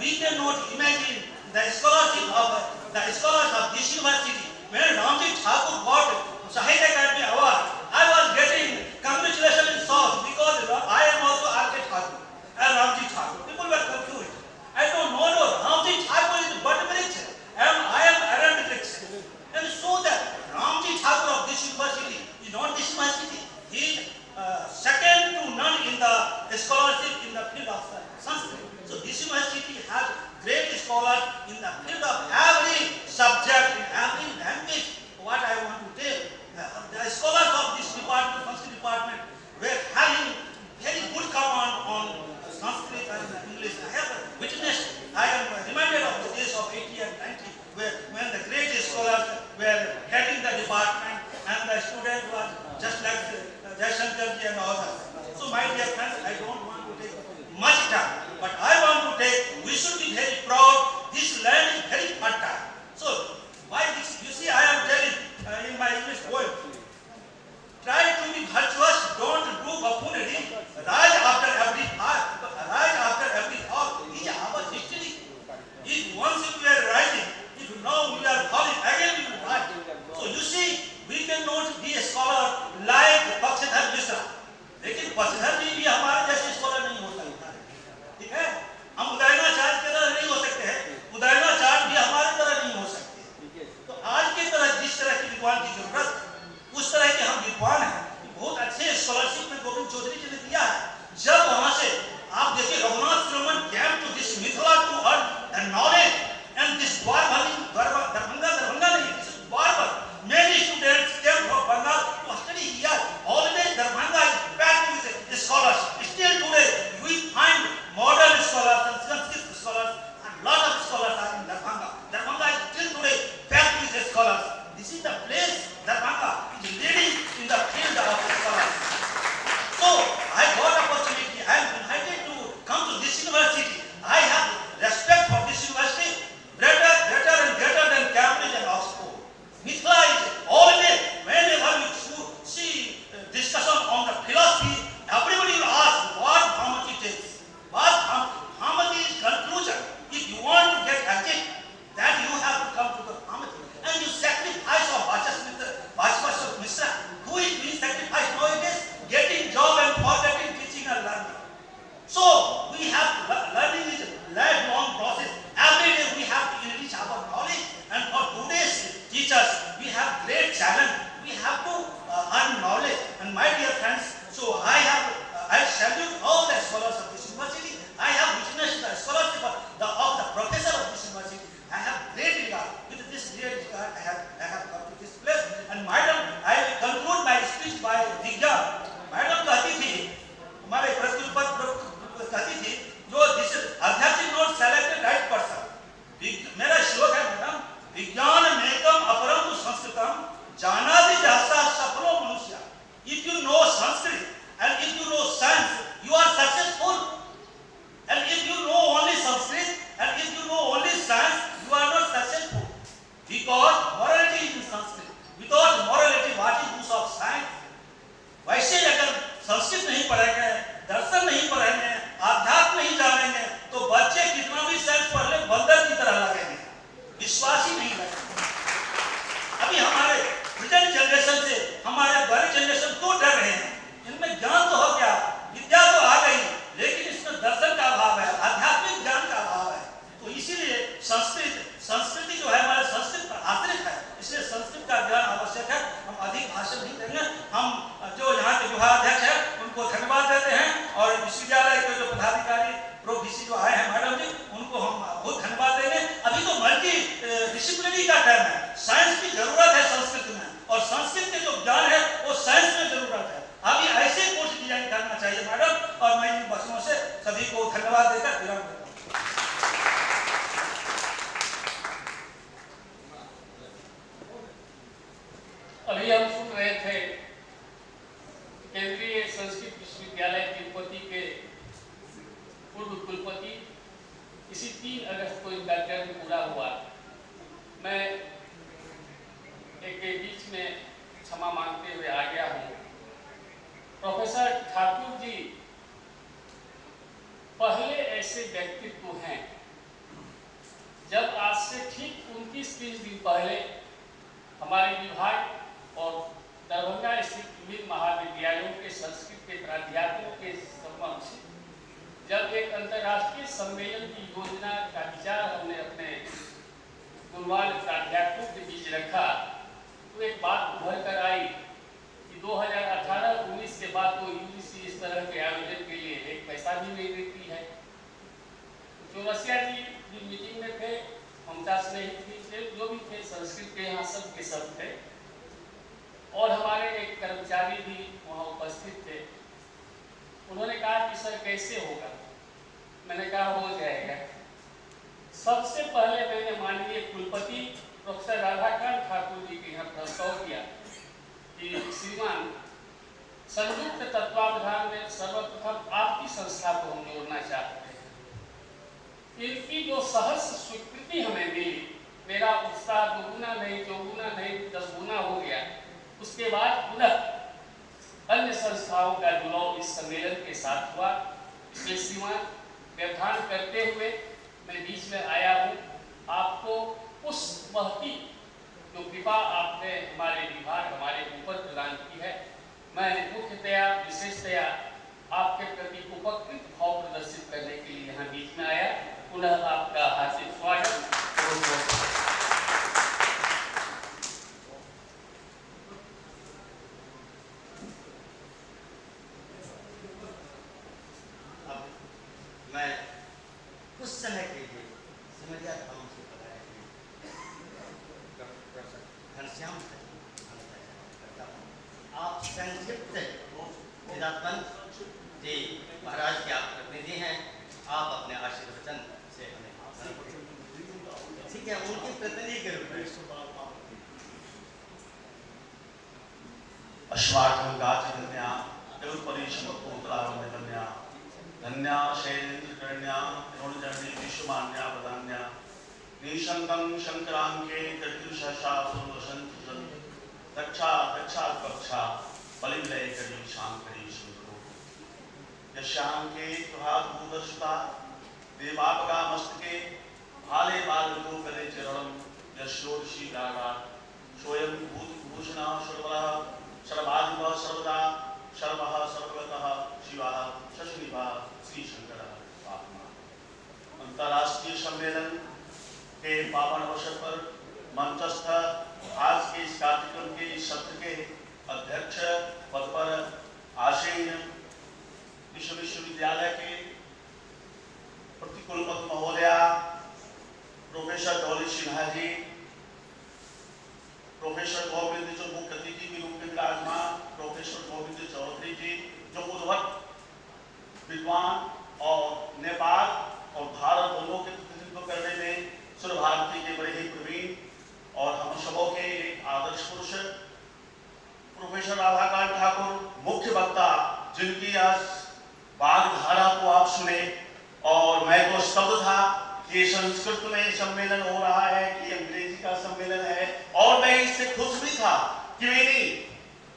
we cannot imagine the scholarship of the scholars of this university. When Ramji Thakur got Sahitya Academy Award, I was getting congratulations in songs because I am also R.K. Thakur and Ramji Thakur. People were confused. I don't know, Ramji Thakur is Bhattacharya and I am Arandhya. And so that Ramji Thakur of this university is not this university. He is second to none in the scholarship in the field of Sanskrit. So this university has great scholars in the field of every subject, in every language. What I want to tell, the scholars of this department, Sanskrit department, were having very good command on Sanskrit and English. I have witnessed, I am reminded of the days of 80 and 90, when the great scholars were heading the department and the student was just like Jayashankarji and others. So my dear friends, I don't want to take much time, but I want to take, we should be very proud, this land is very fertile. So why this, you see, I am telling in my English poem, try to be virtuous, don't do buffoonery, rise after every thought, is our history. If once you are rising, if now you are falling, again you will rise. So you see, we cannot be a scholar like Pakshadhar Mishra. लेकिन पक्षधर भी हमारे जैसे scholar नहीं हो सकता, ठीक है? हम उदयनाचार्य की तरह नहीं हो सकते हैं, उदयनाचार्य भी हमारे तरह नहीं हो सकते। तो आज की तरह जिस तरह के विद्वान की जरूरत, उस तरह के हम विद्वान हैं। बहुत अच्छे स्कॉलरशिप में गोविंद चौधरी जी ने दिया है। जब वहां से आप देखिए रघुनाथ श्रवण came to this Mithila to earn the knowledge, and this Darbhanga नहीं, this is Dwarbar. Many students came from Bengal to study here. Always Darbhanga is packed with scholars. Still today we find modern scholars and Sanskrit scholars, and lot of scholars are in Darbhanga. Darbhanga is still today packed with scholars. This is the place Darbhanga is leading in the field of scholars. नहीं देंगे। हम जो यहाँ के विभागाध्यक्ष है उनको धन्यवाद देते हैं और विश्वविद्यालय के जो पदाधिकारी प्रो वीसी जो आए हैं मैडम जी, उनको हम बहुत धन्यवाद देंगे। अभी तो मल्टी डिसिप्लिनरी का टाइम है, साइंस की जरूरत है संस्कृत में, और संस्कृत के जो ज्ञान है वो साइंस में जरूरत है। अभी ऐसे कोर्स डिजाइन करना चाहिए मैडम, और मैं इन वचनों से सभी को धन्यवाद देकर विराम देता हूँ। अभी हम सुन रहे थे केंद्रीय संस्कृत विश्वविद्यालय तिरुपति के पूर्व कुलपति, इसी 3 अगस्त को इनका टर्म पूरा हुआ। मैं एक के बीच में क्षमा मांगते हुए आ गया हूँ। प्रोफेसर ठाकुर जी पहले ऐसे व्यक्तित्व हैं जब आज से ठीक 29-30 दिन पहले हमारे विभाग और दरभंगा स्थित विभिन्न महाविद्यालयों के संस्कृत के प्राध्यापकों के समक्ष जब एक अंतर्राष्ट्रीय सम्मेलन की योजना का विचार हमने अपने गुणवान प्राध्यापकों के बीच रखा, तो एक बात उभर कर आई कि 2018-19 के बाद तो यूजीसी इस तरह के आयोजन के लिए एक पैसा भी नहीं देती है। चौरसिया जी भी मीटिंग में थे, ममता स्नेही थे, जो भी थे संस्कृत के यहाँ सब के सब थे, और हमारे एक कर्मचारी भी वहाँ उपस्थित थे। उन्होंने कहा कि सर कैसे होगा? मैंने कहा हो जाएगा। सबसे पहले मैंने माननीय कुलपति प्रोफेसर राधाकांत ठाकुर जी के यहाँ प्रस्ताव किया कि श्रीमान संयुक्त तत्वावधान में सर्वप्रथम आपकी संस्था को हम जोड़ना चाहते हैं। इनकी जो सहर्ष स्वीकृति हमें मिली, मेरा उत्साह दुगुना नहीं, चौगुना नहीं, 10 गुना हो गया। उसके बाद पुनः अन्य संस्थाओं का जुड़ाव इस सम्मेलन के साथ हुआ। इसलिए श्रीमान व्यवधान करते हुए मैं बीच में आया हूँ। आपको उस महती जो कृपा आपने हमारे विभाग, हमारे ऊपर प्रदान की है, मैं मुख्यतया विशेषतया आपके प्रति उपकृत भाव प्रदर्शित करने के लिए यहाँ बीच में आया। पुनः आपका हार्दिक स्वागत। मैं कुछ समय के लिए सिमरिया धाम से पधारे घनश्याम से करता हूँ। आप संक्षिप्त निरात्मन जी महाराज के आप प्रतिनिधि हैं, आप अपने आशीर्वचन से हमें ठीक है, उनकी प्रतिनिधि के रूप में अश्वार्थं गाचन्या देवपरीशमपुत्रावन्दन्या धन्या शैलेन्द्रकर्ण्या नोणजर्णी विश्वमान्या वदान्या निशंकं शंकरांके तर्जुषा सुरवसंतुजन दक्षा दक्षा कक्षा बलिविलय करी शांकरी सुंदरो यशांके प्रभात भूदर्शता देवापका मस्तके भाले बालको करे चरणम यशोर्षि रागा स्वयं भूतभूषणा सर्वदा सर्वाधिप सर्वदा सर्वः सर्वगतः शिवः शशिनिभः श्री शंकर आत्मा। अंतर्राष्ट्रीय सम्मेलन के पावन अवसर पर मंचस्थ आज के इस कार्यक्रम के इस सत्र के अध्यक्ष पद पर आसीन विश्वविद्यालय के प्रतिकुलपति महोदया प्रोफेसर डॉली सिन्हा जी, प्रोफेसर गोविंद जो मुख्य अतिथि के रूप में विराजमान प्रोफेसर गोविंद चौधरी जी, जो उद्भट विद्वान और नेपाल और भारत दोनों के प्रतिनिधित्व करने में सर्व भारती के बड़े ही प्रवीण और हम सबों के एक आदर्श पुरुष प्रोफेसर राधाकांत ठाकुर, मुख्य वक्ता जिनकी आज वाग्धारा को आप सुने, और मैं तो स्तब्ध था कि संस्कृत में सम्मेलन हो रहा है कि अंग्रेजी का सम्मेलन है, और मैं इससे खुश भी था कि मेरी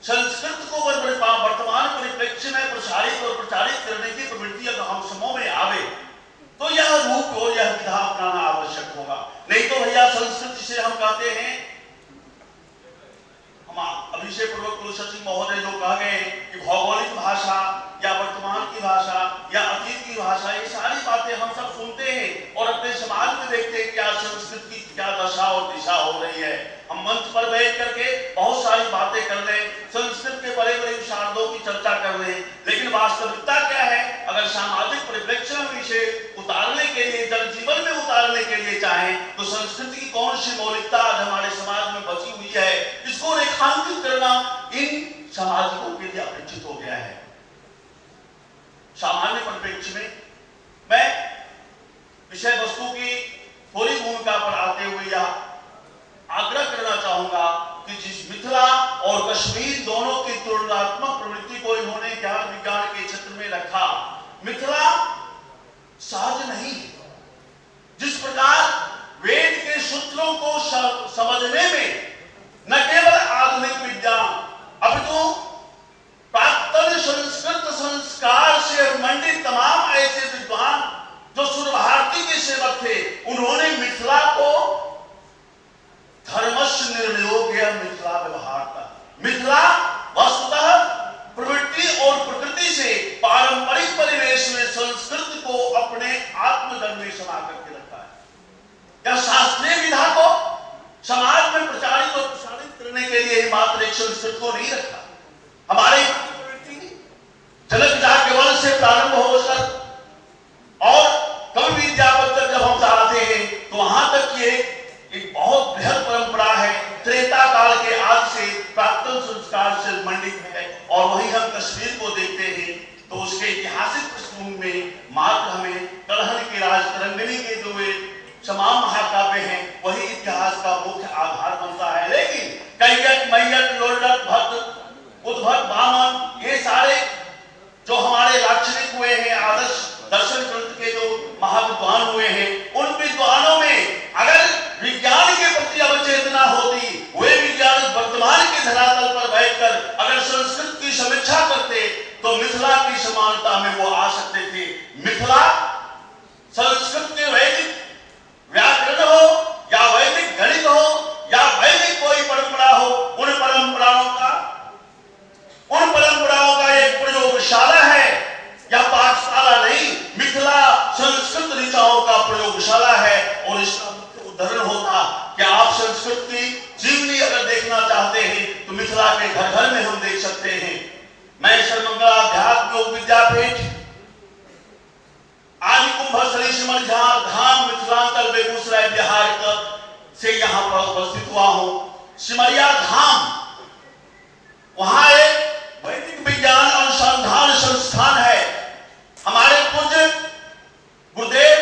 संस्कृत को वर्तमान परिप्रेक्ष्य में प्रसारित और प्रचारित करने की प्रवृत्ति अगर हम समूह में आवे तो यह रूप और यह विधा अपनाना आवश्यक होगा। नहीं तो भैया संस्कृत जिसे हम कहते हैं, हम अभी विषय पूर्वक कुलसचिव महोदय जो कह गए कि भौगोलिक भाषा या वर्तमान की भाषा या अतीत की भाषा, ये सारी बातें हम सब सुनते हैं और अपने समाज में देखते हैं क्या संस्कृत की क्या दशा और दिशा हो रही है। हम मंच पर बैठ करके बहुत सारी बातें कर रहे हैं, संस्कृत के बड़े बड़े विशारदों की चर्चा कर रहे हैं, लेकिन वास्तविकता क्या है? अगर सामाजिक परिप्रेक्ष्य में विषय उतारने के लिए, जन जीवन में उतारने के लिए चाहें तो संस्कृति की कौन सी मौलिकता आज हमारे समाज में बची हुई है, इसको रेखांकित करना इन सामाजिकों के लिए अपेक्षित हो गया है। सामान्य परिप्रेक्ष्य में मैं विषय वस्तु की थोड़ी भूमिका पर आते हुए यह आग्रह करना चाहूंगा कि जिस मिथिला और कश्मीर दोनों की तुलनात्मक प्रवृत्ति को इन्होंने ज्ञान विज्ञान के क्षेत्र में रखा, मिथिला सहज नहीं है। जिस प्रकार वेद के सूत्रों को समझने में न केवल आधुनिक विद्या अपितु प्राक्तन संस्कृत संस्कार से मंडित तमाम ऐसे विद्वान जो सुर भारती के सेवक थे, उन्होंने मिथिला को धर्मस्य निर्णयोग्य मिथिला व्यवहार था। मिथिला वस्तुतः प्रवृत्ति और प्रकृति से पारंपरिक परिवेश में संस्कृत को अपने आत्मधर्म में समा करके रखा है। यह शास्त्रीय विधा को समाज में प्रचारित और प्रसारित करने के लिए मात्र एक संस्कृत को नहीं रखा। हमारे जनक के वंश से प्रारंभ होकर और कवि विद्यापति तक जब हम चाहते हैं तो वहां तक ये एक बहुत बृहद परंपरा है। त्रेता काल के आज से प्राक्तन संस्कार से मंडित है और वहीं हम कश्मीर को देखते हैं तो उसके ऐतिहासिक पृष्ठभूमि में मात्र हमें कलहन के राज तरंगिणी के जो तमाम महाकाव्य हैं वही इतिहास का मुख्य आधार बनता है। लेकिन कैयक, मैयक, लोडक, भक्त, उद्भट, वामन, ये सारे जो हमारे लाक्षणिक हुए हैं, आदर्श दर्शन ग्रंथ के जो महाविद्वान हुए हैं, उन विद्वानों में अगर विज्ञान के प्रति अवचेतना होती, वे विज्ञान वर्तमान के धरातल पर बैठकर अगर संस्कृत की समीक्षा करते तो मिथिला की समानता में वो आ सकते थे। मिथिला संस्कृत के वैदिक व्याकरण हो या वैदिक गणित हो या वैदिक कोई परंपरा हो, उन परंपराओं का एक प्रयोगशाला है या पाठशाला नहीं, मिथिला संस्कृत ऋचाओं का प्रयोगशाला है। और इसका मुख्य उदाहरण होता कि आप संस्कृत की जीवनी अगर देखना चाहते हैं तो मिथिला के घर घर में हम देख सकते हैं। मैं सर्वमंगला अध्यात्म योग विद्यापीठ आदि कुंभस्थली सिमर धाम मिथिलांचल बेगूसराय बिहार से यहाँ पर उपस्थित हुआ हूँ। सिमरिया धाम वहां एक वैदिक विज्ञान अनुसंधान संस्थान है। हमारे पूज्य गुरुदेव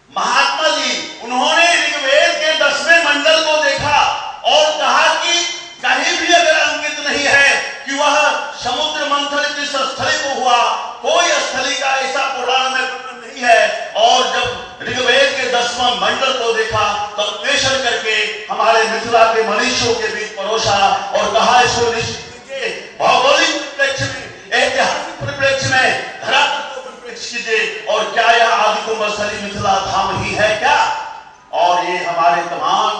महात्मा जी, उन्होंने ऋग्वेद के 10वें मंडल को देखा और कहा कि कहीं भी अगर अंकित नहीं है कि वह समुद्र मंथन की स्थली को हुआ, कोई स्थली का ऐसा पुराण में वर्णन नहीं है। और जब ऋग्वेद के 10वां मंडल को देखा तो अन्वेषण करके हमारे मिथिला के मनीषियों के बीच परोसा और कहा इसको निश्चित भौगोलिक परिप्रेक्ष्य में, ऐतिहासिक परिप्रेक्ष्य में, धरातल को परिप्रेक्ष्य कीजिए और क्या यह आदि कुंभस्थली मिथिला धाम ही है क्या? और ये हमारे तमाम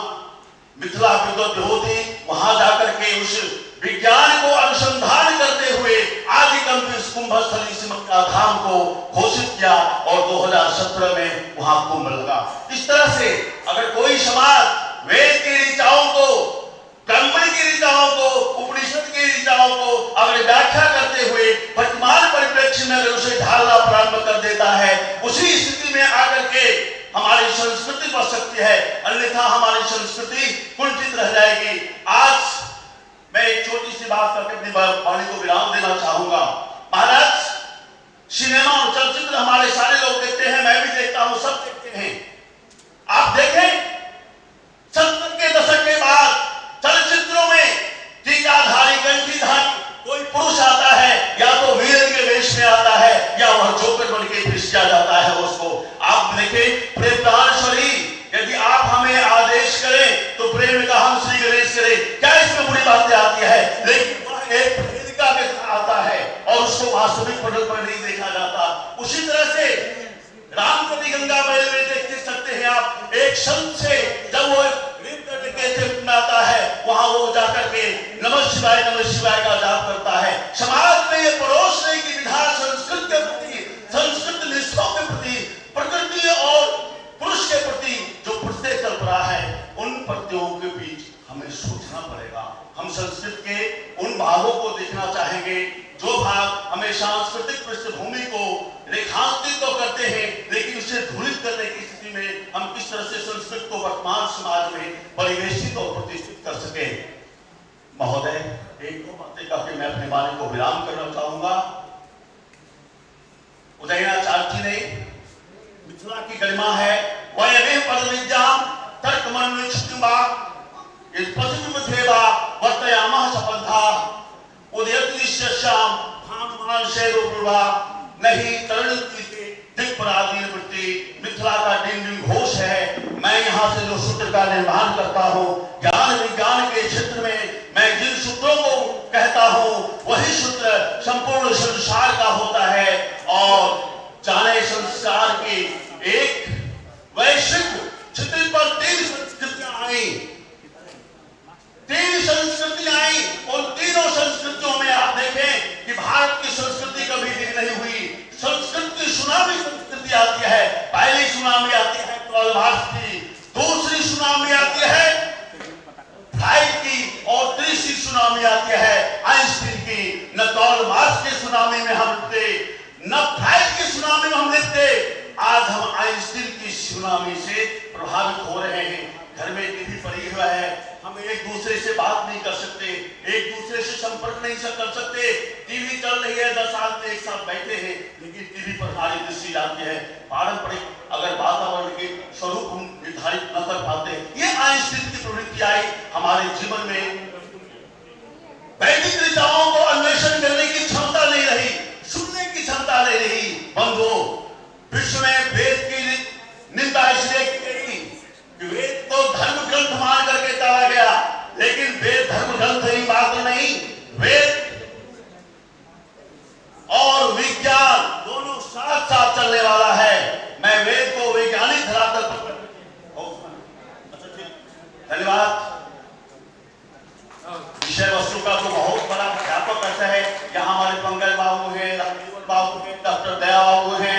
मिथिला विद्वत वहां जाकर के उस विज्ञान को अनुसंधान करते हुए आदि कुंभस्थली सिमरिया धाम को घोषित किया और 2017 में वहां कुंभ लगा। इस तरह से अगर कोई समाज वेद की ऋचाओं को, ब्राह्मण की ऋचाओं को, उपनिषद की ऋचाओं को अगर व्याख्या करते हुए वर्तमान परिप्रेक्ष्य में अगर उसे ढालना प्रारंभ कर देता है, उसी स्थिति में आकर के हमारी संस्कृति बच सकती है, अन्यथा हमारी संस्कृति कुंठित रह जाएगी। आज मैं एक छोटी सी बात करके अपनी वाणी को विराम देना चाहूंगा। महाराज, सिनेमा और चलचित्र हमारे सारे लोग देखते हैं, मैं भी देखता हूं, सब देखते हैं। आप देखें 70 के दशक के बाद चलचित्रों में टीकाधारी, कंठीधारी कोई पुरुष आता है या तो वीर के वेश में आता है या वह जोकर बन के पेश किया जाता है उसको। आप देखें प्रेमदानेश्वरी, यदि आप हमें आदेश करें तो प्रेम का हम श्री गणेश करें, क्या इसमें बुरी बातें आती है? लेकिन वह एक प्रेमिका के साथ आता है और उसको वास्तविक पटल पर नहीं देखा जाता। उसी तरह से रामकथी गंगा मैल में देख सकते हैं आप, एक संत से नमः शिवाय का जाप करता है। समाज में ये परोसने की विधा संस्कृत के प्रति, संस्कृत निष्ठाओं के प्रति, प्रकृति और पुरुष के प्रति जो प्रत्यय चल रहा है, उन प्रत्ययों के बीच हमें सोचना पड़ेगा। हम संस्कृत के उन भागों को देखना चाहेंगे जो भाग हमें सांस्कृतिक पृष्ठभूमि को रेखांकित तो करते हैं, लेकिन उसे धूलित करने की स्थिति में हम किस तरह से संस्कृत को वर्तमान समाज में परिवेशित और प्रतिष्ठित कर सके। महोदय, एक दो बातें करके मैं अपने वाणी को विराम करना चाहूंगा। उदयनाचार्य ने मिथिला की गरिमा है, वयमेव पद विद्याम तर्कमन्वित छुटिंबा इस पशुमिथेवा वर्तयामः सपंथा उदयति श्याम भानुमान शेरोवा नहीं तरणती के दिक्पराधीन वृत्ति। मिथिला का डिंग घोष है। मैं यहाँ से जो सूत्र का निर्माण करता हूँ, ज्ञान विज्ञान के क्षेत्र में मैं जिन सूत्रों को कहता हूँ, वही सूत्र संपूर्ण संसार का होता है। और जाने संसार की एक वैश्विक क्षितिज पर 3 संस्कृतियां आई, 3 संस्कृतियां आई। उन तीनों संस्कृतियों में आप देखें कि भारत की संस्कृति कभी भी नहीं हुई। संस्कृत की सुनामी संस्कृति आती है। पहली सुनामी आती है कार्ल मार्क्स की, दूसरी सुनामी आती है फ्राइड की, और तीसरी सुनामी आती है आइंस्टीन की। न कार्ल मार्क्स की सुनामी में हम लिखते, न फ्राइड की सुनामी में हम लिखते। आज हम आइंस्टीन की सुनामी से प्रभावित हो रहे हैं। घर में टीवी पड़ी हुआ है, हम एक दूसरे से बात नहीं कर सकते, एक दूसरे से संपर्क नहीं कर सकते। टीवी चल रही है, 10 आदमी एक साथ बैठे हैं, लेकिन टीवी पर हमारी दृष्टि जाती है। पारंपरिक अगर वातावरण के स्वरूप हम निर्धारित न कर पाते, ये आइंस्टीन की प्रवृत्ति आई हमारे जीवन में। वैदिक ऋचाओं को अन्वेषण करने की क्षमता नहीं रही, सुनने की क्षमता नहीं रही। बंधुओं, विश्व में वेद की निंदा इसलिए की गई कि वेद को धर्म ग्रंथ मान करके चला गया, लेकिन वेद धर्म ग्रंथ ही मात्र नहीं, वेद और विज्ञान दोनों साथ साथ चलने वाला है। मैं वेद को वैज्ञानिक धरातल पर धन्यवाद। विषय वस्तु का तो बहुत बड़ा व्यापक अर्थ है। यहाँ हमारे पंकज बाबू है, राजीवन बाबू है, डॉक्टर दया बाबू है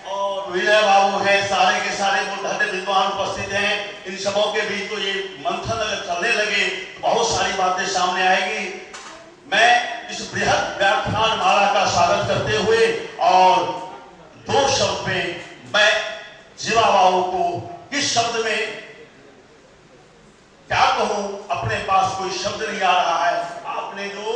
और विजय बाबू है, सारे के सारे मूलधन्य विद्वान उपस्थित हैं। इन सबों के बीच तो ये मंथन अगर चलने लगे तो बहुत सारी बातें सामने आएगी। मैं इस बृहद व्याख्यान माला का स्वागत करते हुए और 2 शब्द में मैं जीवा बाबू को किस शब्द में क्या कहूं, अपने पास कोई शब्द नहीं आ रहा है। आपने जो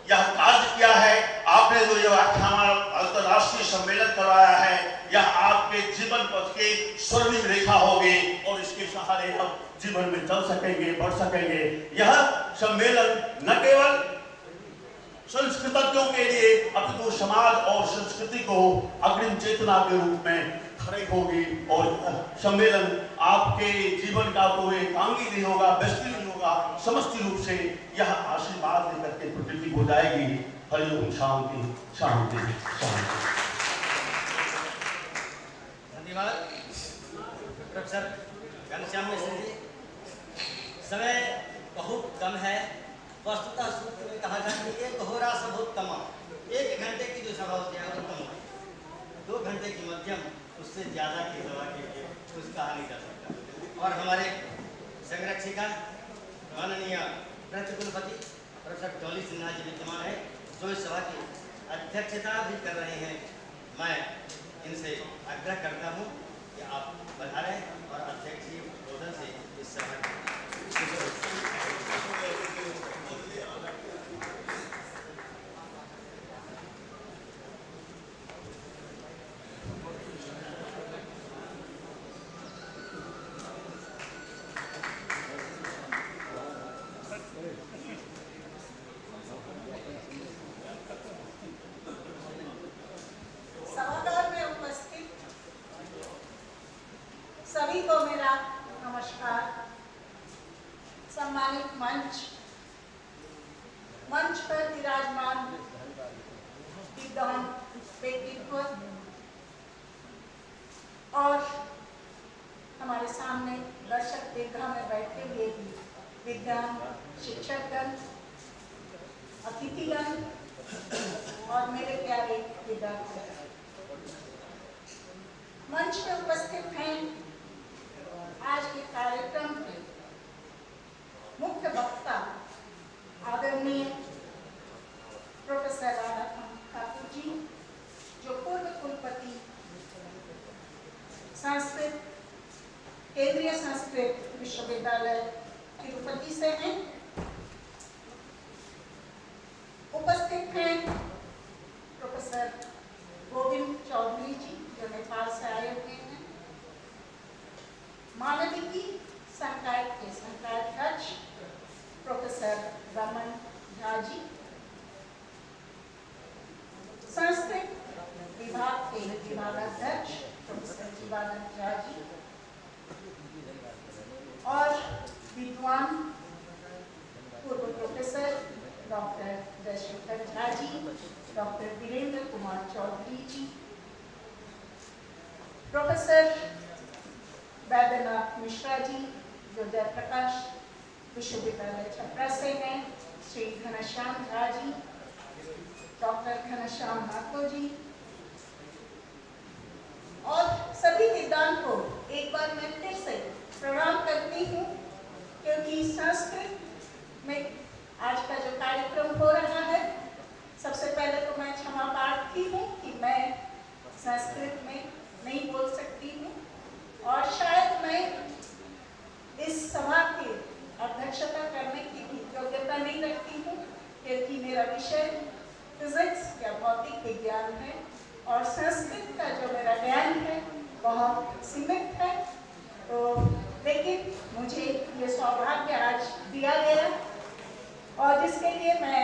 यह कार्य किया है, आपने जो यह व्याख्यान अंतर्राष्ट्रीय सम्मेलन करवाया है, यह आपके जीवन पथ के स्वर्णिम रेखा होगी और इसके सहारे हम जीवन में चल सकेंगे, बढ़ सकेंगे। यह सम्मेलन न केवल संस्कृतज्ञों के लिए अपितु समाज और संस्कृति को अग्रिम चेतना के रूप में खड़ी होगी। और सम्मेलन आपके जीवन का तो एकांगी नहीं होगा, व्यस्ति नहीं होगा, समष्टि रूप से यह आशीर्वाद लेकर के प्रकृति हो जाएगी। हरिओम शांति शांति शांति। धन्यवाद प्रोफेसर घनश्याम मिश्र जी। समय बहुत कम है। वस्तुतः सूत्र में कहा जाए कि 1 होरा सभोत्तम, 1 घंटे की जो सभा होती है उत्तम, 2 घंटे की मध्यम, उससे ज्यादा की सभा के लिए कुछ कहा नहीं जा सकता। और हमारे संरक्षिका माननीय प्रतिकुलपति प्रोफेसर डॉली सिन्हा जी विद्यमान है, जो इस सभा की अध्यक्षता भी कर रहे हैं। मैं इनसे आग्रह करता हूँ कि आप पधारें और अध्यक्ष जी बोधन से इस सभा सभी को मेरा नमस्कार। सम्मानित मंच पर विराजमान विद्वान व्यक्तित्व और हमारे सामने दर्शक दीर्घा में बैठे हुए विद्वान शिक्षकगण, अतिथिगण और मेरे प्यारे विद्यार्थी, मंच पे उपस्थित हैं आज के कार्यक्रम के मुख्य वक्ता आदरणीय प्रोफेसर राधाकांत ठाकुर जी, जो पूर्व कुलपति संस्कृत केंद्रीय संस्कृत विश्वविद्यालय तिरुपति से हैं। उपस्थित हैं प्रोफेसर गोविंद चौधरी जी, जो नेपाल से आए हुए हैं। मानविकी संकाय के संकायाध्यक्ष प्रोफेसर रमन झा जी, संस्कृत विभाग के विभागाध्यक्ष प्रोफेसर जीवानंद झा जी, और विद्वान पूर्व professor doctor Jaishankar Jha ji, doctor Virendra Kumar Chaudhary जी, प्रोफेसर वैद्यनाथ मिश्रा जी, जो जयप्रकाश विश्वविद्यालय छपरा से हैं, श्री घनश्याम झा जी, डॉक्टर घनश्याम नाको जी, और सभी विद्वान को एक बार मैं फिर से प्रणाम करती हूँ, क्योंकि संस्कृत में आज का जो कार्यक्रम हो रहा है, सबसे पहले तो मैं क्षमा प्रार्थी हूँ कि मैं संस्कृत में नहीं बोल सकती हूँ, और शायद मैं इस सभा की अध्यक्षता करने की भी योग्यता नहीं रखती हूँ, क्योंकि मेरा विषय फिजिक्स या भौतिक विज्ञान है और संस्कृत का जो मेरा ज्ञान है बहुत सीमित है। तो लेकिन मुझे ये सौभाग्य आज दिया गया, और जिसके लिए मैं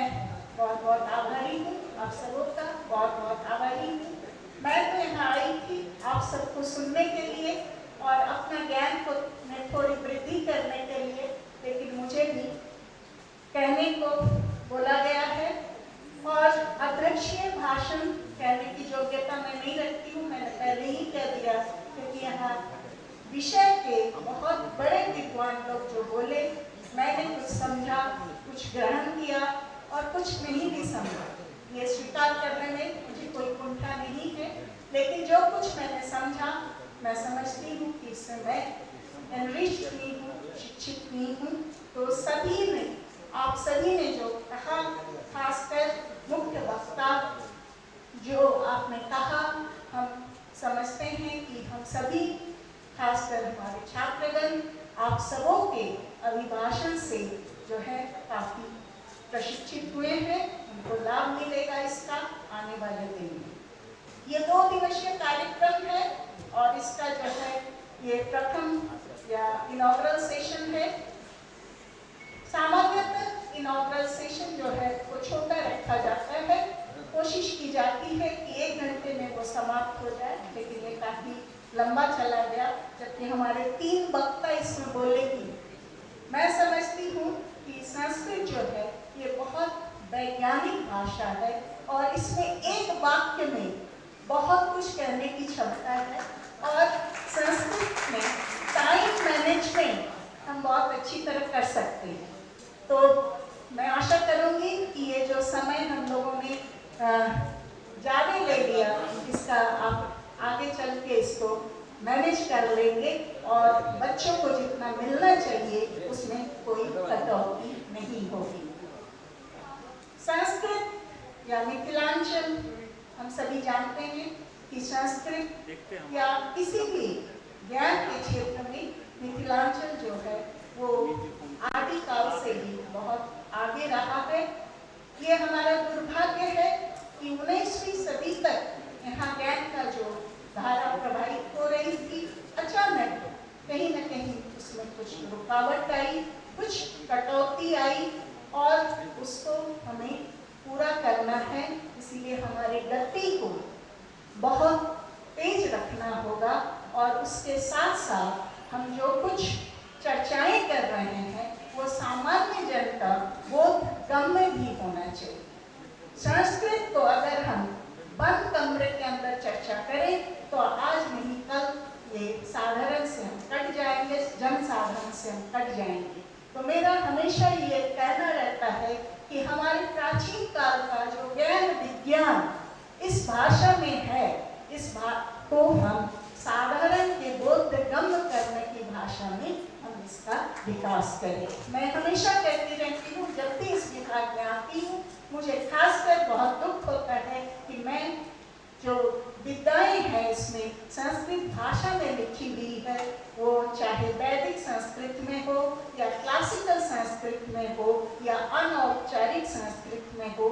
बहुत बहुत आभारी हूँ, आप सबों का बहुत बहुत आभारी हूँ। मैं तो यहाँ आई थी आप सबको सुनने के लिए और अपना ज्ञान को में थोड़ी वृद्धि करने के लिए, लेकिन मुझे भी कहने को बोला गया है, और अध्यक्षीय भाषण कहने की योग्यता मैं नहीं रखती हूँ, मैंने पहले ही कह दिया, क्योंकि यहाँ विषय के बहुत बड़े विद्वान लोग जो बोले, मैंने कुछ समझा, कुछ ग्रहण किया और कुछ नहीं भी समझा। ये स्वीकार करने में मुझे कोई कुंठा नहीं है, लेकिन जो कुछ मैंने समझा, मैं समझती हूँ कि इससे मैं एनरिच्ड हुई हूँ, शिक्षित हुई हूँ। तो सभी ने, आप सभी ने जो कहा, खासकर मुख्य वक्ता जो आपने कहा, हम समझते हैं कि हम सभी, खासकर हमारे छात्रगण, आप सबों के अभिभाषण से जो है काफी प्रशिक्षित हुए हैं, उनको लाभ मिलेगा इसका आने वाले दिन में। ये 2 दिवसीय कार्यक्रम है और इसका जो है ये प्रथम या इनॉग्रल सेशन है। सामान्यतः इनॉग्रल सेशन जो है वो छोटा रखा जाता है, कोशिश की जाती है कि 1 घंटे में वो समाप्त हो जाए, लेकिन ये काफी लंबा चला गया, जबकि हमारे 3 वक्ता इसमें बोलेंगे। मैं समझती हूँ कि संस्कृत जो है ये बहुत वैज्ञानिक भाषा है और इसमें एक वाक्य में बहुत कुछ कहने की क्षमता है, और संस्कृत में टाइम मैनेजमेंट हम बहुत अच्छी तरह कर सकते हैं। तो मैं आशा करूँगी कि ये जो समय हम लोगों ने ज़्यादा ले लिया, इसका आप आगे चल के इसको मैनेज कर लेंगे, और बच्चों को जितना मिलना चाहिए उसमें कोई कटौती नहीं होगी। संस्कृत या मिथिलांचल, हम सभी जानते हैं कि संस्कृत या किसी भी ज्ञान के क्षेत्र में मिथिलांचल जो है वो आदिकाल से ही बहुत आगे रहा है। ये हमारा दुर्भाग्य है कि 19वीं सदी तक यहाँ ज्ञान का जो धारा प्रवाहित हो रही थी, अचानक कहीं न कहीं उसमें कुछ रुकावट आई, कुछ कटौती आई, और उसको हमें पूरा करना है। इसीलिए हमारी गति को बहुत तेज रखना होगा, और उसके साथ साथ हम जो कुछ चर्चाएं कर रहे हैं वो सामान्य जनता बोध गम्य भी होना चाहिए। संस्कृत को अगर हम बंद कमरे के अंदर चर्चा करें तो आज नहीं कल ये साधारण से हम कट जाएंगे, जन साधारण से हम कट जाएंगे। तो मेरा हमेशा ये कहना रहता है कि हमारे प्राचीन काल का जो ज्ञान विज्ञान इस भाषा में है, इस को हम साधारण के बोध गम्य करने की भाषा में हम इसका विकास करें। मैं हमेशा कहती रहती हूँ, जब भी इस विभाग में आती हूँ, मुझे खासकर बहुत दुख होता है कि मैं जो विद्याएं हैं इसमें संस्कृत भाषा में लिखी हुई है, वो चाहे वैदिक संस्कृत में हो या क्लासिकल संस्कृत में हो या अनौपचारिक संस्कृत में हो,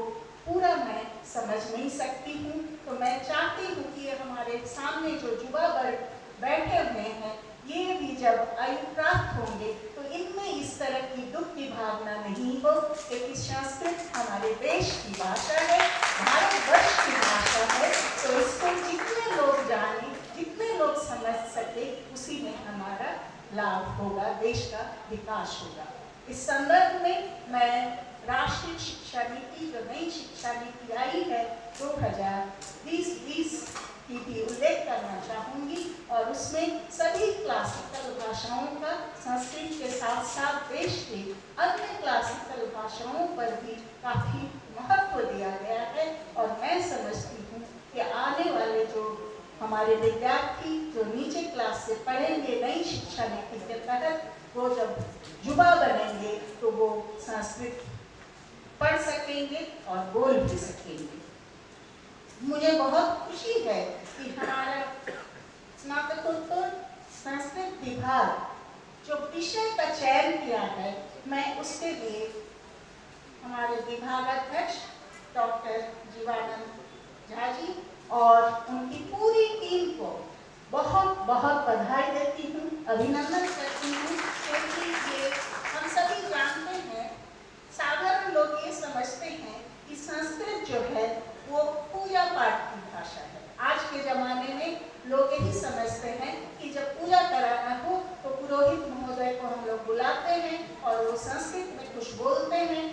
पूरा मैं समझ नहीं सकती हूँ। तो मैं चाहती हूँ कि हमारे सामने जो युवा वर्ग बैठे हुए हैं, ये भी जब आयु प्राप्त होंगे तो इनमें इस तरह की दुख की भावना नहीं हो, क्योंकि संस्कृत हमारे देश की भाषा है, भारतवर्ष की भाषा है। तो इसको जितने लोग जाने, जितने लोग समझ सके, उसी में हमारा लाभ होगा, देश का विकास होगा। इस संदर्भ में मैं राष्ट्रीय शिक्षा नीति, जो नई शिक्षा नीति आई है 2020 की भी उल्लेख करना चाहूँगी, और उसमें सभी क्लासिकल भाषाओं का संस्कृत के साथ साथ देश के अन्य क्लासिकल भाषाओं पर भी काफ़ी महत्व दिया गया है। और मैं समझती हूँ कि आने वाले जो हमारे विद्यार्थी जो नीचे क्लास से पढ़ेंगे नई शिक्षा नीति के तहत, वो जब युवा बनेंगे तो वो संस्कृत पढ़ सकेंगे और बोल भी सकेंगे। मुझे बहुत खुशी है कि हमारा स्नातकोत्तर संस्कृत विभाग जो विषय का चयन किया है, मैं उसके लिए हमारे विभागाध्यक्ष डॉक्टर जीवानंद झा जी और उनकी पूरी टीम को बहुत बहुत बधाई देती हूँ, अभिनंदन करती हूँ, क्योंकि ये हम सभी जानते हैं, साधारण लोग ये समझते हैं कि संस्कृत जो है वो पूजा पाठ की भाषा है। आज के ज़माने में लोग यही समझते हैं कि जब पूजा कराना हो तो पुरोहित महोदय को हम लोग बुलाते हैं और वो संस्कृत में कुछ बोलते हैं,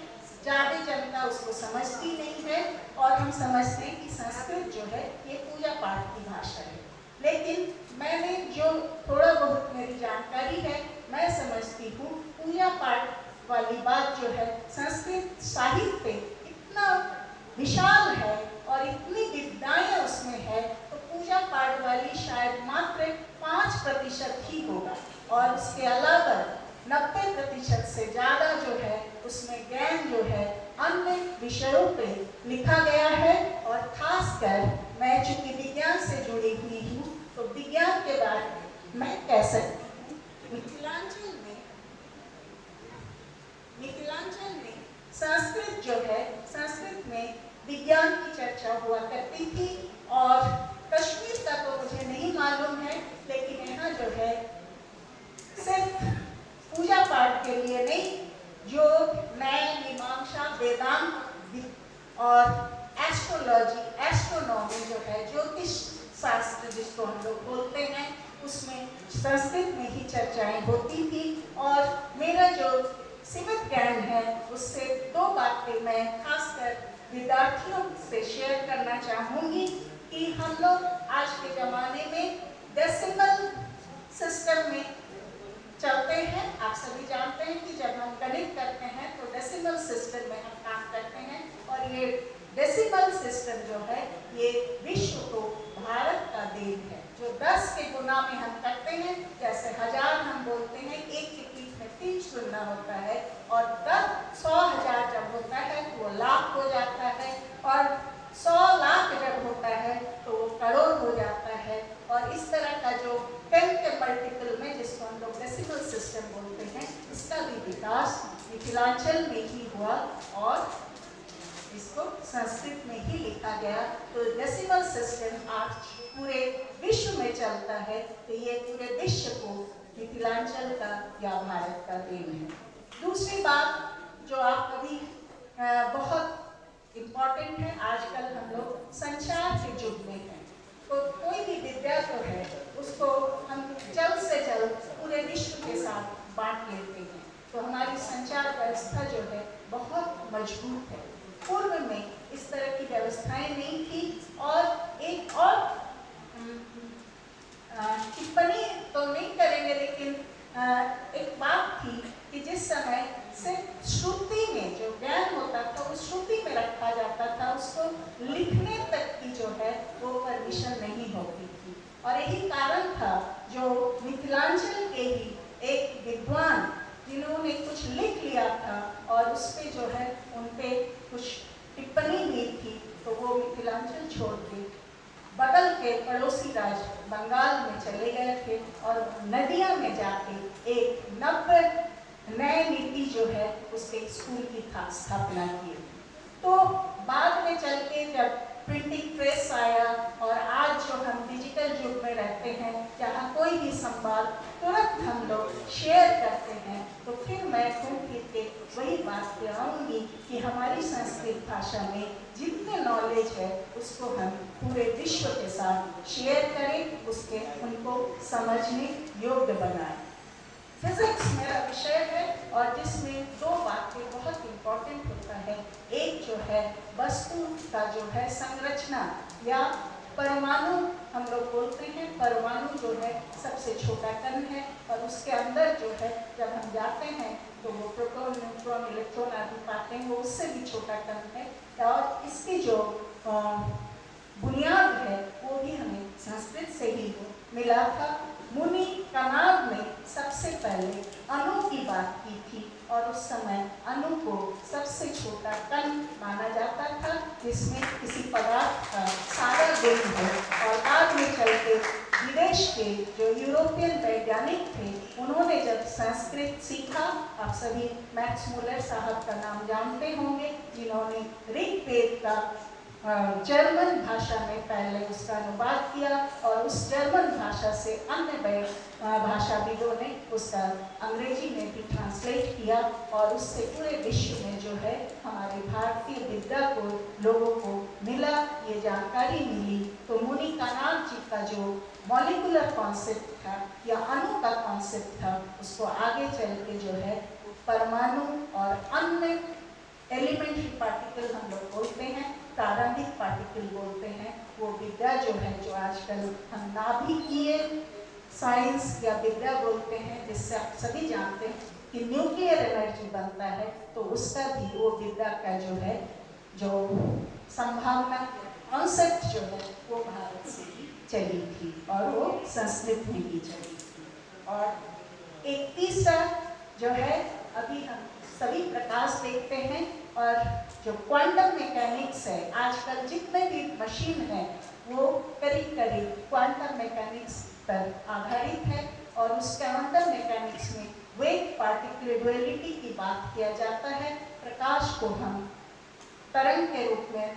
ज़्यादा जनता उसको समझती नहीं है और हम समझते हैं कि संस्कृत जो है ये पूजा पाठ की भाषा है। लेकिन मैंने जो थोड़ा बहुत मेरी जानकारी है, मैं समझती हूँ पूजा पाठ वाली बात जो है, संस्कृत साहित्य इतना विशाल है और इतनी विद्याएं उसमें है, तो पूजा पाठ वाली शायद मात्र 5% ही होगा और उसके अलावा 90% से ज़्यादा जो है उसमें ज्ञान जो है अन्य विषयों पे लिखा गया है। और खासकर मैं चूंकि विज्ञान से जुड़ी हुई हूँ, तो विज्ञान के बारे में मैं कह सकती हूँ, मिथिलांचल में संस्कृत जो है, संस्कृत में विज्ञान की चर्चा हुआ करती थी। और कश्मीर का तो मुझे नहीं मालूम है, लेकिन यहाँ जो है सिर्फ पूजा पाठ के लिए नहीं, योग, न्याय, मीमांसा, वेदांत और एस्ट्रोलॉजी, एस्ट्रोनॉमी जो है, ज्योतिष शास्त्र जिसको हम लोग बोलते हैं, उसमें संस्कृत में ही चर्चाएं होती थी। और मेरा जो सीमित ज्ञान है, उससे 2 बातें मैं खासकर विद्यार्थियों से शेयर करना चाहूँगी कि हम लोग आज के ज़माने में डेसिमल सिस्टम में चलते हैं। आप सभी जानते हैं कि जब हम गणित करते हैं तो डेसिमल सिस्टम में हम काम करते हैं, और ये डेसिमल सिस्टम जो है ये विश्व को भारत का देन है। जो 10 के गुना में हम करते हैं, जैसे 1000 हम बोलते हैं, 1 के पीठ में 3 शून्य होता है, और 100,000 जब होता है तो वो लाख हो जाता है, और 100 लाख जब होता है तो वो करोड़ हो जाता है। और इस तरह का जो 10 के मल्टीपल में जिसको हम लोग डेसिमल सिस्टम बोलते हैं, इसका भी विकास मिथिलांचल में ही हुआ और इसको संस्कृत में ही लिखा गया। तो डेसिमल सिस्टम आज पूरे विश्व में चलता है, तो ये पूरे विश्व को मिथिलांचल का या भारत का देन है। दूसरी बात जो आप अभी बहुत इम्पोर्टेंट है, आजकल हम लोग संचार के युग में हैं, तो कोई भी विद्या तो है उसको हम जल्द से जल्द पूरे विश्व के साथ बांट लेते हैं। तो हमारी संचार व्यवस्था जो है बहुत मजबूत है। पूर्व में इस तरह की व्यवस्थाएं नहीं थी। और एक और टिप्पणी तो नहीं करेंगे, लेकिन एक बात थी कि जिस समय सिर्फ श्रुति में जो ज्ञान होता था लिखने तक की जो है वो परमिशन नहीं होती थी। और यही कारण था जो मिथिलांचल के ही एक विद्वान जिन्होंने कुछ लिख लिया था और उस पे जो है उन पे कुछ टिप्पणी हुई थी, तो वो मिथिलांचल छोड़ के बगल के पड़ोसी राज्य बंगाल में चले गए थे और नदिया में जाके एक नव्य नए नीति जो है उसके स्कूल की स्थापना की। तो बाद में चल के जब प्रिंटिंग प्रेस आया और आज जो हम डिजिटल युग में रहते हैं, जहाँ कोई भी संवाद तुरंत हम लोग शेयर करते हैं, तो फिर मैं घूम फिर के वही बात पे आऊँगी कि हमारी संस्कृत भाषा में जितने नॉलेज है उसको हम पूरे विश्व के साथ शेयर करें, उसके उनको समझने योग्य बनाएं। फिजिक्स मेरा विषय है और जिसमें दो बातें बहुत इम्पोर्टेंट होता है। एक जो है वस्तु का जो है संरचना या परमाणु हम लोग बोलते हैं, परमाणु जो है सबसे छोटा कण है और उसके अंदर जो है जब हम जाते हैं तो वो प्रोटॉन, न्यूट्रॉन, इलेक्ट्रॉन आदि पाते हैं, वो उससे भी छोटा कण है। और इसकी जो बुनियाद है वो भी हमें संस्कृत से ही मिला था। मुनि कनाद ने सबसे पहले अणु की बात की थी और उस समय अणु को सबसे छोटा कण माना जाता था जिसमें किसी पदार्थ का सारा गुण है। और बाद में चल के विदेश के जो यूरोपियन वैज्ञानिक थे उन्होंने जब संस्कृत सीखा, आप सभी मैक्स मुलर साहब का नाम जानते होंगे जिन्होंने ऋग्वेद का जर्मन भाषा में पहले उसका अनुवाद किया और उस जर्मन भाषा से अन्य भाषाविदों ने उसका अंग्रेजी में भी ट्रांसलेट किया और उससे पूरे विश्व में जो है हमारे भारतीय विद्या को लोगों को मिला, ये जानकारी मिली। तो मुनि कनाद जी का जो मॉलिकुलर कॉन्सेप्ट था या अणु का कॉन्सेप्ट था उसको आगे चल के जो है परमाणु और अन्य एलिमेंट्री पार्टिकल हम लोग बोलते हैं, प्रारंभिक पार्टिकल बोलते हैं, वो विद्या जो है जो आजकल हम नाभिकीय साइंस या विद्या बोलते हैं, जिससे आप सभी जानते हैं कि न्यूक्लियर एनर्जी बनता है, तो उसका भी वो विद्या का जो है जो संभावना कॉन्सेप्ट जो है वो भारत से ही चली थी और वो संस्कृत में ही चली थी। और एक तीसरा जो है अभी हम सभी प्रकाश देखते हैं और जो क्वांटम मैकेनिक्स है, आजकल जितने भी मशीन है वो करीब करीब क्वांटम मैकेनिक्स पर आधारित है और उस क्वांटम मैकेनिक्स में वेव पार्टिकल ड्युअलिटी की बात किया जाता है। प्रकाश को हम तरंग के रूप में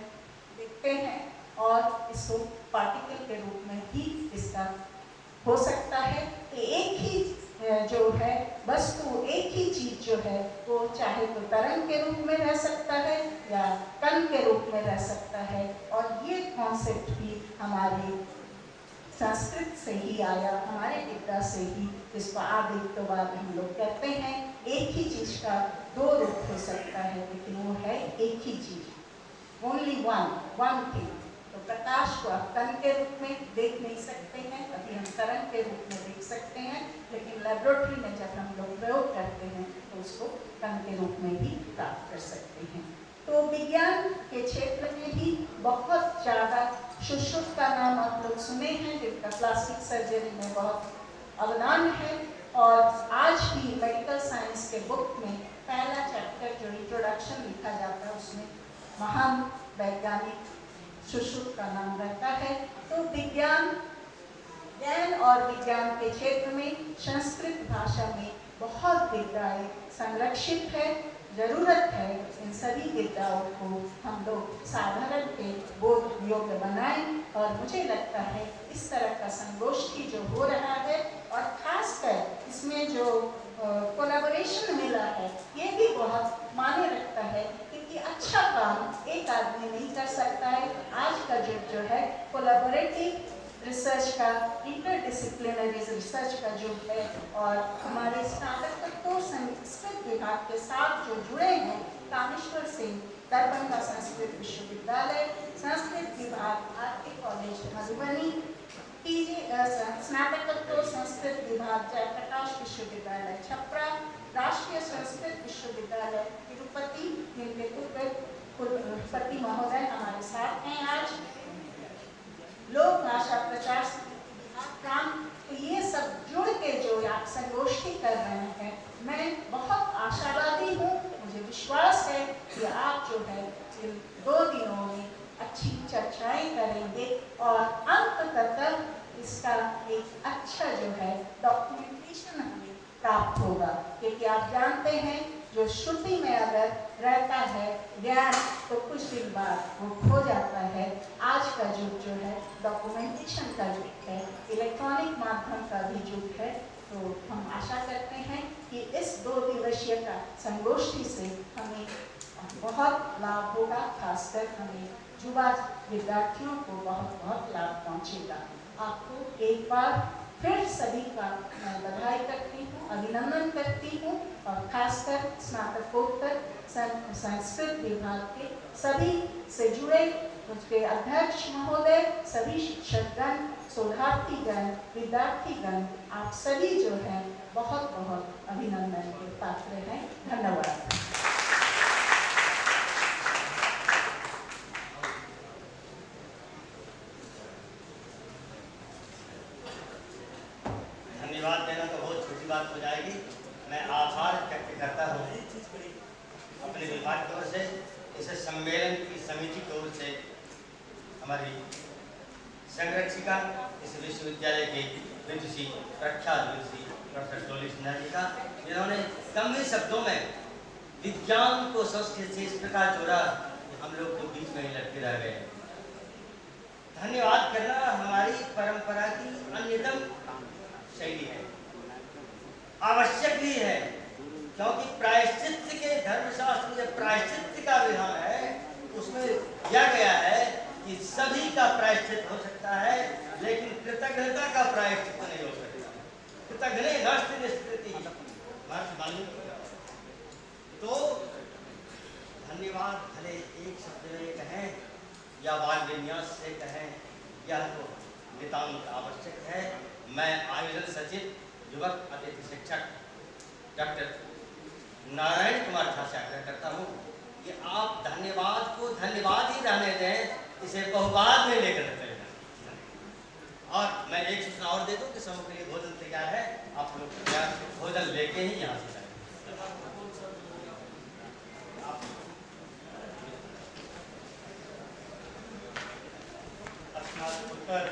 देखते हैं और इसको पार्टिकल के रूप में भी इसका हो सकता है कि एक ही जो है वस्तु, एक ही चीज जो है वो चाहे तो तरंग के रूप में रह सकता है या कण के रूप में रह सकता है। और ये कॉन्सेप्ट भी हमारे संस्कृत से ही आया, हमारे विद्या से ही, जिसको आदित्यवाद हम लोग कहते हैं। एक ही चीज का दो रूप हो सकता है लेकिन वो है एक ही चीज, ओनली वन थिंग। तो प्रकाश को आप कण के रूप में देख नहीं सकते हैं, अभी हम तरंग के रूप में देख सकते हैं, लेकिन लेबोरेटरी में जब हम लोग प्रयोग करते हैं तो उसको कण के रूप में भी प्राप्त कर सकते हैं। तो विज्ञान के क्षेत्र में भी बहुत ज़्यादा सुश्रुत का नाम आप लोग सुने हैं, जिनका प्लास्टिक सर्जरी में बहुत अवदान है। और आज भी मेडिकल साइंस के बुक में पहला चैप्टर जो इंट्रोडक्शन लिखा जाता है उसमें महान वैज्ञानिक सुश्रुत का नाम रहता है। तो विज्ञान और विज्ञान के क्षेत्र में संस्कृत भाषा में बहुत विद्याएं संरक्षित है। जरूरत है इन सभी विद्याओं को हम लोग साधारण के बोध योग्य बनाएं। और मुझे लगता है इस तरह का संगोष्ठी जो हो रहा है और खासकर इसमें जो कोलैबोरेशन मिला है ये भी बहुत मायने रखता है, क्योंकि अच्छा काम एक आदमी नहीं कर सकता है। आज का युग जो है कोलैबोरेटिव रिसर्च का, इंटरडिसिप्लिनरी रिसर्च का युग है। और हमारे स्नातकोत्तर संस्कृत विभाग के साथ जो जुड़े हैं, कामेश्वर सिंह दरभंगा संस्कृत विश्वविद्यालय, संस्कृत विभाग आरके कॉलेज मधुबनी, स्नातकोत्तर संस्कृत विभाग जयप्रकाश विश्वविद्यालय छपरा, राष्ट्रीय संस्कृत विश्वविद्यालय तिरुपति, जिनके कुलपति महोदय हमारे साथ हैं आज, चर्चाएं करेंगे और अंत तक इसका एक अच्छा जो है डॉक्यूमेंटेशन हमें प्राप्त होगा, क्योंकि आप जानते हैं जो श्रुति में अगर रहता है ज्ञान तो कुछ दिन बाद वो खो जाता है। आज का युग जो है डॉक्यूमेंटेशन का युग है, इलेक्ट्रॉनिक माध्यम का भी युग है। तो हम आशा करते हैं कि इस 2 दिवसीय का संगोष्ठी से हमें बहुत लाभ होगा, खासकर हमें युवा विद्यार्थियों को बहुत बहुत लाभ पहुंचेगा। आपको एक बार फिर सभी का मैं बधाई करती हूँ, अभिनंदन करती हूँ और खासकर स्नातकोत्तर संस्कृत विभाग के सभी से जुड़े उसके अध्यक्ष महोदय, सभी शिक्षकगण, शोधार्थीगण, विद्यार्थीगण, आप सभी जो हैं बहुत बहुत अभिनंदन के पात्र हैं। धन्यवाद। धन्यवाद देना तो बहुत छोटी बात हो जाएगी। मैं आभार व्यक्त करता हूँ अपने विभाग की ओर से, इस सम्मेलन की समिति की ओर से, हमारी संरक्षिका इस विश्वविद्यालय के विदुषी, प्रख्यात विदुषी प्रोफेसर डॉली सिन्हा जी का, जिन्होंने कम ही शब्दों में विज्ञान को संस्कृत से इस प्रकार जोड़ा कि हम लोग तो बीच में ही लटके रह गए। धन्यवाद करना हमारी परंपरा की अन्यतम शैली है, आवश्यक भी है, क्योंकि प्रायश्चित के धर्मशास्त्र में प्रायश्चित का विधान है, उसमें दिया गया है कि सभी का प्रायश्चित हो सकता है, लेकिन कृतज्ञता का प्रायश्चित नहीं हो सकता। कृतज्ञ नष्ट निष्कृति तो धन्यवाद भले एक शब्द में कहें या वाद विन्यास से कहें, यह तो नितांत आवश्यक है। मैं आयोजन सचिव युवक अतिथि शिक्षक डॉक्टर नारायण कुमार झा से आग्रह करता हूँ कि आप धन्यवाद को धन्यवाद ही रहने दें, इसे बहुवाद में लेकर चले जाएं। और मैं एक सूचना और दे दूं कि समूह के लिए भोजन तैयार है, आप लोग तैयार भोजन लेके ही यहाँ से जाएं। स्नातकोत्तर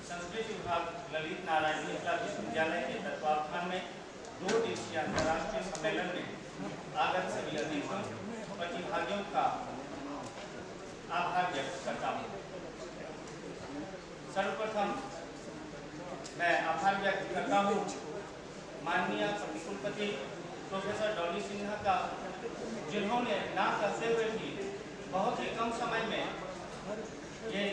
संस्कृत विभाग ललित नारायण मिथिला विश्वविद्यालय के तत्वावधान में 2 दिवसीय अंतर्राष्ट्रीय सम्मेलन में आगत सभी अतिथियों प्रतिभागियों का आभार व्यक्त करता हूँ। सर्वप्रथम मैं आभार व्यक्त करता हूँ माननीय कुलपति प्रोफेसर डॉली सिन्हा का, जिन्होंने ना कहते हुए भी बहुत ही कम समय में ये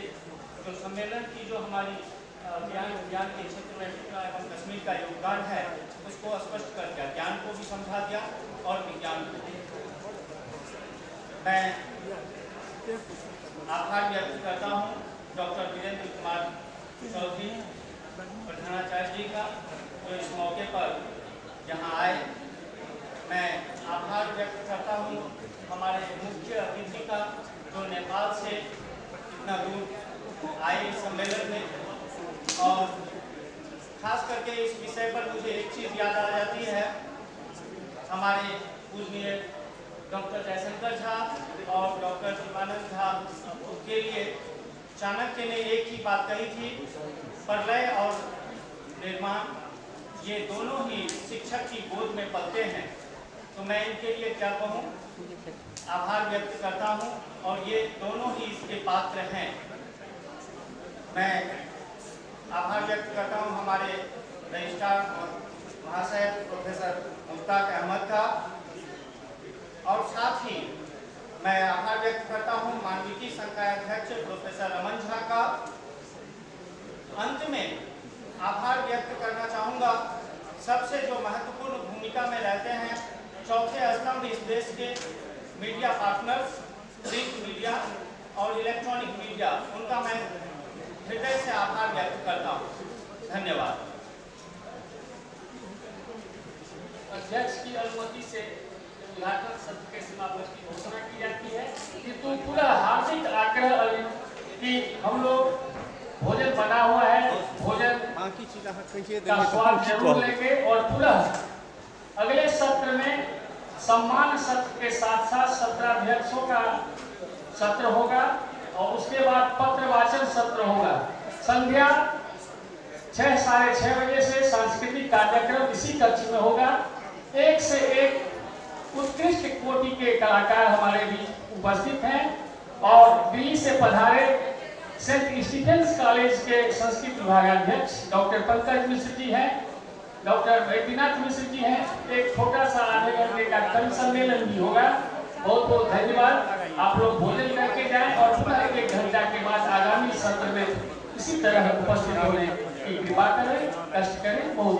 जो सम्मेलन की जो हमारी ज्ञान के क्षेत्र में एवं कश्मीर का योगदान है उसको स्पष्ट कर दिया, ज्ञान को भी समझा दिया और विज्ञान को भी। मैं आभार व्यक्त करता हूँ डॉक्टर वीरेंद्र कुमार चौधरी प्रधानाचार्य जी का, जो इस मौके पर यहाँ आए। मैं आभार व्यक्त करता हूँ हमारे मुख्य अतिथि का, जो नेपाल से इतना दूर आए इस सम्मेलन में। और खास करके इस विषय पर मुझे एक चीज़ याद आ जाती है, हमारे पूजनीय डॉक्टर जयशंकर झा और डॉक्टर शिवानंद झा के लिए चाणक्य ने एक ही बात कही थी, प्रलय और निर्माण ये दोनों ही शिक्षक की गोद में पलते हैं। तो मैं इनके लिए क्या कहूँ, आभार व्यक्त करता हूँ और ये दोनों ही इसके पात्र हैं। मैं आभार व्यक्त करता हूँ हमारे रजिस्ट्रार महाशय प्रोफेसर मुश्ताक अहमद का, और साथ ही मैं आभार व्यक्त करता हूँ मानविकी संकाय अध्यक्ष प्रोफेसर रमन झा का। अंत में आभार व्यक्त करना चाहूँगा सबसे जो महत्वपूर्ण भूमिका में रहते हैं, चौथे स्तंभ इस देश के मीडिया पार्टनर्स, प्रिंट मीडिया और इलेक्ट्रॉनिक मीडिया, उनका मैं हृदय से आभार व्यक्त करता हूँ। धन्यवाद। अध्यक्ष की अनुमति से उद्घाटन सत्र के समापन की घोषणा की जाती है कि तो पूरा हार्दिक आग्रह कि हम लोग भोजन बना हुआ है, भोजन का स्वाद जरूर लेंगे और पूरा अगले सत्र में सम्मान सत्र के साथ साथ सत्राध्यक्षों का सत्र होगा और उसके बाद पत्र वाचन सत्र होगा। संध्या 6 साढ़े 6 बजे से सांस्कृतिक कार्यक्रम इसी कक्ष में होगा। एक से एक उत्कृष्ट कोटि के कलाकार हमारे बीच उपस्थित हैं और दिल्ली से पधारे सेंट स्टीफेंस कॉलेज के संस्कृत विभागाध्यक्ष डॉक्टर पंकज मिश्र जी हैं, डॉक्टर वैद्यनाथ मिश्र जी हैं। एक छोटा सा आधे घंटे का कवि सम्मेलन भी होगा। बहुत बहुत धन्यवाद। आप लोग भोजन करके जाएं और पुनः 1 घंटा के बाद आगामी सत्र में इसी तरह उपस्थित होने की कृपा करें, कष्ट करें। बहुत